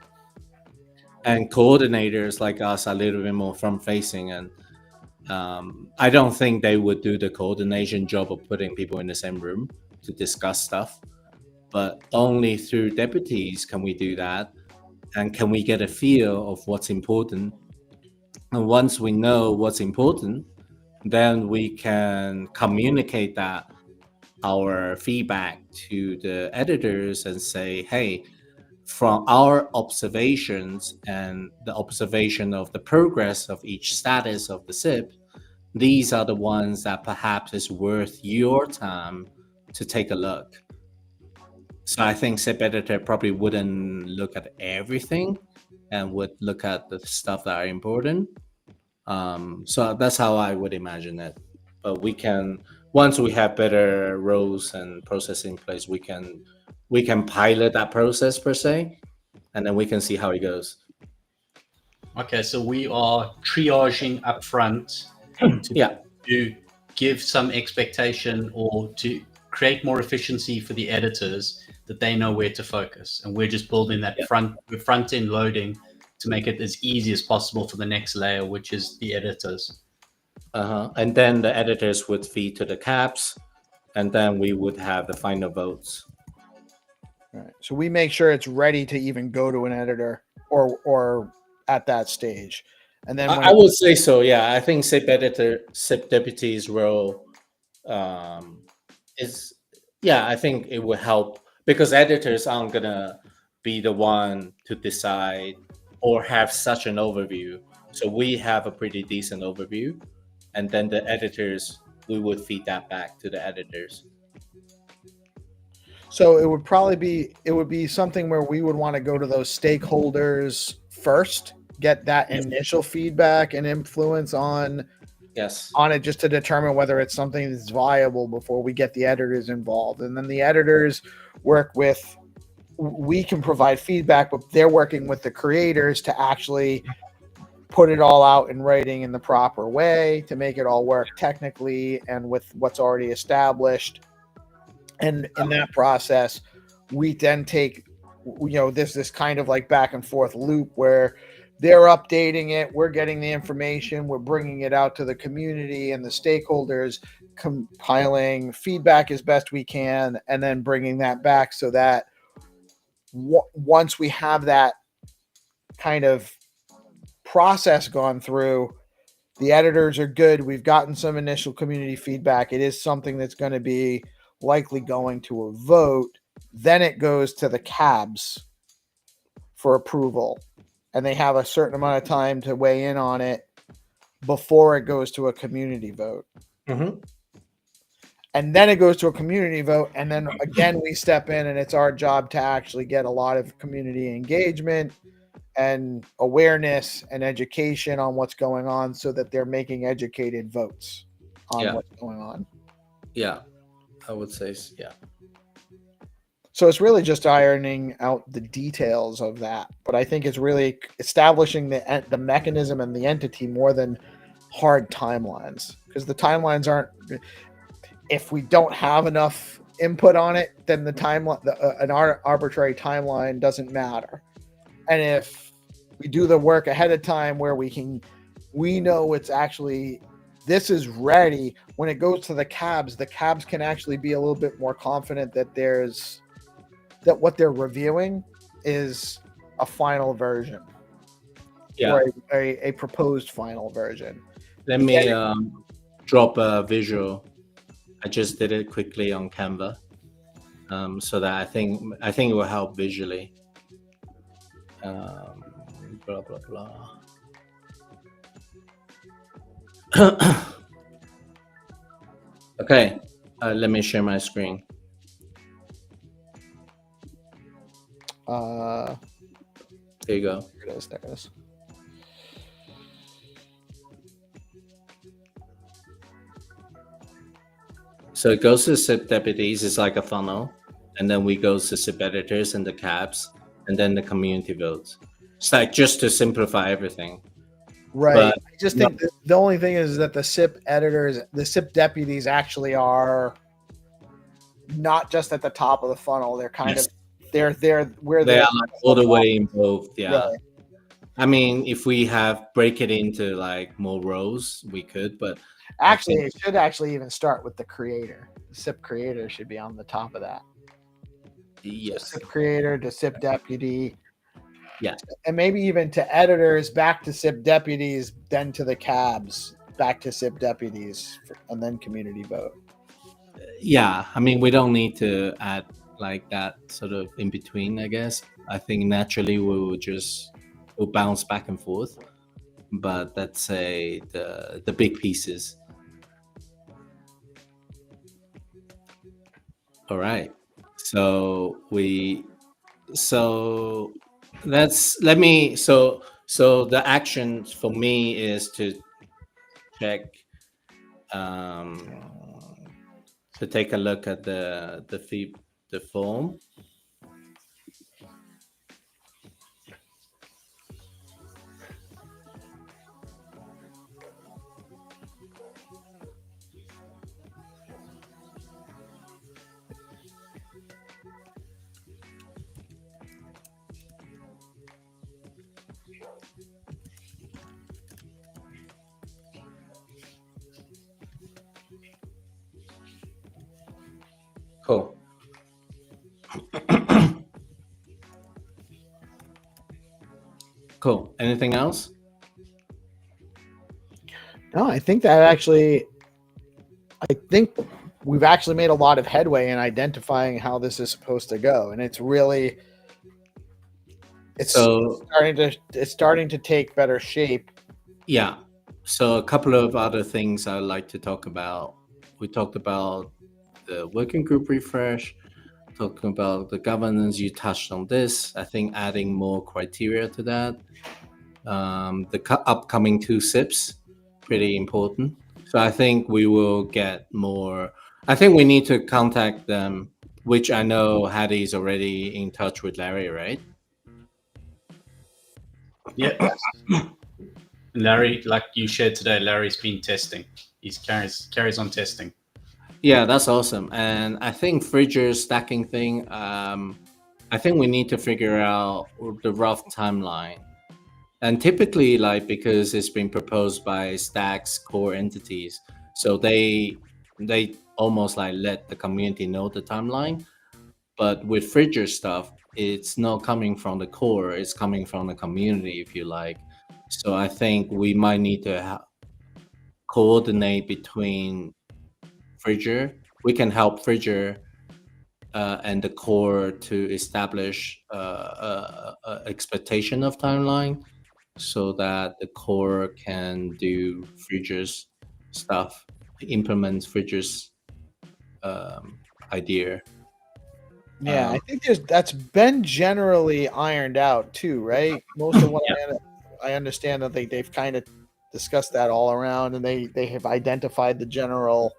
and coordinators like us are a little bit more front facing. And I don't think they would do the coordination job of putting people in the same room to discuss stuff, but only through deputies can we do that, and can we get a feel of what's important. And once we know what's important, then we can communicate that, our feedback, to the editors and say, hey, from our observations and the observation of the progress of each status of the SIP, these are the ones that perhaps is worth your time to take a look. So I think SIP editor probably wouldn't look at everything and would look at the stuff that are important. So that's how I would imagine it. But we can, once we have better roles and process in place, we can pilot that process per se, and then we can see how it goes. Okay, so we are triaging up front to give some expectation, or to create more efficiency for the editors, that they know where to focus. And we're just building that front end loading to make it as easy as possible for the next layer, which is the editors. And then the editors would feed to the caps, and then we would have the final votes. Right. So we make sure it's ready to even go to an editor or at that stage. And then I would say so, yeah. I think SIP deputies role is, I think it will help, because editors aren't gonna be the one to decide or have such an overview. So we have a pretty decent overview, and then the editors, we would feed that back to the editors. So it would be something where we would want to go to those stakeholders first, get that initial feedback and influence on it, just to determine whether it's something that's viable before we get the editors involved. And then the editors we can provide feedback, but they're working with the creators to actually put it all out in writing in the proper way to make it all work technically and with what's already established. And in that process, we then take, there's this kind of like back and forth loop where they're updating it, we're getting the information, we're bringing it out to the community and the stakeholders, compiling feedback as best we can, and then bringing that back so that once we have that kind of process gone through, the editors are good, we've gotten some initial community feedback, it is something that's going to be likely going to a vote, then it goes to the cabs for approval, and they have a certain amount of time to weigh in on it before it goes to a community vote. Mm-hmm. And then it goes to a community vote, and then again we step in, and it's our job to actually get a lot of community engagement and awareness and education on what's going on so that they're making educated votes on what's going on. Yeah, I would say, yeah. So it's really just ironing out the details of that. But I think it's really establishing the mechanism and the entity more than hard timelines, because the timelines aren't, if we don't have enough input on it, then the timeline, an arbitrary timeline doesn't matter. And if we do the work ahead of time where we know it's actually, this is ready, when it goes to the cabs can actually be a little bit more confident that that what they're reviewing is a final version, or a proposed final version. Let me drop a visual. I just did it quickly on Canva, so that I think it will help visually. Blah blah blah. Okay, let me share my screen. There you go. There it is. So it goes to SIPP deputies, it's like a funnel, and then we go to SIPP editors and the cabs, and then the community votes. It's like just to simplify everything. Right. But I just think the only thing is that the SIPP editors, the SIPP deputies actually are not just at the top of the funnel. They're kind of, they're where they are like all the way involved. Yeah. Right. I mean, if we break it into like more rows, we could, but actually it should actually even start with the creator. The SIPP creator should be on the top of that. Yes. The SIPP creator, the SIPP deputy. Yeah. And maybe even to editors, back to SIPP deputies, then to the cabs, back to SIPP deputies, and then community vote. Yeah. I mean, we don't need to add like that sort of in between, I guess. I think naturally we'll bounce back and forth. But let's say the big pieces. All right. So the action for me is to check, to take a look at the form. Cool. Cool. Anything else? No, I think we've actually made a lot of headway in identifying how this is supposed to go, and it's starting to take better shape. Yeah. So a couple of other things I'd like to talk about. We talked about the working group refresh, talking about the governance. You touched on this. I think adding more criteria to that. The upcoming 2 SIPPs, pretty important. So I think we will get more. I think we need to contact them, which I know Haddy is already in touch with Larry, right? Yeah. Larry, like you shared today, Larry's been testing. He's carries on testing. Yeah, that's awesome. And I think Fridger stacking thing, I think we need to figure out the rough timeline. And typically, like, because it's been proposed by Stack's core entities, so they almost like let the community know the timeline. But with Fridger stuff, it's not coming from the core; it's coming from the community, if you like. So I think we might need to coordinate between Fridger. We can help Fridger and the core to establish a expectation of timeline, so that the core can do Fridger's stuff, implement Fridger's idea. Yeah, I think that's been generally ironed out too, right? Most of what I understand that they've kind of discussed that all around, and they have identified the general.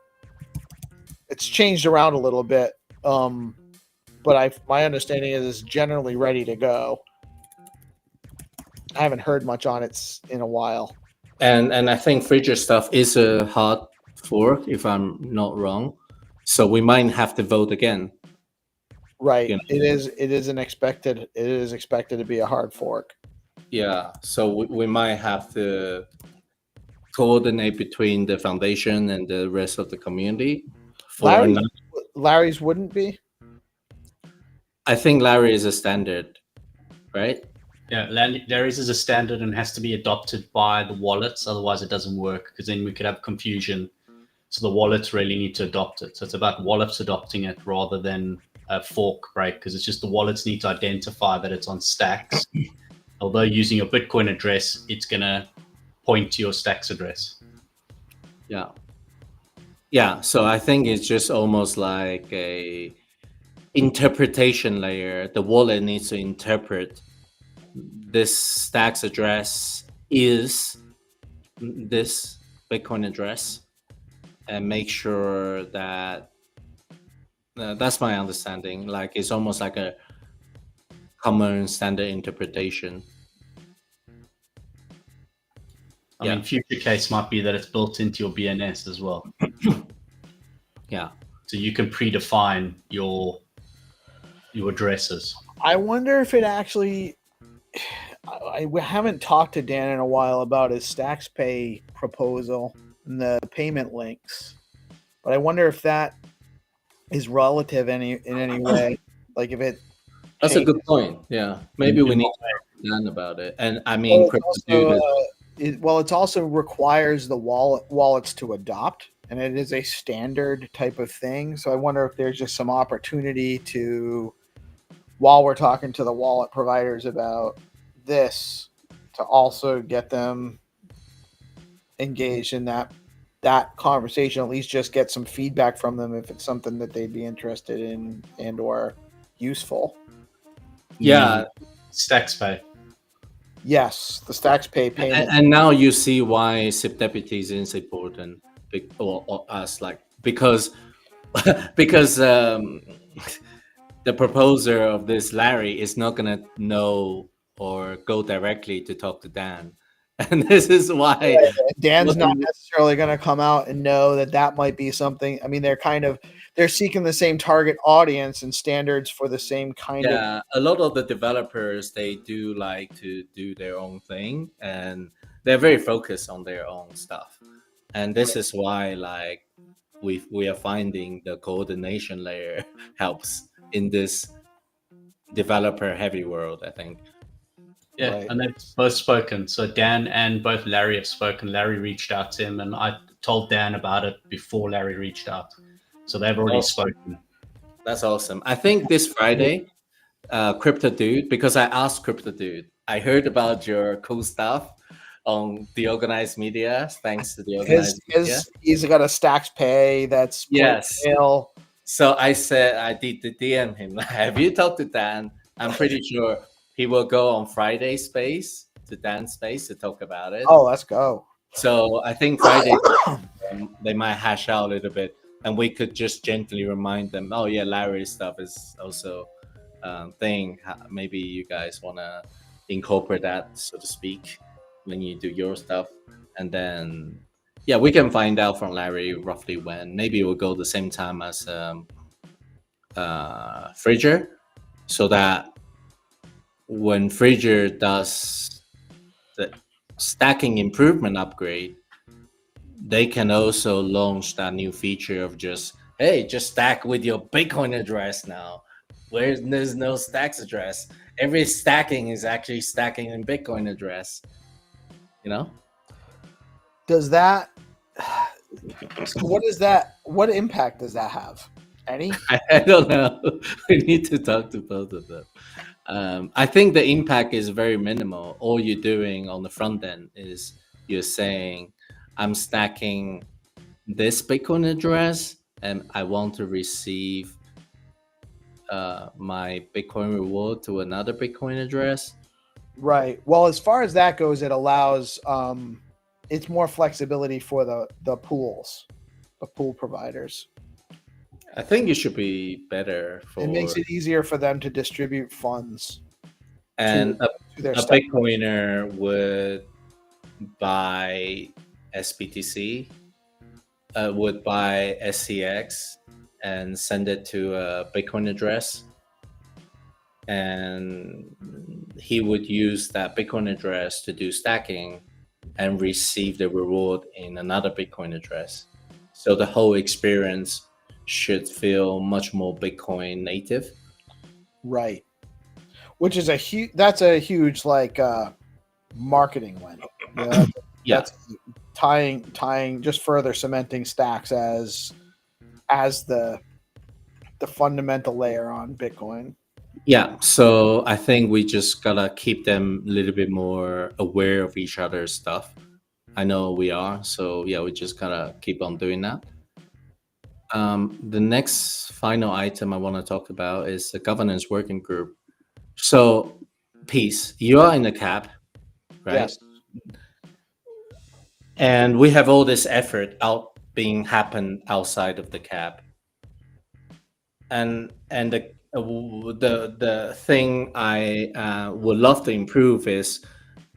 It's changed around a little bit, but my understanding is it's generally ready to go. I haven't heard much on it in a while. And I think Fridger stuff is a hard fork, if I'm not wrong. So we might have to vote again. Right. You know? It is expected to be a hard fork. Yeah. So we might have to coordinate between the foundation and the rest of the community. Larry's wouldn't be? I think Larry is a standard, right? Yeah, Larry's is a standard and has to be adopted by the wallets. Otherwise, it doesn't work, because then we could have confusion. So the wallets really need to adopt it. So it's about wallets adopting it rather than a fork, right? Because it's just the wallets need to identify that it's on Stacks. Although using your Bitcoin address, it's going to point to your Stacks address. Yeah. Yeah. So I think it's just almost like a interpretation layer. The wallet needs to interpret this Stacks address is this Bitcoin address, and make sure that that's my understanding. Like, it's almost like a common standard interpretation. I mean, future case might be that it's built into your BNS as well. Yeah. So you can predefine your addresses. I wonder if it actually. I haven't talked to Dan in a while about his Stacks Pay proposal and the payment links, but I wonder if that is relative in any way. Like, if it. That's a good point. Yeah, maybe we need to learn about it. And I mean, it also requires the wallets to adopt, and it is a standard type of thing. So I wonder if there's just some opportunity to, while we're talking to the wallet providers about this, to also get them engaged in that conversation, at least just get some feedback from them if it's something that they'd be interested in and or useful. Yeah. Stacks Pay. Yes, the Stacks Pay payment. And now you see why SIP deputies is important, or us, like, because the proposer of this Larry is not gonna know or go directly to talk to Dan, and this is why Dan's not necessarily going to come out and know that might be something. I mean, they're seeking the same target audience and standards for the same kind of. Yeah, a lot of the developers, they do like to do their own thing, and they're very focused on their own stuff. And this is why, like, we are finding the coordination layer helps in this developer heavy world, I think. Yeah, right. And they've both spoken. So Dan and both Larry have spoken. Larry reached out to him, and I told Dan about it before Larry reached out. So they've already spoken. That's awesome. I think this Friday, Crypto Dude, because I asked Crypto Dude, I heard about your cool stuff on DeOrganized Media. Thanks to DeOrganized Media. He's got a Stacks Pay that's sale. So I said, I did DM him, have you talked to Dan? I'm pretty sure he will go on Friday space, to Dan's space, to talk about it. Oh, let's go. So I think Friday they might hash out a little bit, and we could just gently remind them, oh yeah, Larry's stuff is also thing. Maybe you guys want to incorporate that, so to speak. when you do your stuff, and then we can find out from Larry roughly when. Maybe it will go the same time as Fraser, so that when Fraser does the stacking improvement upgrade, they can also launch that new feature of just stack with your Bitcoin address now. Where there's no stacks address, every stacking is actually stacking in Bitcoin address. Does that? So what impact does that have? Any? I don't know. We need to talk to both of them. I think the impact is very minimal. All you're doing on the front end is you're saying, I'm stacking this Bitcoin address and I want to receive my Bitcoin reward to another Bitcoin address. Right. Well, as far as that goes, it allows it's more flexibility for the pools, the pool providers. I think it should be better for. It makes it easier for them to distribute funds. And to their a Bitcoiner would buy SBTC, would buy SCX, and send it to a Bitcoin address. And he would use that Bitcoin address to do stacking and receive the reward in another Bitcoin address. So the whole experience should feel much more Bitcoin native. Right. Which is a huge like marketing win. That's tying just further cementing stacks as the fundamental layer on Bitcoin. Yeah, so I think we just gotta keep them a little bit more aware of each other's stuff. I know we are, so we just gotta keep on doing that. The next final item I want to talk about is the governance working group. So, Peace, you are in the CAP, right? Yes. And we have all this effort being happen outside of the CAP. And the thing I would love to improve is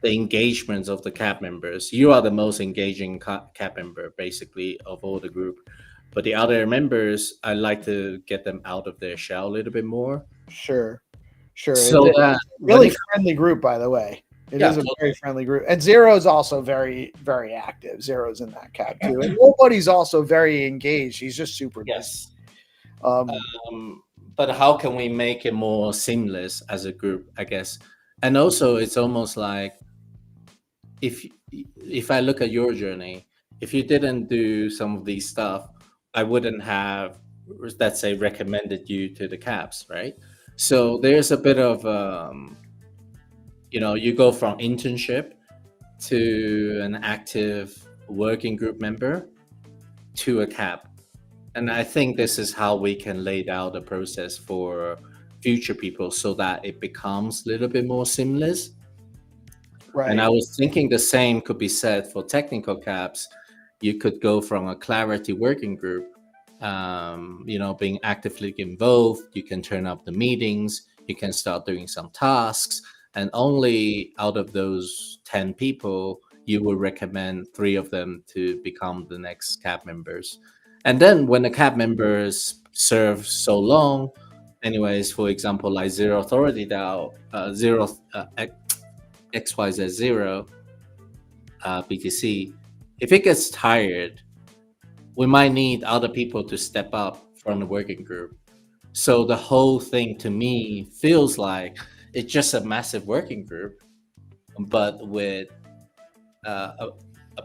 the engagements of the CAP members. You are the most engaging CAP member, basically, of all the group. But the other members, I like to get them out of their shell a little bit more. Sure. So it's a really friendly group, by the way. It is a very friendly group. And Zero is also very, very active. Zero's in that CAP too. And Nobody's also very engaged. He's just super busy. But how can we make it more seamless as a group, I guess? And also, it's almost like if I look at your journey, if you didn't do some of these stuff, I wouldn't have, let's say, recommended you to the CAPs, right? So there's a bit of, you go from internship to an active working group member to a CAP. And I think this is how we can lay out the process for future people so that it becomes a little bit more seamless. Right. And I was thinking the same could be said for technical CAPs. You could go from a Clarity working group, being actively involved. You can turn up the meetings. You can start doing some tasks. And only out of those 10 people, you will recommend 3 of them to become the next CAP members. And then when the CAP members serve so long, anyways, for example, like Zero Authority DAO, XYZ0, BTC, if it gets tired, we might need other people to step up from the working group. So the whole thing to me feels like it's just a massive working group, but with a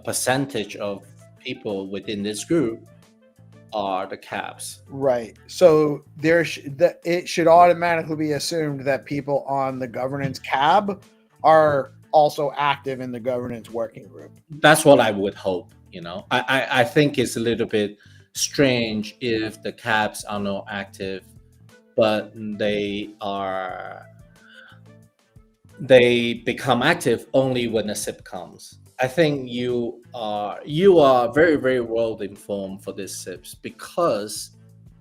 percentage of people within this group are the CAPs. Right. So it should automatically be assumed that people on the governance CAB are also active in the governance working group. That's what I would hope. I think it's a little bit strange if the CAPs are not active, but they become active only when the SIPP comes. I think you are very, very well informed for this SIPs because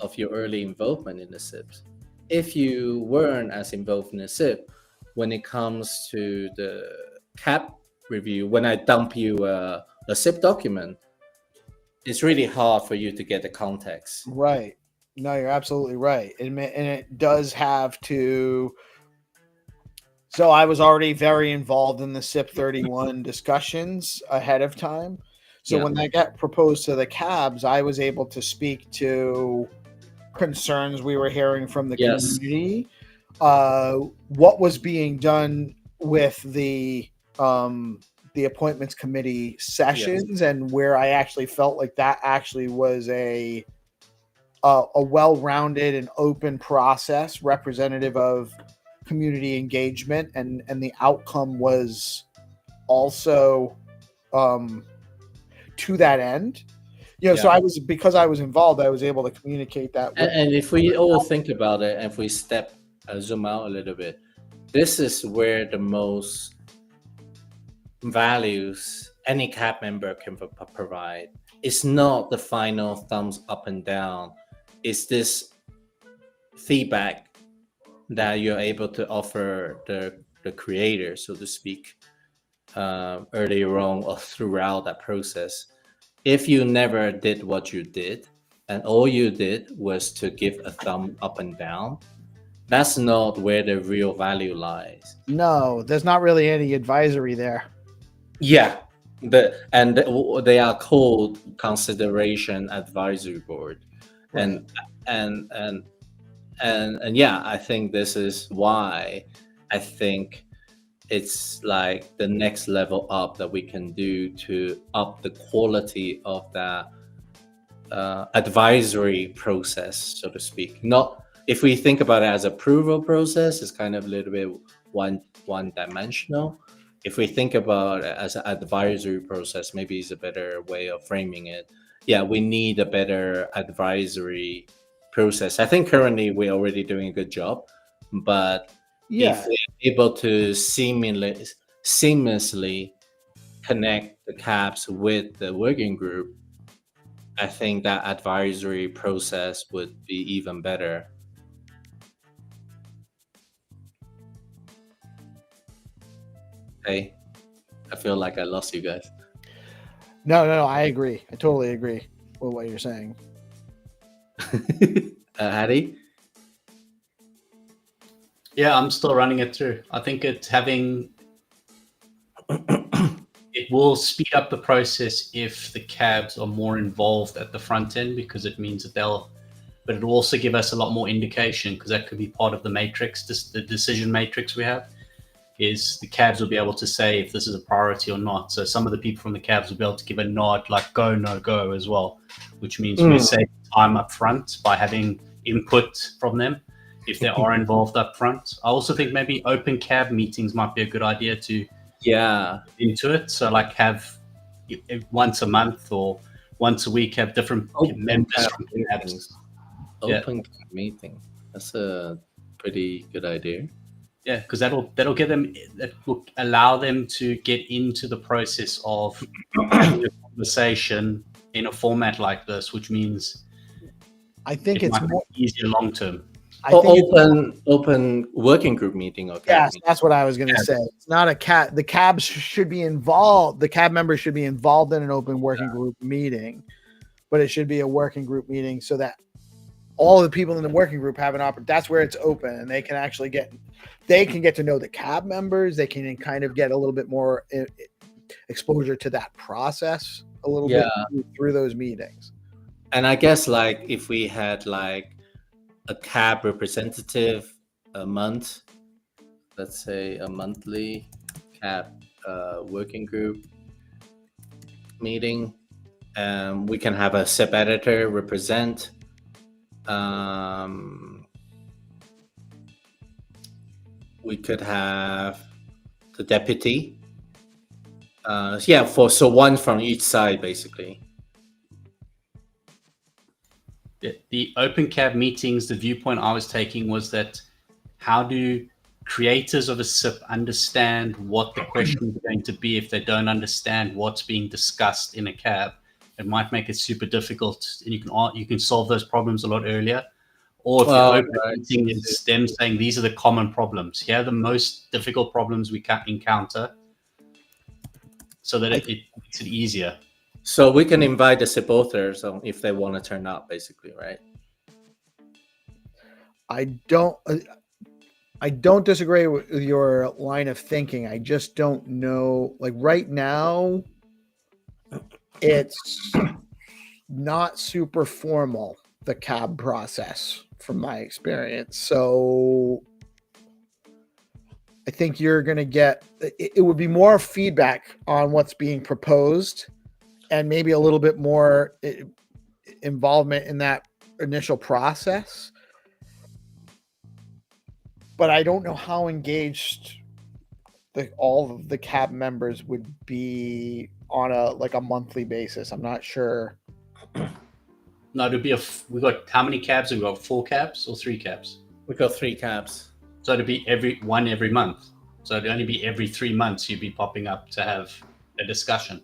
of your early involvement in the SIPs. If you weren't as involved in the SIP, when it comes to the CAP review. When I dump you a SIPP document, it's really hard for you to get the context. Right. No, you're absolutely right. And it does have to. So I was already very involved in the SIP 31 discussions ahead of time. So when that got proposed to the cabs, I was able to speak to concerns we were hearing from the community, what was being done with the appointments committee sessions, and where I actually felt like that actually was a well-rounded and open process representative of community engagement, and the outcome was also to that end. So because I was involved, I was able to communicate that. And if we all think about it, and if we zoom out a little bit, this is where the most values any CAB member can provide. It's not the final thumbs up and down. It's this feedback that you're able to offer the creator, so to speak, earlier on or throughout that process. If you never did what you did, and all you did was to give a thumb up and down, that's not where the real value lies. No, there's not really any advisory there. Yeah, they are called consideration advisory board, right. And yeah, I think this is why I think it's like the next level up that we can do to up the quality of that advisory process, so to speak. Not if we think about it as approval process, it's kind of a little bit one dimensional. If we think about it as an advisory process, maybe it's a better way of framing it. Yeah, we need a better advisory process. I think currently we're already doing a good job, but if we're able to seamlessly connect the cabs with the working group, I think that advisory process would be even better. Hey, I feel like I lost you guys. No, I agree. I totally agree with what you're saying. Haddy? Yeah, I'm still running it through. I think it will speed up the process if the cabs are more involved at the front end, because it means that but it will also give us a lot more indication, because that could be part of the matrix, the decision matrix we have, is the cabs will be able to say if this is a priority or not. So some of the people from the cabs will be able to give a nod, like go, no go as well, which means we save time up front by having input from them if they are involved up front. I also think maybe open cab meetings might be a good idea to into it. So like have once a month or once a week, have different members from cabs. Open cab meeting. That's a pretty good idea. Yeah, because that will allow them to get into the process of having a conversation in a format like this, which means I think it's more easier long term. Open working group meeting. Okay. Yes, that's what I was going to say. It's not a cab. The cabs should be involved. The cab members should be involved in an open working group meeting, but it should be a working group meeting so that all the people in the working group have an opportunity. That's where it's open, and they can actually get to know the cab members. They can kind of get a little bit more exposure to that process a little bit through those meetings. And I guess like if we had like a cab representative a month, let's say a monthly cab working group meeting, we can have a SIP editor represent. We could have the deputy. One from each side, basically. The open cab meetings, the viewpoint I was taking was that how do creators of a SIP understand what the questions are going to be if they don't understand what's being discussed in a cab? It might make it super difficult, and you can solve those problems a lot earlier. Or if the open meeting is them saying these are the common problems, here are the most difficult problems we can encounter. so that it makes it easier. So we can invite the SIPP authors if they want to turn up, basically, right? I don't disagree with your line of thinking. I just don't know. Like right now, it's not super formal, the CAB process, from my experience. So I think you're going to get, it would be more feedback on what's being proposed and maybe a little bit more involvement in that initial process. But I don't know how engaged all of the CAB members would be on a monthly basis. I'm not sure. No, it'd be we got how many cabs? We got 4 cabs or 3 cabs? We got 3 cabs. So it'd be every month. So it'd only be every 3 months you'd be popping up to have a discussion.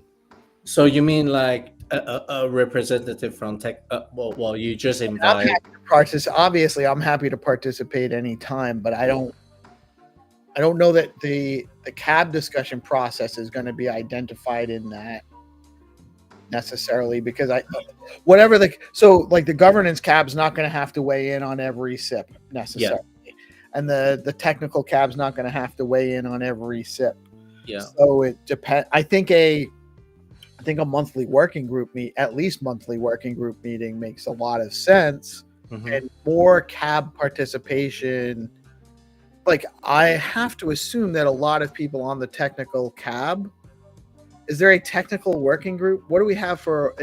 So you mean like a representative from tech? Well, you just invite. Obviously, I'm happy to participate anytime, but I don't know that the CAB discussion process is going to be identified in that necessarily, because the governance CAB's not going to have to weigh in on every SIPP necessarily. Yeah. And the technical CAB's not going to have to weigh in on every SIPP. Yeah. So it depends. I think a monthly working group monthly working group meeting makes a lot of sense. Mm-hmm. And more CAB participation. Like, I have to assume that a lot of people on the technical CAB. Is there a technical working group? What do we have for?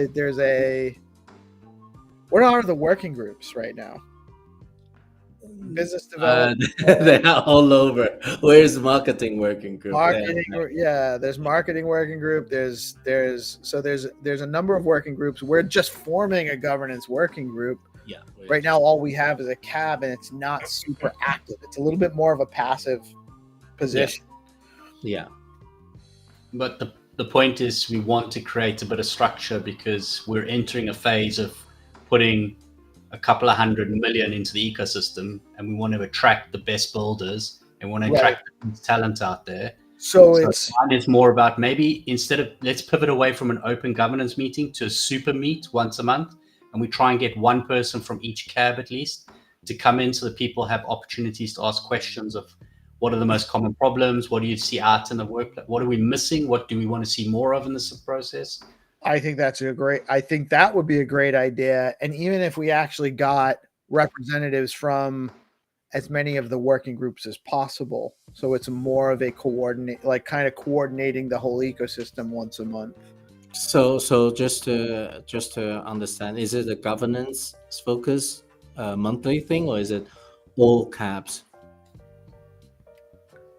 What are the working groups right now? Business development. They're all over. Where's marketing working group? There's marketing working group. There's a number of working groups. We're just forming a governance working group. Yeah. Right now, all we have is a CAB, and it's not super active. It's a little bit more of a passive position. Yeah. But the point is, we want to create a bit of structure because we're entering a phase of putting a couple of $100 million into the ecosystem, and we want to attract the best builders and want to attract the talent out there. So it's more about maybe instead of, let's pivot away from an open governance meeting to a super meet once a month, and we try and get one person from each CAB at least to come in so that people have opportunities to ask questions of what are the most common problems, what do you see out in the workplace, what are we missing, what do we want to see more of in this process. I think that would be a great idea. And even if we actually got representatives from as many of the working groups as possible, so it's more of a coordinating the whole ecosystem once a month. So just to understand, is it a governance focus monthly thing, or is it all CABs?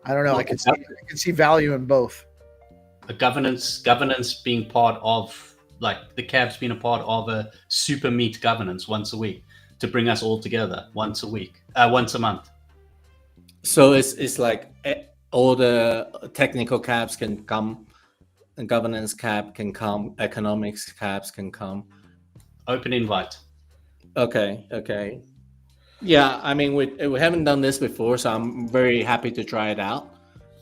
I don't know. I can see value in both. A governance being part of, like the CABs being a part of a super meet governance once a week to bring us all together once a month. So it's like all the technical CABs can come, and governance CAB can come, economics CABs can come. Open invite. Okay. Yeah, I mean, we haven't done this before, so I'm very happy to try it out.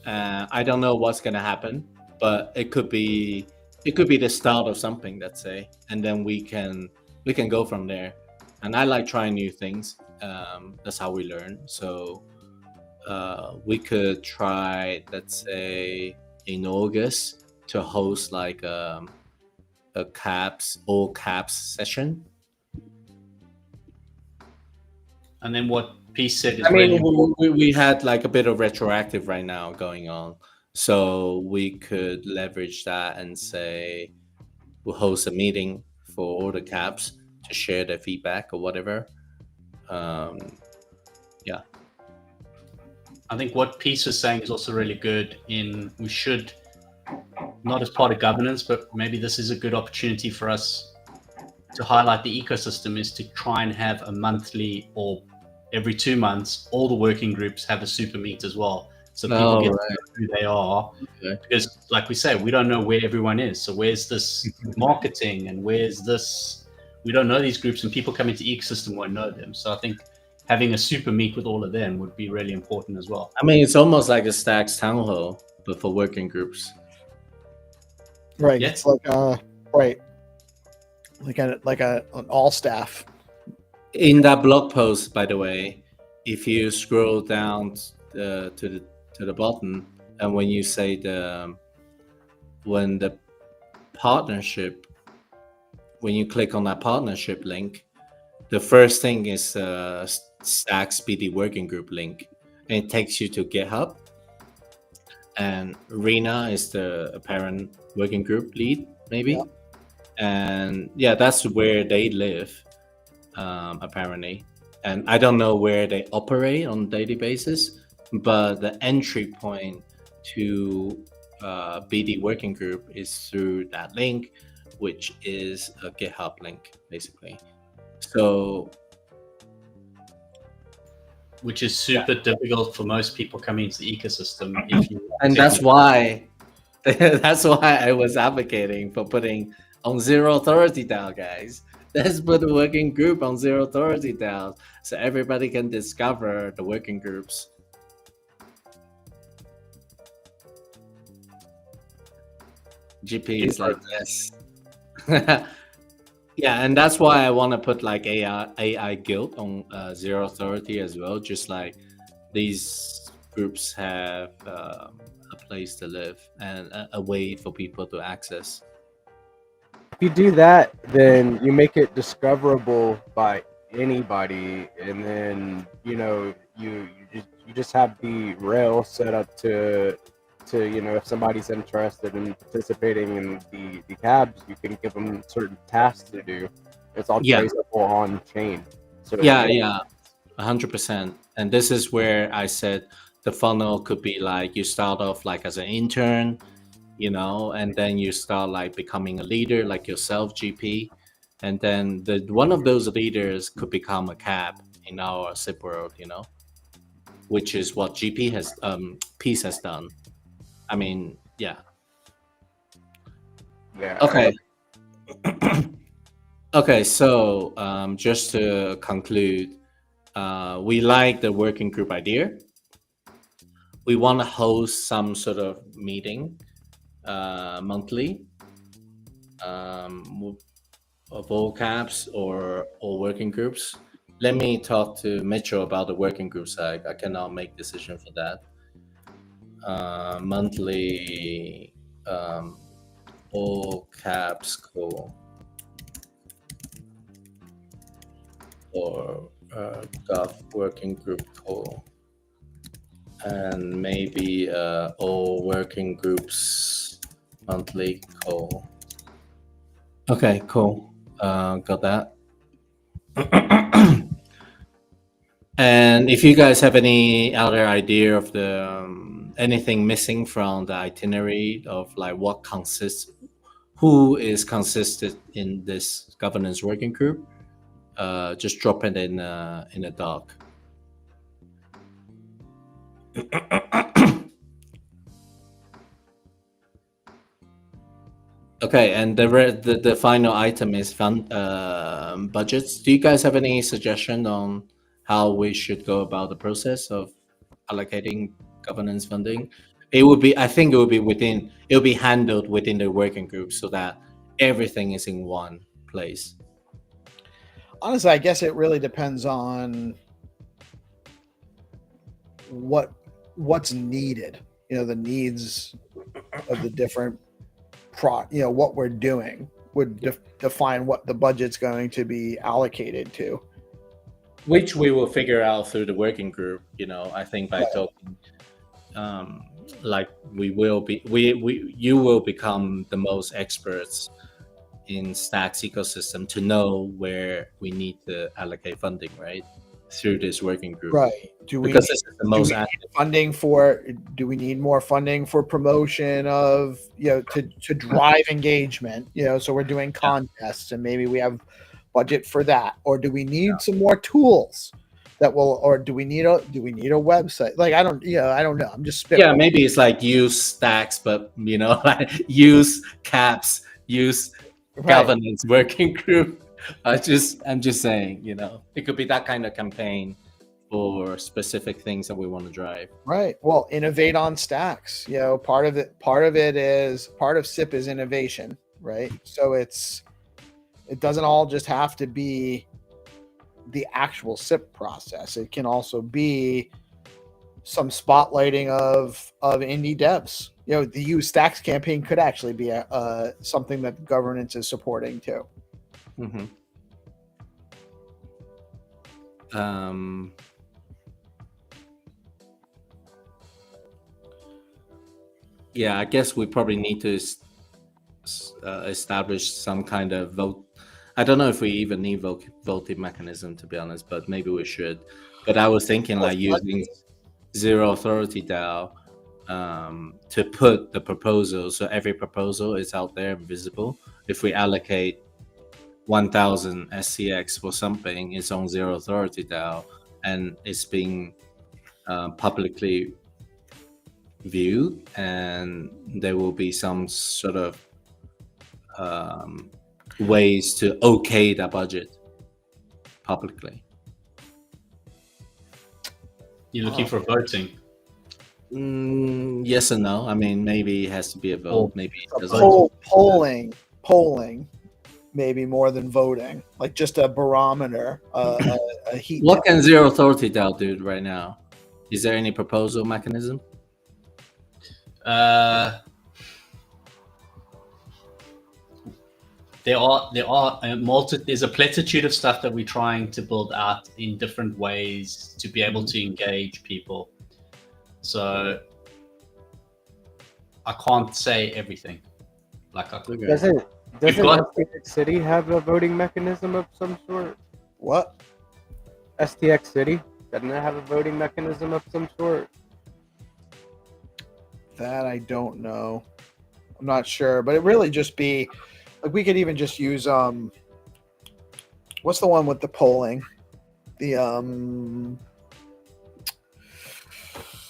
I don't know what's gonna happen, but it could be the start of something, let's say, and then we can go from there. And I like trying new things. That's how we learn. So we could try, let's say, in August to host like a all CABs session. And then what Peace said is, I mean, we had like a bit of retroactive right now going on, so we could leverage that and say we'll host a meeting for all the CABs to share their feedback or whatever. Yeah. I think what Peace was saying is also really good. We should, not as part of governance, but maybe this is a good opportunity for us to highlight the ecosystem, is to try and have a monthly or every 2 months, all the working groups have a super meet as well. So people get to know who they are. Okay. Because like we say, we don't know where everyone is. So where's this marketing and where's this? We don't know these groups, and people come into ecosystem won't know them. So I think having a super meet with all of them would be really important as well. I mean, it's almost like a Stacks town hall, but for working groups. Right. Yeah. It's like right. Like an all staff. In that blog post, by the way, if you scroll down to the bottom, and when you say when you click on that partnership link, the first thing is Stacks BD working group link, and it takes you to GitHub. And Rena is the apparent working group lead, maybe. Yeah. And yeah, that's where they live, apparently. And I don't know where they operate on a daily basis, but the entry point to BD working group is through that link, which is a GitHub link, basically. So, which is super difficult for most people coming into the ecosystem. If you and that's why I was advocating for putting on zero authority DAO, guys. Let's put a working group on zero authority DAO so everybody can discover the working groups. GP is like, yes. Yeah, and that's why I want to put like AI guild on zero authority as well. Just like these groups have a place to live and a way for people to access. If you do that, then you make it discoverable by anybody, and then you just have the rail set up to if somebody's interested in participating in the cabs, you can give them certain tasks to do. It's all traceable on chain. So yeah, 100%. And this is where I said the funnel could be like you start off like as an intern, and then you start like becoming a leader like yourself, GP, and then one of those leaders could become a cab in our SIPP world, which is what GP has Peace has done. I mean, yeah. Okay. Okay, so just to conclude, we like the working group idea. We want to host some sort of meeting monthly of all caps or working groups. Let me talk to Mitchell about the working groups. I cannot make decision for that. Monthly all caps call or Gov working group call, and maybe all working groups monthly call. Okay, cool. Got that. And if you guys have any other idea of the anything missing from the itinerary of like who is consisted in this governance working group, just drop it in a doc. Okay, and the final item is fund budgets. Do you guys have any suggestion on how we should go about the process of allocating governance funding? I think it will be handled within the working group so that everything is in one place. Honestly, I guess it really depends on what's needed. The needs of the different what we're doing would define what the budget's going to be allocated to, which we will figure out through the working group. I think by talking, like you will become the most experts in Stacks ecosystem to know where we need to allocate funding, right? Through this working group, right? Do we need more funding for promotion of to drive engagement? So we're doing contests and maybe we have budget for that, or do we need some more tools that will, or do we need a website? Like I don't know. I'm just spitballing. Yeah, maybe it's like use Stacks, but like use caps, use governance working group. I'm just saying, it could be that kind of campaign for specific things that we want to drive. Right. Well, innovate on stacks. Part of SIPP is innovation, right? So it doesn't all just have to be the actual SIP process. It can also be some spotlighting of indie devs. The Use Stacks campaign could actually be something that governance is supporting too. Mm-hmm. Yeah, I guess we probably need to establish some kind of vote. I don't know if we even need voting mechanism, to be honest, but maybe we should. But I was thinking like using zero authority DAO to put the proposal, so every proposal is out there and visible. If we allocate 1,000 SCX for something, it's on zero authority DAO, and it's being publicly viewed, and there will be some sort of ways to okay that budget publicly. You're looking for voting? Yes and no. I mean, maybe it has to be a vote. Maybe it doesn't. Polling, maybe more than voting. Like just a barometer, a heat. What can zero authority DAO do right now? Is there any proposal mechanism? There's a plenitude of stuff that we're trying to build out in different ways to be able to engage people. So I can't say everything. Doesn't STX City have a voting mechanism of some sort? What? STX City doesn't it have a voting mechanism of some sort? That I don't know. I'm not sure, but it really just be like we could even just use what's the one with the polling? The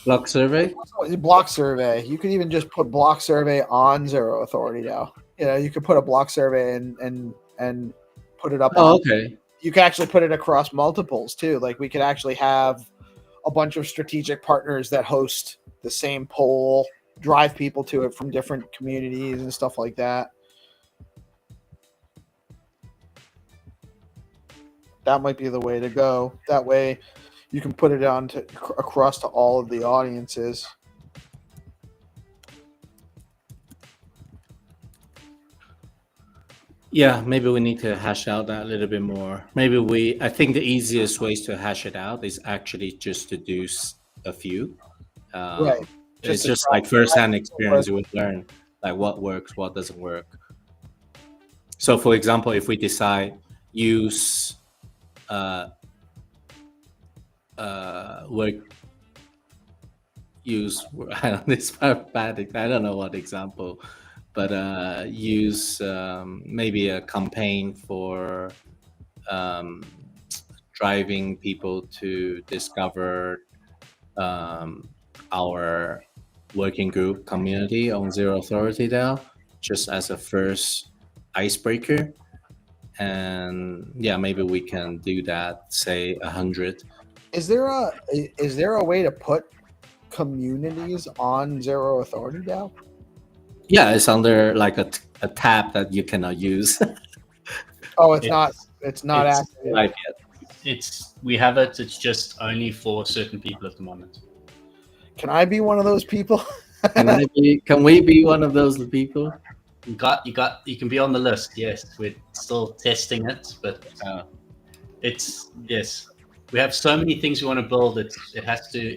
block survey. Block survey. You could even just put block survey on zero authority now. You could put a block survey and put it up. Okay. You could actually put it across multiples too. Like we could actually have a bunch of strategic partners that host the same poll, drive people to it from different communities and stuff like that. That might be the way to go. That way you can put it on across to all of the audiences. Yeah, maybe we need to hash out that a little bit more. I think the easiest ways to hash it out is actually just to do a few. Right. It's just like first-hand experience. You would learn like what works, what doesn't work. So, for example, if we decide use this bad. I don't know what example, but use maybe a campaign for driving people to discover our working group community on Zero Authority DAO, just as a first icebreaker. And yeah, maybe we can do that, say 100. Is there a way to put communities on Zero Authority DAO? Yeah, it's under like a tab that you cannot use. Oh, it's not active yet. We have it. It's just only for certain people at the moment. Can I be one of those people? Can we be one of those people? You can be on the list. Yes, we're still testing it, but yes. We have so many things we want to build.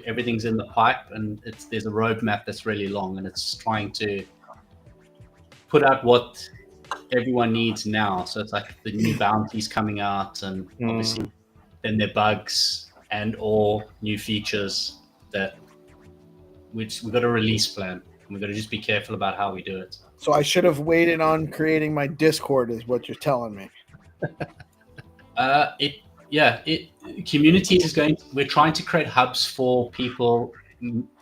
Everything's in the pipe, and there's a roadmap that's really long, and it's trying to put out what everyone needs now. So it's like the new bounties coming out, and obviously then there are bugs and or new features which we've got a release plan. We've got to just be careful about how we do it. So I should have waited on creating my Discord, is what you're telling me. Communities we're trying to create hubs for people,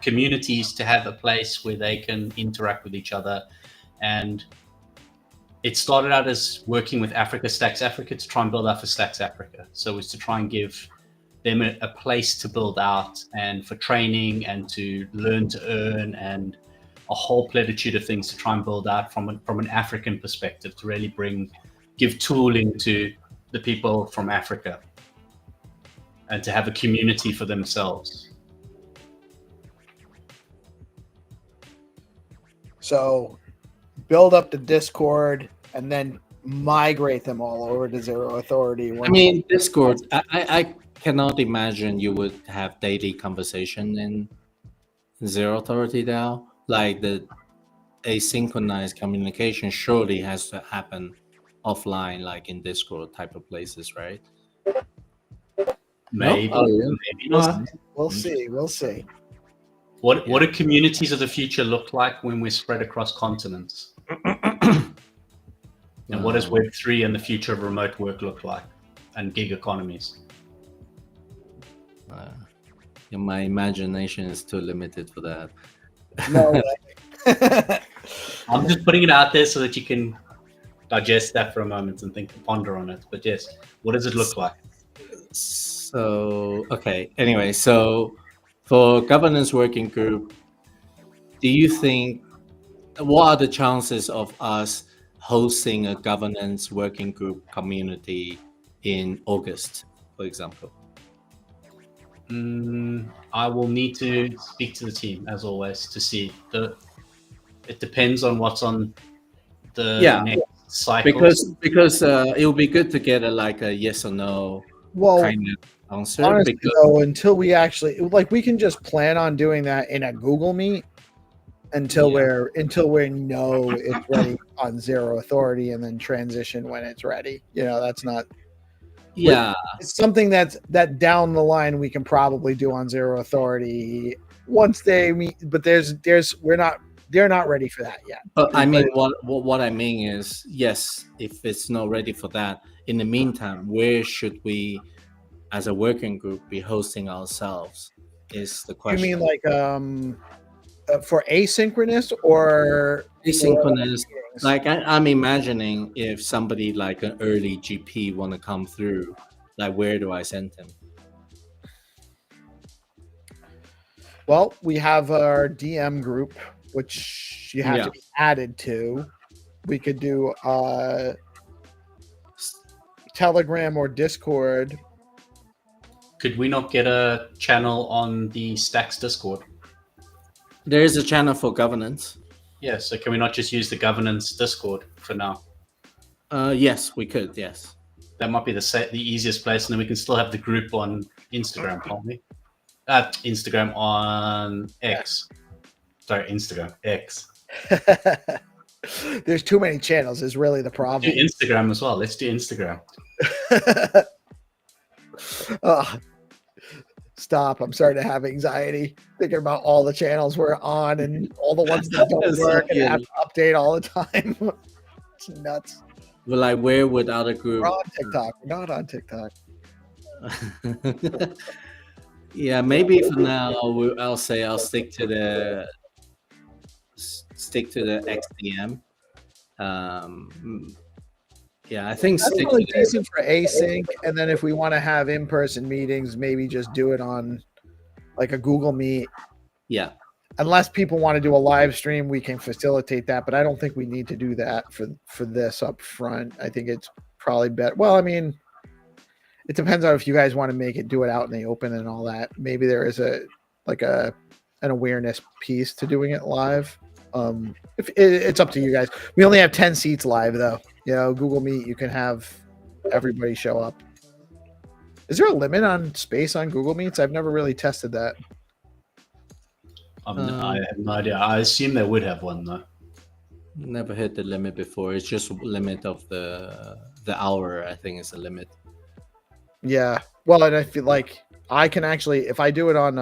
communities to have a place where they can interact with each other. And it started out as working with Africa Stacks Africa to try and build out for Stacks Africa. So it's to try and give them a place to build out and for training and to learn to earn and a whole plenitude of things to try and build out from an African perspective to really give tooling to the people from Africa and to have a community for themselves. So build up the Discord and then migrate them all over to Zero Authority. I mean, Discord, I cannot imagine you would have daily conversation in Zero Authority now. Like the asynchronized communication surely has to happen offline, like in Discord type of places, right? Maybe, No? Oh, yeah. maybe not. We'll see. What do communities of the future look like when we're spread across continents? And what does Web3 and the future of remote work look like, and gig economies? My imagination is too limited for that. No way. I'm just putting it out there so that you can digest that for a moment and ponder on it. But yes, what does it look like? So, okay. Anyway, so for governance working group, do you think, what are the chances of us hosting a governance working group community in August, for example? I will need to speak to the team, as always, to see. It depends on what's on the next cycle. Because it would be good to get a yes or no kind of answer. Honestly, though, until we actually we can just plan on doing that in a Google Meet until we know it's ready on Zero Authority, and then transition when it's ready. That's not. Yeah, it's something that down the line we can probably do on Zero Authority once they meet. But they're not ready for that yet. But I mean, what I mean is, yes, if it's not ready for that, in the meantime, where should we, as a working group, be hosting ourselves? Is the question. You mean for asynchronous or asynchronous? I'm imagining if somebody like an early GP want to come through, where do I send them? Well, we have our DM group, which you have to be added to. We could do Telegram or Discord. Could we not get a channel on the Stacks Discord? There is a channel for governance. Yeah, so can we not just use the governance Discord for now? Yes, we could, yes. That might be the easiest place, and then we can still have the group on Instagram, can't we? Instagram on X. Sorry, Instagram, X. There's too many channels is really the problem. Do Instagram as well. Let's do Instagram. Stop. I'm starting to have anxiety thinking about all the channels we're on and all the ones that don't work and have to update all the time. It's nuts. Well, where would other groups? We're on TikTok. We're not on TikTok. Yeah, maybe for now I'll stick to the XDM. I think that's really decent for async, and then if we want to have in-person meetings, maybe just do it on a Google Meet. Yeah. Unless people want to do a live stream, we can facilitate that, but I don't think we need to do that for this up front. I think it's probably better. Well, I mean, it depends on if you guys want to do it out in the open and all that. Maybe there is an awareness piece to doing it live. It's up to you guys. We only have 10 seats live though. Google Meet, you can have everybody show up. Is there a limit on space on Google Meets? I've never really tested that. I have no idea. I assume they would have one though. Never hit the limit before. It's just limit of the hour. I think is the limit. Yeah. Well, and I feel like I can actually, if I do it on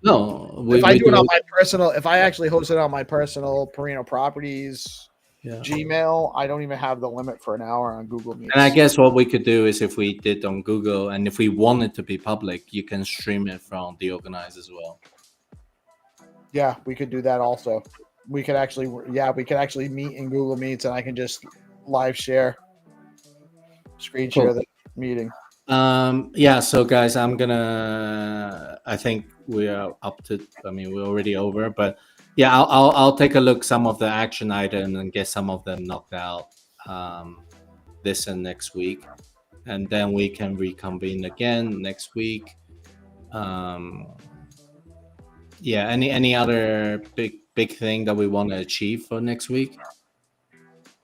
if I actually host it on my personal Perino Properties Gmail, I don't even have the limit for an hour on Google Meet. And I guess what we could do is if we did on Google, and if we want it to be public, you can stream it from DeOrganized as well. Yeah, we could do that also. We could actually meet in Google Meets, and I can just live share, screen share the meeting. Yeah, so guys, I think we are up to, I mean, we're already over, but yeah, I'll take a look some of the action items and get some of them knocked out this and next week, and then we can reconvene again next week. Yeah, any other big thing that we want to achieve for next week?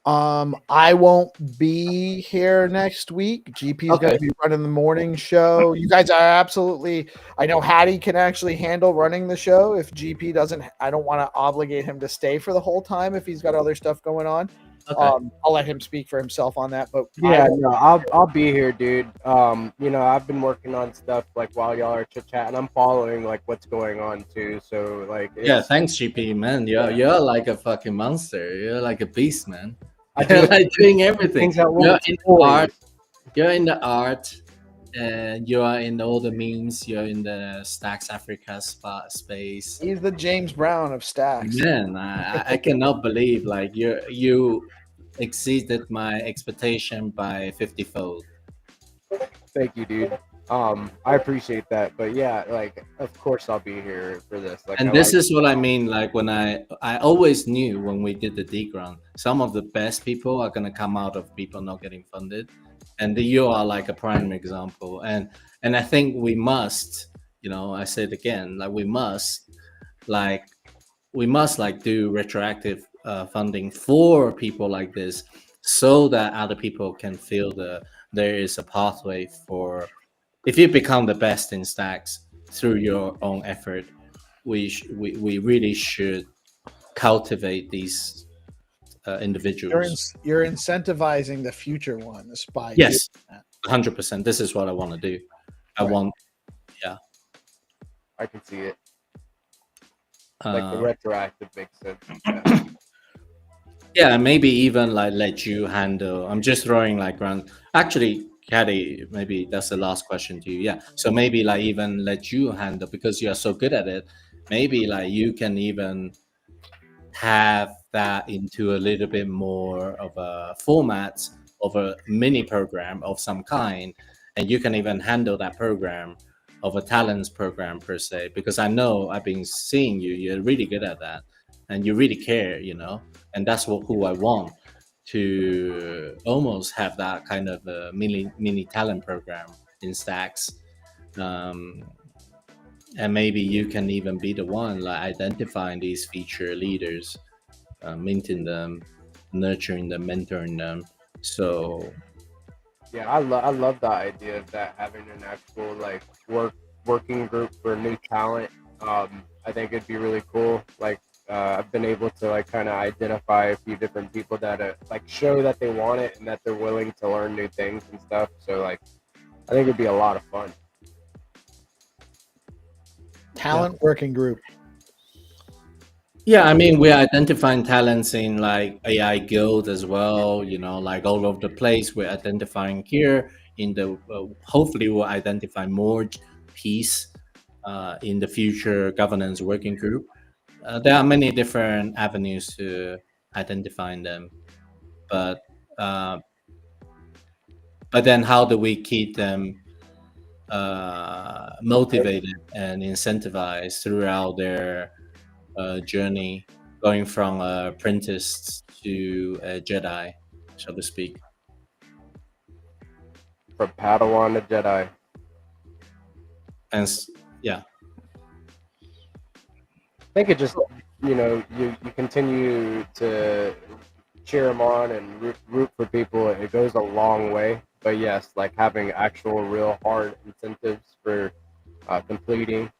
I won't be here next week. GP is going Okay. to be running the morning show. You guys are absolutely. I know Haddy can actually handle running the show. If GP doesn't, I don't want to obligate him to stay for the whole time if he's got other stuff going on. Okay. I'll let him speak for himself on that. But Yeah, no, I'll be here, dude. You know, I've been working on stuff like while y'all are chit chatting. I'm following like what's going on too. So like, Yeah, thanks, GP, man. You're like a fucking monster. You're like a beast, man. I do You're like doing everything. things at You're once. in always. art. You're in the art, and you are in all the memes. You're in the Stacks Africa space. he's the James Brown of Stacks. Man, I cannot believe like you exceeded my expectation by 50-fold. Thank you, dude. I appreciate that. But yeah, like, of course I'll be here for this. Like, And I this like, is what I mean. Like when I always knew when we did the D grant, some of the best people are gonna come out of people not getting funded, and you are like a prime example. And I think we must, you know, I said again, like we must like do retroactive funding for people like this, so that other people can feel there is a pathway for, if you become the best in stacks through your own effort, we really should cultivate these individuals. You're incentivizing the future ones by Yes, doing that. 100%. This is what I want to do. I Right. want, I can see it. Like the retroactive makes sense. yeah, maybe even like let you handle. I'm just throwing like around. Actually, Caddy, maybe that's the last question to you. Yeah, so maybe like even let you handle, because you are so good at it. Maybe like you can even have that into a little bit more of a format of a mini program of some kind, and you can even handle that program of a talents program per se, because I know I've been seeing you're really good at that, and you really care, you know, and that's who I want to almost have that kind of a mini talent program in stacks. And maybe you can even be the one like identifying these feature leaders, minting them, nurturing them, mentoring them. So Yeah, I love the idea of that, having an actual like working group for new talent. I think it'd be really cool. Like, I've been able to like kind of identify a few different people that like show that they want it and that they're willing to learn new things and stuff. So like, I think it'd be a lot of fun. Talent working group. yeah, I mean, we're identifying talents in like AI Guild as well, you know, like all over the place. We're identifying here in the, hopefully we'll identify more peace in the future governance working group. There are many different avenues to identifying them, but then how do we keep them motivated and incentivized throughout their journey, going from apprentice to a Jedi, so to speak? From Padawan to Jedi. And yeah, I think it just, you know, you continue to cheer them on and root for people. It goes a long way. But yes, like having actual real hard incentives for completing,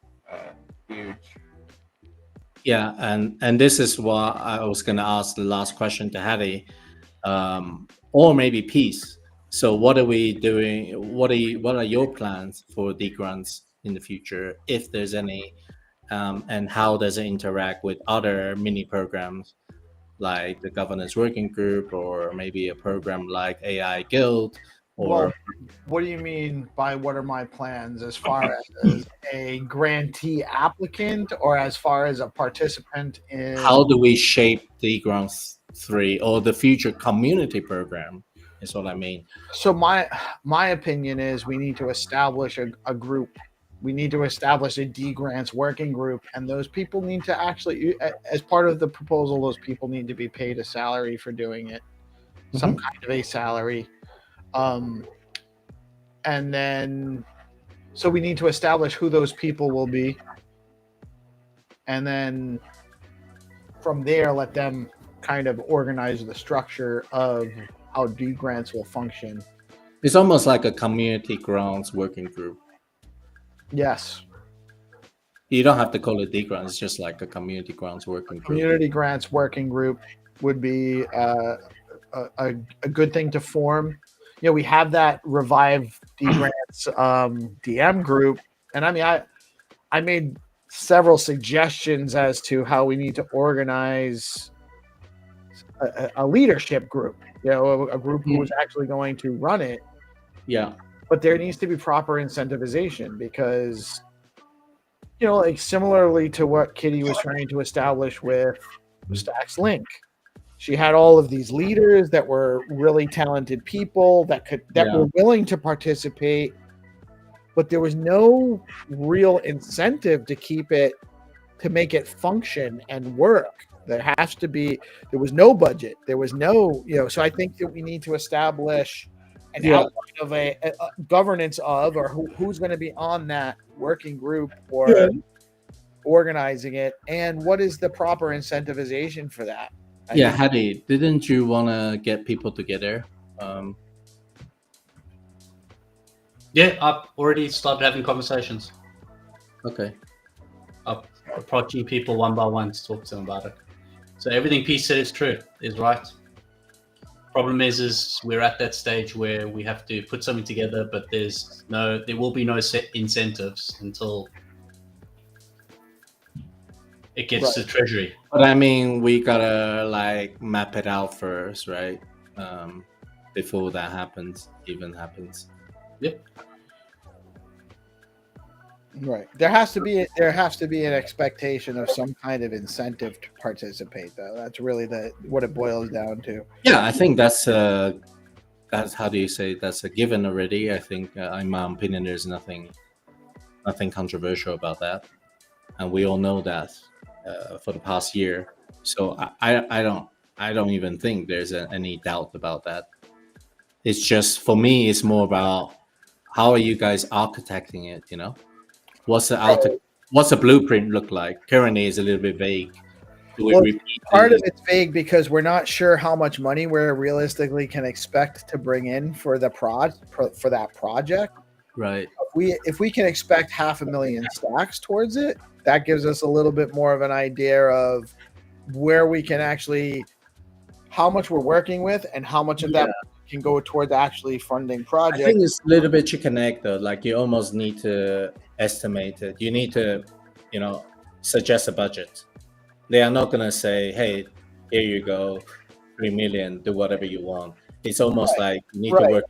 huge. yeah, and this is what I was going to ask the last question to Haddy, or maybe Peace. So what are we doing? What are your plans for the grants in the future, if there's any? And how does it interact with other mini programs like the governance working group, or maybe a program like AI Guild? Or Well, what do you mean by what are my plans as far as a grantee applicant or as far as a participant in? how do we shape the grants 3 or the future community program? is what I mean. So my opinion is we need to establish a group. We need to establish a D grants working group, and those people need to actually, as part of the proposal, those people need to be paid a salary for doing it, some kind of a salary. And then, so we need to establish who those people will be, and then from there, let them kind of organize the structure of how D grants will function. It's almost like a community grants working group. Yes. You don't have to call it D grants. It's just like a community grants working group. Community grants working group would be a good thing to form. You know, we have that Revive D grants DM group, and I mean, I made several suggestions as to how we need to organize a leadership group. You know, a group who is actually going to run it. Yeah. But there needs to be proper incentivization because, you know, like similarly to what Kitty was trying to establish with Stacks Link, she had all of these leaders that were really talented people that were willing to participate, but there was no real incentive to make it function and work. There was no budget. There was no, you know, so I think that we need to establish an outline of a governance of, or who's going to be on that working group or organizing it, and what is the proper incentivization for that. Haddy, didn't you want to get people together? Yeah, I've already started having conversations. Okay. I'm approaching people one by one to talk to them about it. So everything Peace said is right. Problem is we're at that stage where we have to put something together, but there will be no set incentives until it gets to Treasury. But I mean, we gotta like map it out first, right? Before that even happens. Yep. Right. There has to be an expectation of some kind of incentive to participate, though. That's really what it boils down to. Yeah, I think that's how do you say, that's a given already. I think in my opinion, there's nothing controversial about that, and we all know that for the past year. So I don't even think there's any doubt about that. It's just, for me, it's more about how are you guys architecting it, you know? What's the blueprint look like? Currently, it's a little bit vague. Part of it's vague because we're not sure how much money we realistically can expect to bring in for that project. Right. If we can expect 500,000 stacks towards it, that gives us a little bit more of an idea of where we can actually, how much we're working with, and how much of that can go towards actually funding projects. I think it's a little bit chicken egg though. Like you almost need to estimate it. You need to, you know, suggest a budget. They are not gonna say, "Hey, here you go, 3 million. Do whatever you want." It's almost like you need to work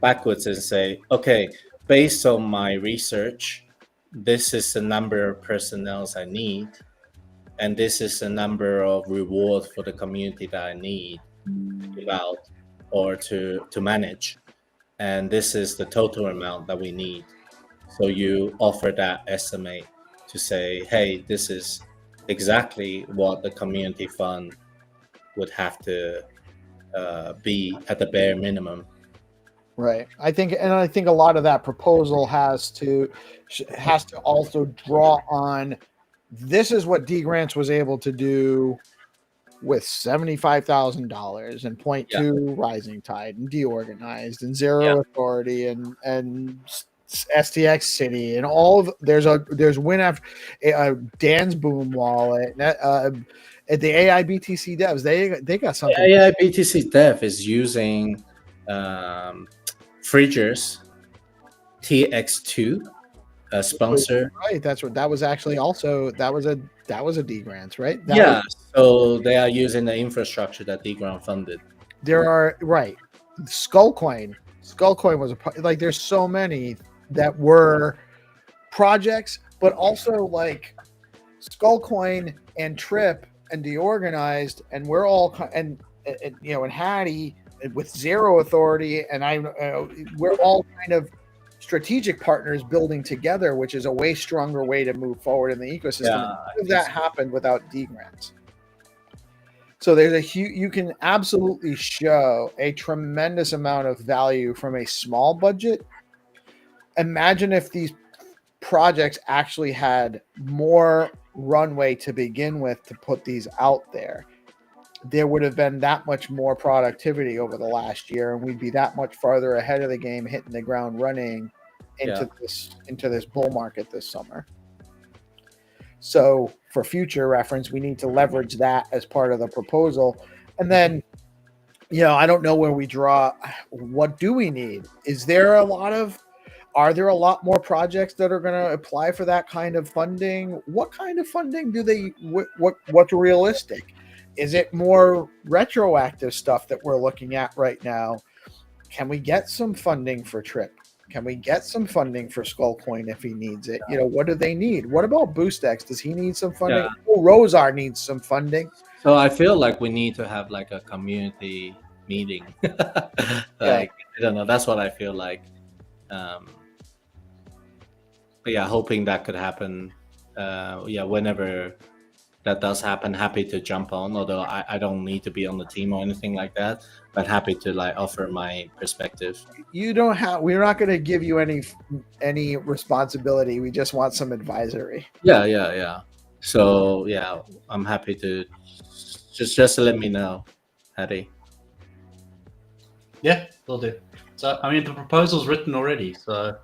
backwards and say, "Okay, based on my research, this is the number of personnel I need, and this is the number of reward for the community that I need to give out or to manage, and this is the total amount that we need." So you offer that estimate to say, hey, this is exactly what the community fund would have to be at the bare minimum. Right. I think a lot of that proposal has to also draw on, this is what D Grants was able to do with $75,000 and 0.2 Rising Tide and DeOrganized and Zero Authority and STX City and all of there's win after Dan's Boom Wallet at the AI BTC devs they got something. The AI BTC dev is using Fridger's TX2 sponsor. Right, that was actually also that was a D Grants, right? So they are using the infrastructure that D Grant funded. There are Skullcoin was there's so many that were projects, but also like Skullcoin and Trip and DeOrganized, and we're all and Haddy with zero authority, and we're all kind of strategic partners building together, which is a way stronger way to move forward in the ecosystem. Yeah, None of that happened without D grants. So there's you can absolutely show a tremendous amount of value from a small budget. Imagine if these projects actually had more runway to begin with to put these out there. There would have been that much more productivity over the last year, and we'd be that much farther ahead of the game, hitting the ground running into this bull market this summer. So for future reference, we need to leverage that as part of the proposal. And then, I don't know where we draw. What do we need? Are there a lot more projects that are going to apply for that kind of funding? What kind of funding do they, what's realistic? Is it more retroactive stuff that we're looking at right now? Can we get some funding for Trip? Can we get some funding for Skullcoin if he needs it? What do they need? What about BoostX? Does he need some funding? Oh, Rosar needs some funding. So I feel like we need to have like a community meeting. I don't know. That's what I feel like. But yeah, hoping that could happen. Whenever that does happen, happy to jump on. Although I don't need to be on the team or anything like that, but happy to like offer my perspective. We're not going to give you any responsibility. We just want some advisory. Yeah. So yeah, I'm happy to just let me know, Haddy. Yeah, will do. So I mean, the proposal's written already, so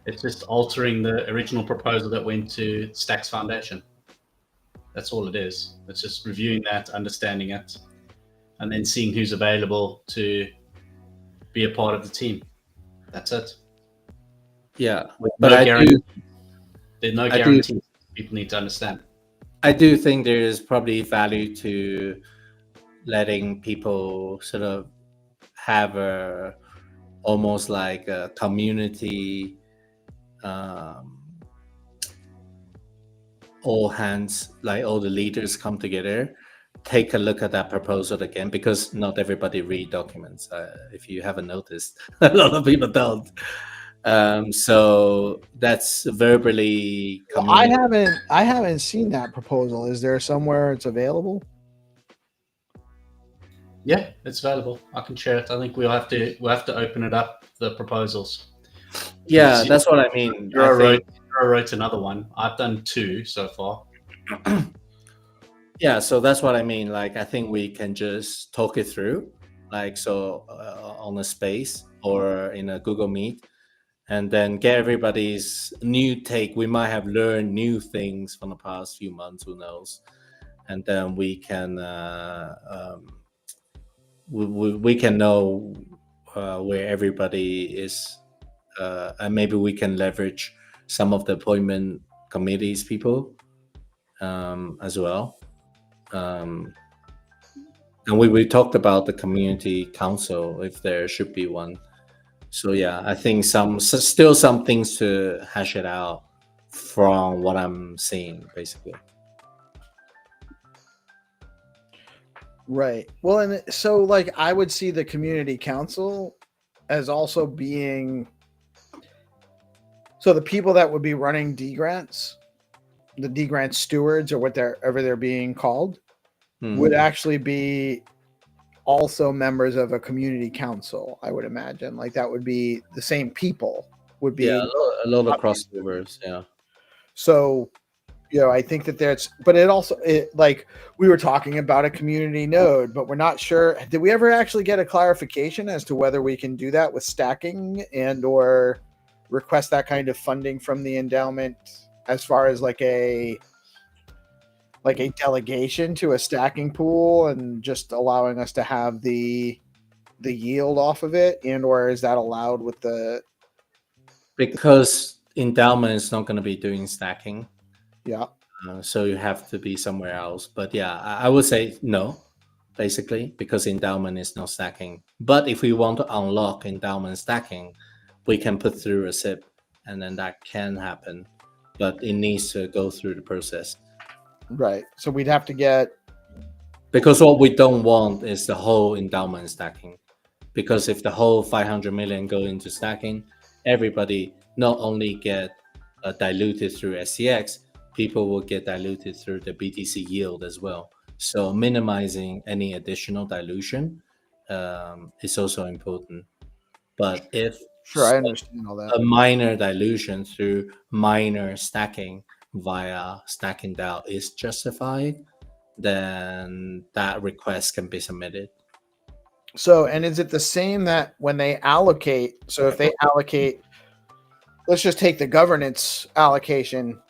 it's just altering the original proposal that went to Stacks Foundation. That's all it is. It's just reviewing that, understanding it, and then seeing who's available to be a part of the team. That's it. Yeah, but there's no guarantee. People need to understand. I do think there is probably value to letting people sort of have almost like a community, all hands, like all the leaders come together, take a look at that proposal again, because not everybody read documents. If you haven't noticed, a lot of people don't. So that's verbally. Well, I haven't seen that proposal. Is there somewhere it's available? Yeah, it's available. I can share it. I think we'll have to open it up, the proposals. Yeah, that's what I mean. I wrote another one. I've done 2 so far. Yeah, so that's what I mean. Like, I think we can just talk it through, like, so on a space or in a Google Meet, and then get everybody's new take. We might have learned new things from the past few months, who knows? And then we can we can know where everybody is, and maybe we can leverage some of the appointment committees people as well. And we talked about the community council, if there should be one. So yeah, I think still some things to hash it out from what I'm seeing, basically. Right. Well, and so like I would see the community council as also being, so the people that would be running D grants, the D grant stewards, or whatever they're being called, would actually be also members of a community council. I would imagine, like, that would be the same people. Would be a lot of crossovers. Yeah. So, I think that but it also, like, we were talking about a community node, but we're not sure. Did we ever actually get a clarification as to whether we can do that with stacking and or request that kind of funding from the endowment, as far as like a delegation to a stacking pool and just allowing us to have the yield off of it, and or is that allowed with because endowment is not going to be doing stacking. Yeah. So you have to be somewhere else. But yeah, I would say no, basically, because endowment is not stacking. But if we want to unlock endowment stacking, we can put through a SIPP, and then that can happen. But it needs to go through the process. Right. So we'd have to get... Because what we don't want is the whole endowment stacking. because if the whole 500 million go into stacking, everybody not only get diluted through SCX, people will get diluted through the BTC yield as well. So minimizing any additional dilution is also important. But if Sure, I understand all that. a minor dilution through minor stacking via stacking DAO is justified, then that request can be submitted. So, and is it the same that when they allocate? So, if they allocate, let's just take the governance allocation,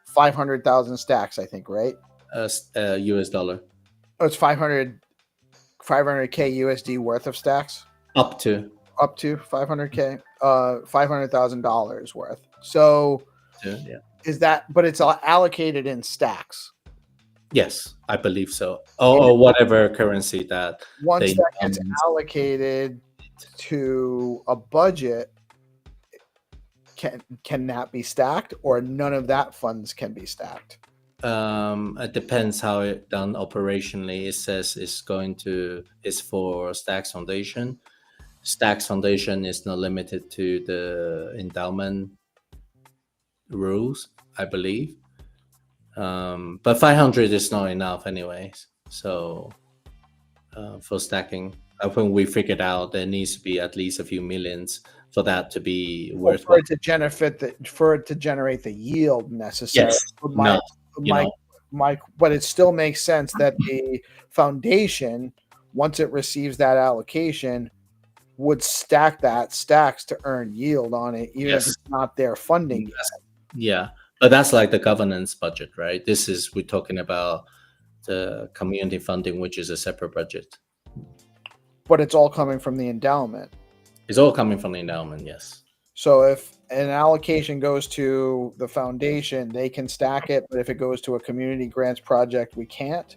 500,000 stacks, I think, right? US dollar. Oh, it's 500K USD worth of stacks, Up to 500K, $500,000 worth. So, yeah. is that? But it's allocated in stacks. Yes, I believe so. Or whatever currency that Once that gets allocated to a budget, can that be stacked, or none of that funds can be stacked? It depends how it done operationally. It says it's for Stacks Foundation. Stacks Foundation is not limited to the endowment rules, I believe. But 500 is not enough anyways. So for stacking, I think we figured out there needs to be at least a few millions for that to be worth for it to generate the yield necessary. Yes. But it still makes sense that the foundation, once it receives that allocation, would stack that stacks to earn yield on it, even if it's not their funding yet. Yeah, but that's like the governance budget, right? We're talking about the community funding, which is a separate budget. But it's all coming from the endowment. It's all coming from the endowment, yes. So if an allocation goes to the foundation, they can stack it, but if it goes to a community grants project, we can't.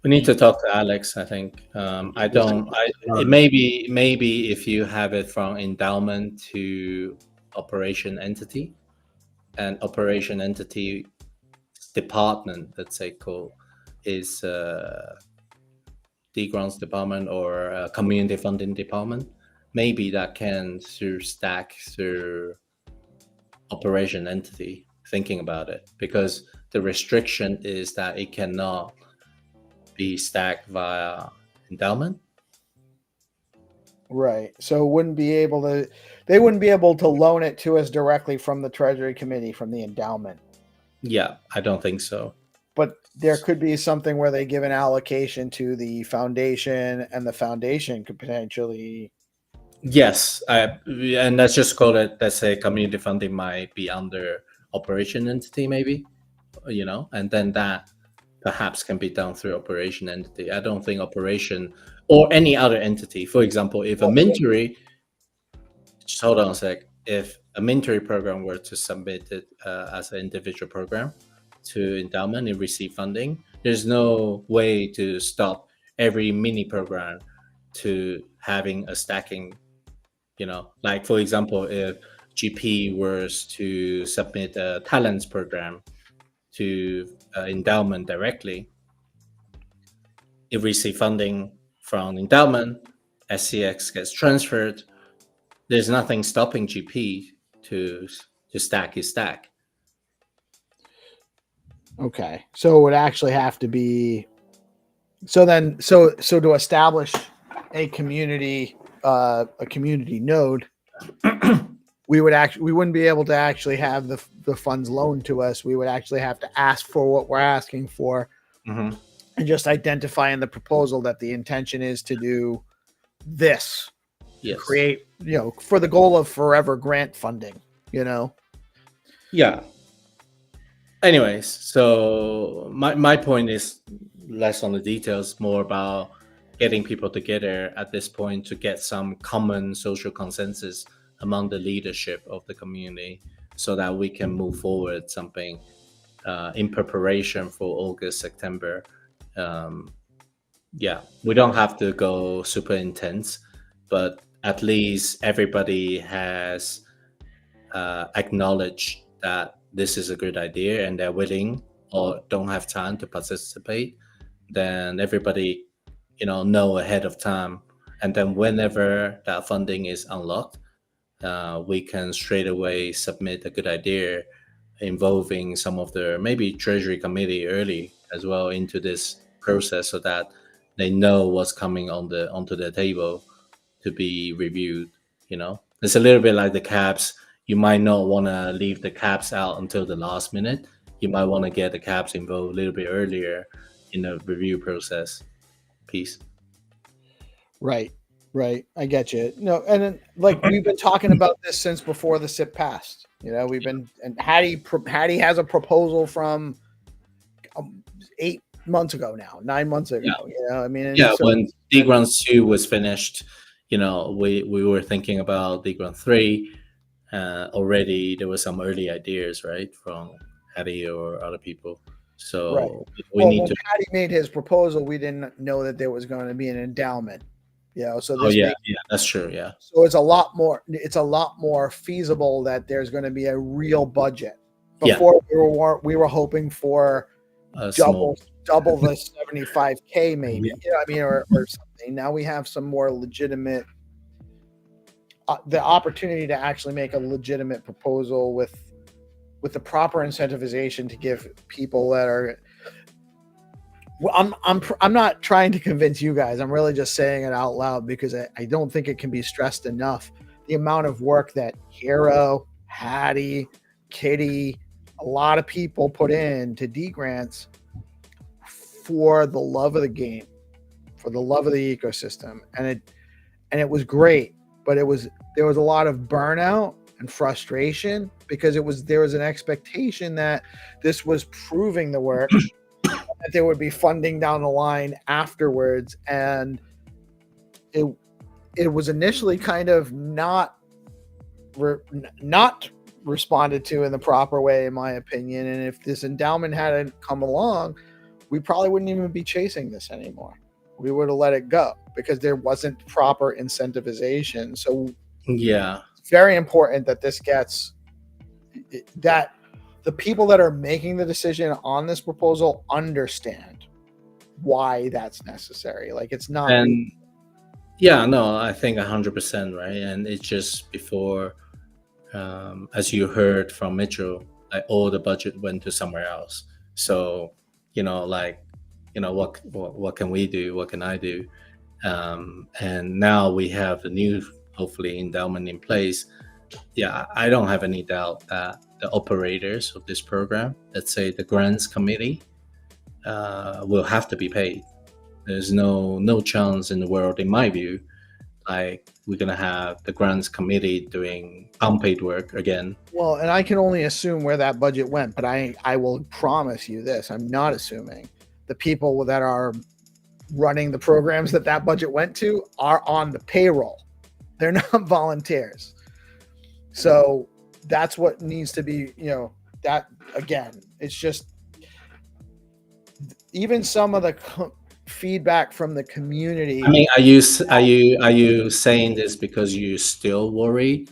We need to talk to Alex, I think. Maybe if you have it from endowment to operation entity, and operation entity department, let's say, is the grants department or community funding department, maybe that can stack through operation entity, thinking about it, because the restriction is that it cannot be stacked via endowment. Right. So they wouldn't be able to loan it to us directly from the Treasury Committee, from the endowment. Yeah, I don't think so. But there could be something where they give an allocation to the foundation, and the foundation could potentially. Yes, and let's just call it, let's say community funding might be under operation entity, maybe, and then that perhaps can be done through operation entity. I don't think operation or any other entity, for example, if a Mintery, just hold on a sec, if a Mintery program were to submit it as an individual program to endowment and receive funding, there's no way to stop every mini program to having a stacking, like, for example, if GP was to submit a talents program to endowment directly, if we receive funding from endowment, SCX gets transferred, there's nothing stopping GP to stack his stack. Okay, so it would actually have to be. So to establish a community node, we wouldn't be able to actually have the funds loaned to us. We would actually have to ask for what we're asking for, and just identify in the proposal that the intention is to do this. Yes. Create, for the goal of forever grant funding. Yeah. Anyways, so my point is less on the details, more about getting people together at this point to get some common social consensus among the leadership of the community, so that we can move forward something in preparation for August, September. We don't have to go super intense, but at least everybody has acknowledged that this is a good idea and they're willing or don't have time to participate. Then everybody know ahead of time, and then whenever that funding is unlocked, we can straight away submit a good idea involving some of the maybe Treasury Committee early as well into this process, so that they know what's coming onto the table to be reviewed. It's a little bit like the caps. You might not want to leave the caps out until the last minute. You might want to get the caps involved a little bit earlier in the review process. Peace. Right. I get you. No, and then, like, we've been talking about this since before the SIP passed. We've been, and Haddy has a proposal from 8 months ago now, 9 months ago. When Degrant 2 was finished, we were thinking about Degrant 3. Already there were some early ideas, right, from Haddy or other people. So when Haddy made his proposal, we didn't know that there was going to be an endowment. So this that's true. Yeah. So it's a lot more feasible that there's going to be a real budget. Before we were hoping for double the 75K maybe. Or something. Now we have some more legitimate the opportunity to actually make a legitimate proposal with the proper incentivization to give people that are. Well, I'm not trying to convince you guys. I'm really just saying it out loud because I don't think it can be stressed enough. The amount of work that Hero, Haddy, Kitty, a lot of people put into D grants for the love of the game, for the love of the ecosystem, and it was great. But there was a lot of burnout and frustration because there was an expectation that this was proving the work. That there would be funding down the line afterwards, and it was initially kind of not responded to in the proper way, in my opinion. And if this endowment hadn't come along, we probably wouldn't even be chasing this anymore. We would have let it go because there wasn't proper incentivization. So it's very important that this gets that. The people that are making the decision on this proposal understand why that's necessary. Like, it's not. And I think 100%, right? And it's just before, as you heard from Mitchell, like all the budget went to somewhere else. So, what can we do? What can I do? And now we have the new, hopefully, endowment in place. I don't have any doubt that the operators of this program, let's say the grants committee, will have to be paid. There's no chance in the world, in my view, like we're gonna have the grants committee doing unpaid work again. Well, and I can only assume where that budget went, but I will promise you this: I'm not assuming the people that are running the programs that budget went to are on the payroll. They're not volunteers. So that's what needs to be, that again, it's just even some of the feedback from the community. I mean, are you saying this because you still worry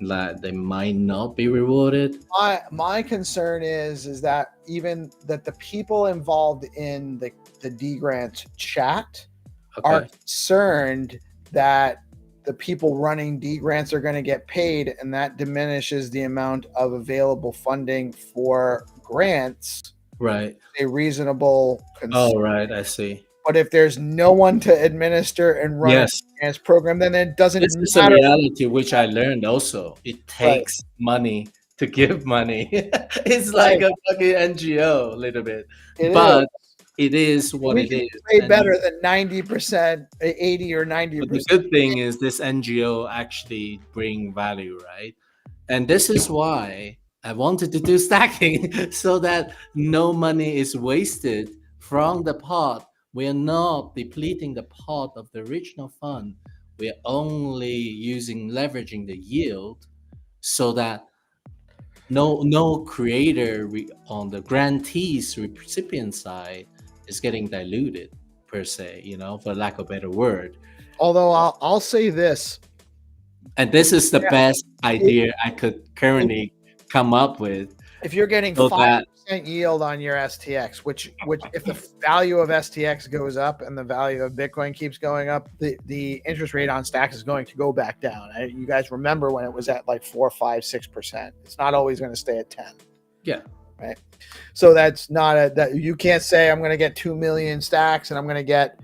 that they might not be rewarded? My concern is that even that the people involved in the D grant chat are concerned that the people running D grants are going to get paid, and that diminishes the amount of available funding for grants. Right. A reasonable concern. Oh, right. I see. But if there's no one to administer and run a grants program, then it doesn't matter. This is a reality which I learned also. It takes money to give money. It's like a fucking NGO a little bit. It is what it is. Way better than 90%, 80 or 90%. But the good thing is this NGO actually bring value, right? And this is why I wanted to do stacking so that no money is wasted from the pot. We are not depleting the pot of the original fund. We are only leveraging the yield so that no creator on the grantees recipient side is getting diluted per se, for lack of a better word. Although I'll say this, and this is the best idea I could currently come up with. If you're getting 5% 5% yield on your STX, which if the value of STX goes up and the value of Bitcoin keeps going up, the interest rate on stacks is going to go back down. You guys remember when it was at like 4, 5, 6%. It's not always going to stay at 10. Yeah. Right. So that's not that you can't say I'm going to get 2 million stacks and I'm going to get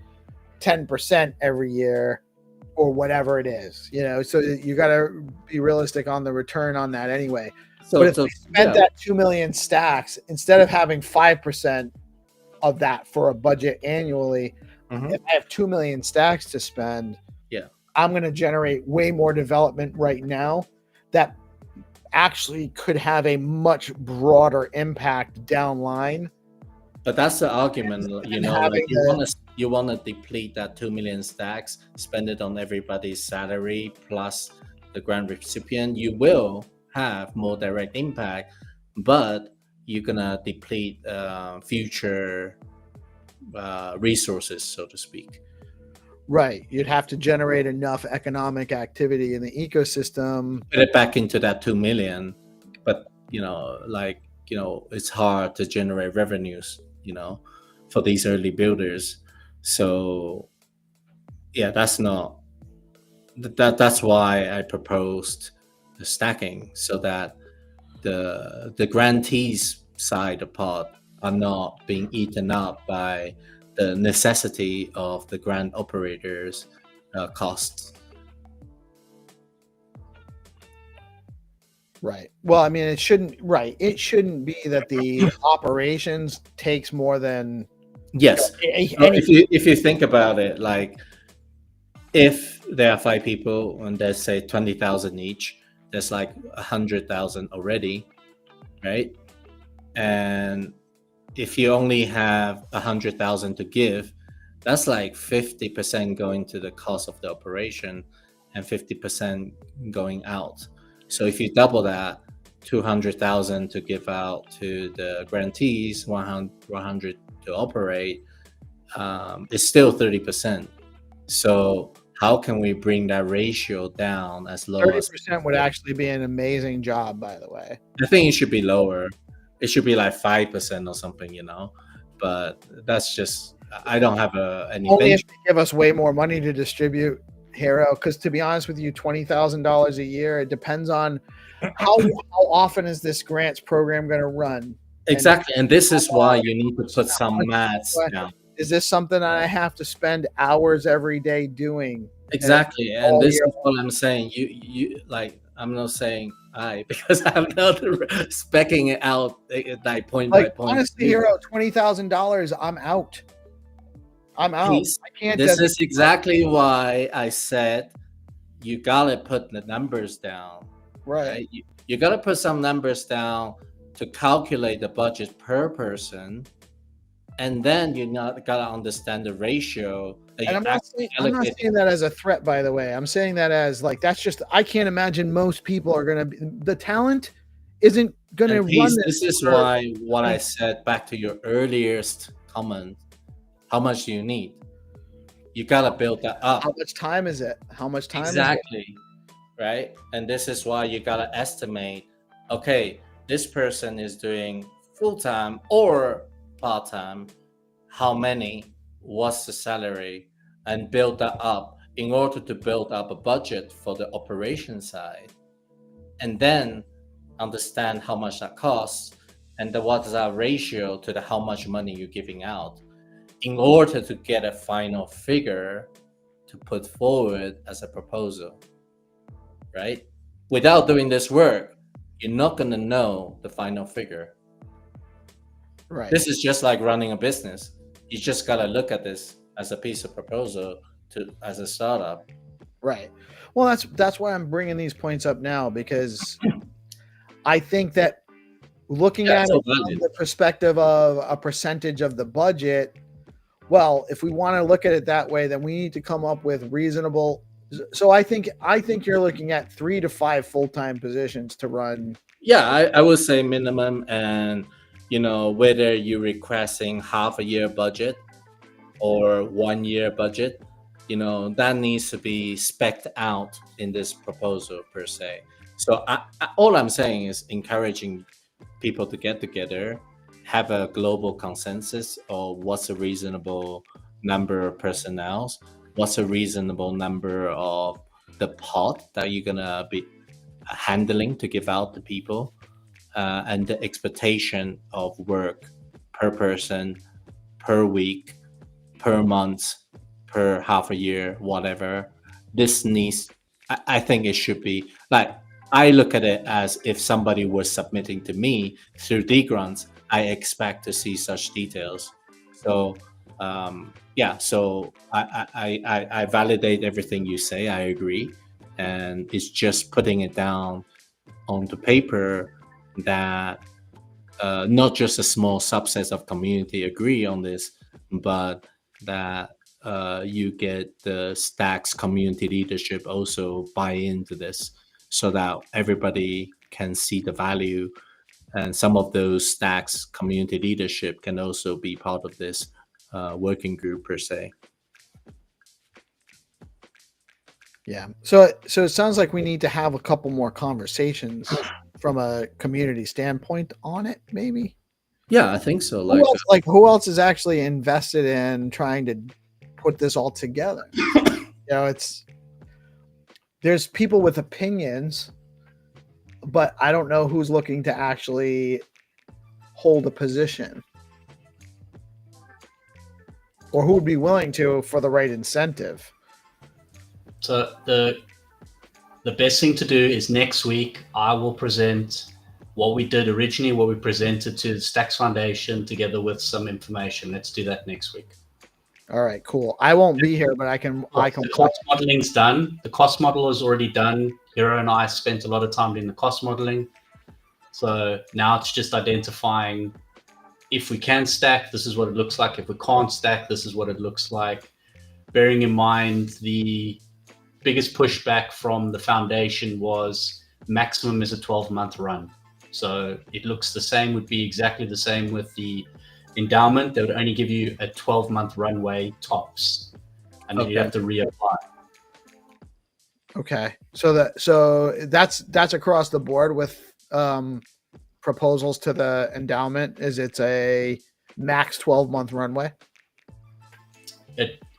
10% every year or whatever it is, so you got to be realistic on the return on that anyway. But if we spent that 2 million stacks, instead of having 5% of that for a budget annually, if I have 2 million stacks to spend, I'm going to generate way more development right now that actually could have a much broader impact downline. But that's the argument, you want to deplete that 2 million stacks, spend it on everybody's salary plus the grant recipient. You will have more direct impact, but you're gonna deplete future resources, so to speak. Right. You'd have to generate enough economic activity in the ecosystem. Put it back into that 2 million, but it's hard to generate revenues, for these early builders. So that's why I proposed the stacking, so that the grantees side apart are not being eaten up by the necessity of the grant operators costs. Right. Well, I mean, it shouldn't be that the operations takes more than if you think about it, like if there are 5 people and there's say 20,000 each, there's like 100,000 already, right? And if you only have 100,000 to give, that's like 50% going to the cost of the operation and 50% going out. So if you double that, 200,000 to give out to the grantees, 100 to operate, it's still 30%. So how can we bring that ratio down as low 30% as 30% would actually be an amazing job, by the way. I think it should be lower. It should be like 5% or something, but that's just, I don't have any only if they give us way more money to distribute, Hero, because to be honest with you, $20,000 a year, it depends on how often is this grants program going to run. Exactly. And this is why you need to put some maths down. Is this something that I have to spend hours every day doing? Exactly. And this is what I'm saying. You like, I'm not saying because I'm not speccing it out like point by point. Honestly, Hero, $20,000, I'm out. I'm out. I can't. This is exactly why I said you gotta put the numbers down. Right. You gotta put some numbers down to calculate the budget per person, and then you gotta understand the ratio. And I'm not saying that as a threat, by the way. I'm saying that as like, that's just, I can't imagine most people are gonna be, the talent isn't gonna run this. This is why what I said back to your earliest comment. How much do you need? You gotta build that up. How much time is it? Exactly, right? And this is why you gotta estimate. Okay, this person is doing full-time or part-time. How many? What's the salary? And build that up in order to build up a budget for the operation side, and then understand how much that costs, and what is our ratio to the how much money you're giving out, in order to get a final figure to put forward as a proposal, right? Without doing this work, you're not going to know the final figure. Right. This is just like running a business. You just got to look at this as a piece of proposal as a startup. Right. Well, that's why I'm bringing these points up now, because I think that looking at it from the perspective of a percentage of the budget, well, if we want to look at it that way, then we need to come up with reasonable. So I think you're looking at 3 to 5 full-time positions to run. Yeah, I would say minimum, and whether you're requesting half a year budget or 1 year budget, that needs to be specced out in this proposal per se. So all I'm saying is encouraging people to get together have a global consensus or what's a reasonable number of personnel, what's a reasonable number of the pot that you're gonna be handling to give out to people, and the expectation of work per person, per week, per month, per half a year, whatever. This needs, I think it should be like, I look at it as if somebody was submitting to me through D grants, I expect to see such details. So yeah, so I validate everything you say. I agree, and it's just putting it down onto paper that not just a small subset of community agree on this, but that you get the Stacks community leadership also buy into this, so that everybody can see the value, and some of those Stacks community leadership can also be part of this working group per se. Yeah. So it sounds like we need to have a couple more conversations from a community standpoint on it, maybe. Yeah, I think so. Who else is actually invested in trying to put this all together? There's people with opinions, but I don't know who's looking to actually hold a position, or who would be willing to for the right incentive. So the best thing to do is next week I will present what we did originally, what we presented to the Stacks Foundation, together with some information. Let's do that next week. All right, cool. I won't be here, but I can. The cost modeling's done. The cost model is already done. Hero and I spent a lot of time doing the cost modeling. So now it's just identifying if we can stack, this is what it looks like. If we can't stack, this is what it looks like. Bearing in mind the biggest pushback from the foundation was maximum is a 12-month run. So it looks the same, would be exactly the same with the endowment. They would only give you a 12-month runway tops, and then you have to reapply. Okay, so that's across the board with proposals to the endowment. Is it's a max 12-month runway?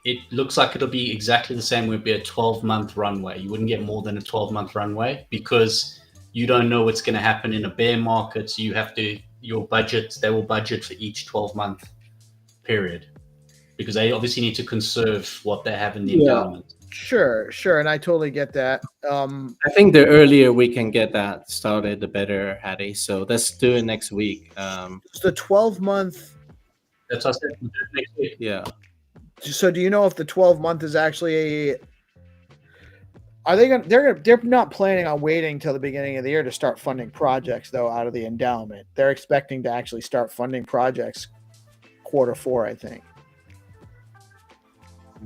It looks like it'll be exactly the same. It would be a 12-month runway. You wouldn't get more than a 12-month runway because you don't know what's going to happen in a bear market. So you have to, your budget, they will budget for each 12-month period because they obviously need to conserve what they have in the endowment. Sure. And I totally get that. I think the earlier we can get that started, the better, Haddy. So let's do it next week. It's the 12-month. That's what I said. We'll do it next week. Yeah. So do you know if the 12-month is actually are they going to they're not planning on waiting till the beginning of the year to start funding projects though out of the endowment. They're expecting to actually start funding projects Q4, I think.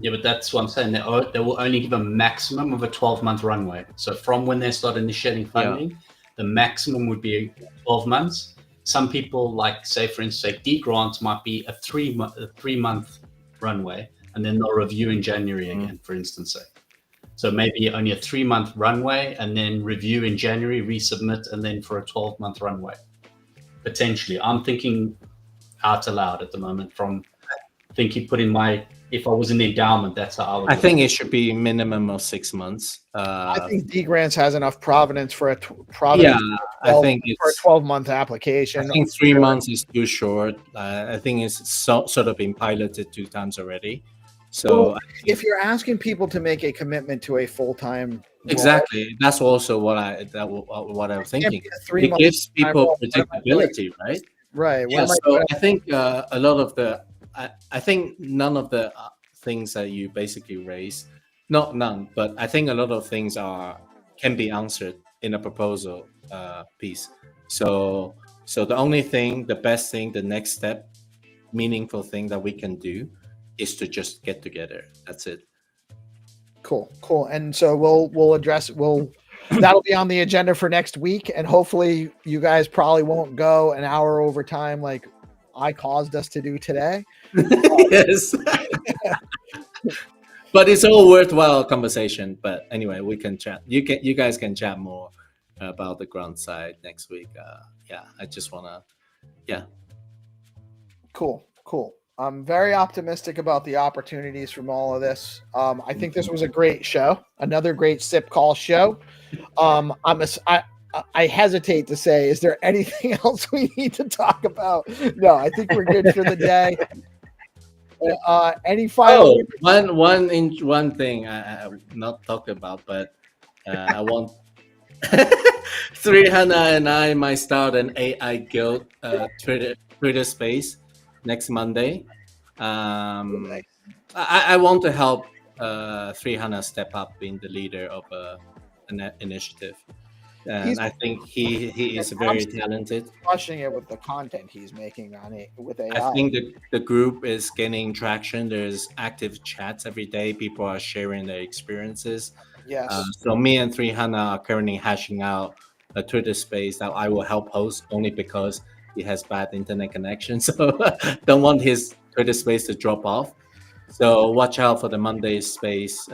Yeah, but that's what I'm saying. They will only give a maximum of a 12-month runway. So from when they start initiating funding, the maximum would be 12 months. Some people, like, say, for instance, like D grants might be a three-month runway, and then they'll review in January again, for instance. So maybe only a 3-month runway, and then review in January, resubmit, and then for a 12-month runway. Potentially. I'm thinking out aloud at the moment from thinking, putting my, if I was in the endowment, that's how I would. I think it should be minimum of 6 months. I think D Grants has enough provenance for a I think it's for a 12-month application. I think 3 months is too short. I think it's sort of been piloted 2 times already. So well, if you're asking people to make a commitment to a full-time exactly, role, that's also what I'm thinking. It gives people predictability, right? Right. Yeah. So I think a lot of the I think none of the things that you basically raised, not none, but I think a lot of things can be answered in a proposal piece. So the only thing, the best thing, the next step, meaningful thing that we can do is to just get together. That's it. Cool. And so we'll address that'll be on the agenda for next week, and hopefully you guys probably won't go an hour over time like I caused us to do today. Yes. But it's all worthwhile conversation. But anyway, we can chat. You guys can chat more about the grant side next week. I just wanna Cool. I'm very optimistic about the opportunities from all of this. I think this was a great show, another great SIP call show. I hesitate to say, is there anything else we need to talk about? No, I think we're good for the day. Any final? One thing I not talk about, but I want 300 and I might start an AI guild Twitter space next Monday. I want to help 300 step up being the leader of an initiative. And I think he is very talented. Crushing it with the content he's making on it with AI. I think the group is gaining traction. There's active chats every day. People are sharing their experiences. Yes. So me and 300 are currently hashing out a Twitter space that I will help host only because he has bad internet connection. So don't want his Twitter space to drop off. So watch out for the Monday space,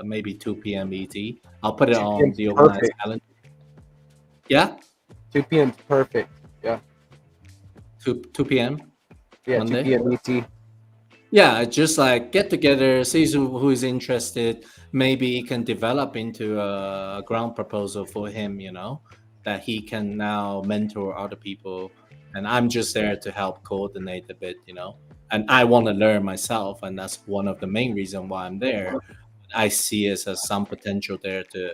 maybe 2 p.m. ET. I'll put it on the organized calendar. Yeah? 2 p.m. is perfect. Yeah. 2 p.m.? Yeah, Monday? 2 p.m. ET. Yeah, just like get together, see who is interested. Maybe he can develop into a ground proposal for him, that he can now mentor other people. And I'm just there to help coordinate a bit, And I want to learn myself. And that's one of the main reasons why I'm there. I see it as some potential there to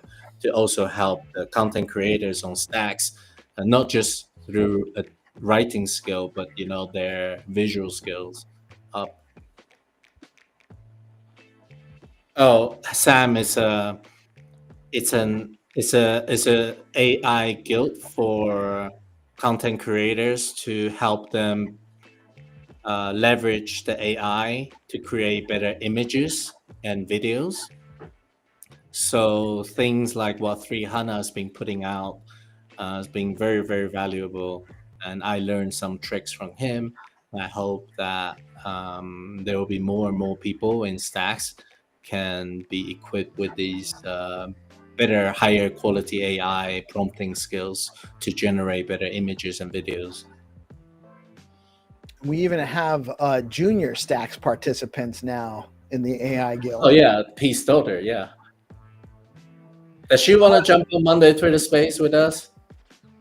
also help the content creators on Stacks, not just through a writing skill, but, their visual skills up. Oh, Sam is it's a AI guild for content creators to help them leverage the AI to create better images and videos. So things like what 300 has been putting out has been very, very valuable, and I learned some tricks from him. I hope that there will be more and more people in Stacks can be equipped with these better, higher quality AI prompting skills to generate better images and videos. We even have junior Stacks participants now in the AI guild. Oh yeah, Peace Daughter, yeah. Does she want to jump on Monday Twitter Space with us?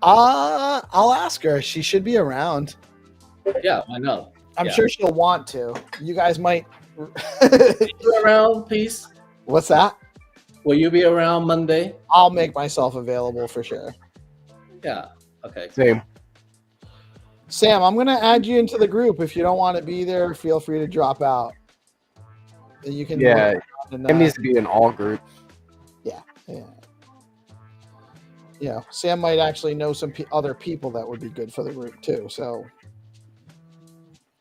I'll ask her. She should be around. Yeah, why not? I'm sure she'll want to. You guys might. You around, Peace? What's that? Will you be around Monday? I'll make myself available for sure. Yeah. Okay. Same. Sam, I'm gonna add you into the group. If you don't want to be there, feel free to drop out. You can. Yeah. It needs to be in all groups. Yeah. Sam might actually know some other people that would be good for the group too. So.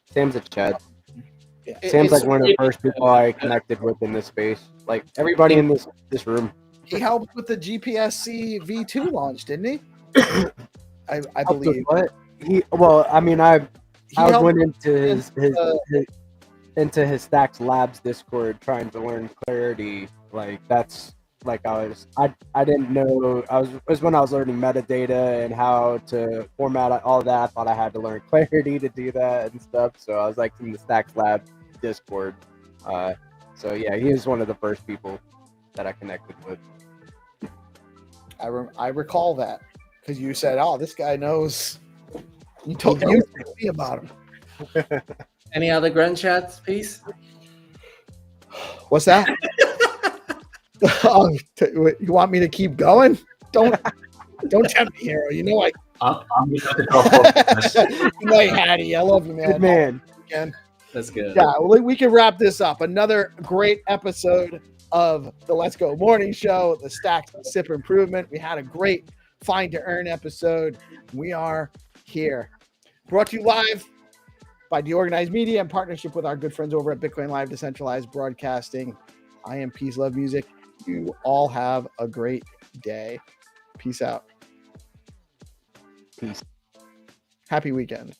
Sam's a Chad. Yeah. Sam's like one of the first people I connected with in this space. Like everybody in this room. He helped with the GPSC V2 launch, didn't he? I believe. What? I went into his Stacks Labs Discord trying to learn Clarity. Like that's like I didn't know it was when I was learning metadata and how to format all that. I thought I had to learn Clarity to do that and stuff. So I was like in the Stacks Lab Discord. So yeah, he was one of the first people that I connected with. I recall that because you said, "Oh, this guy knows." You told me about him. Any other grand chats, Peace? What's that? You want me to keep going? Don't tempt me, hero. You know I'm gonna drop off. Good night, Haddy. I love you, man. Good man. Again. That's good. Yeah, we can wrap this up. Another great episode of the Let's Go Morning Show, the Stacks SIP Improvement. We had a great Find2Earn episode. We are here. Brought to you live by DeOrganized Media in partnership with our good friends over at Bitcoin Live Decentralized Broadcasting. I am PeaceLoveMusic. You all have a great day. Peace out. Peace. Happy weekend.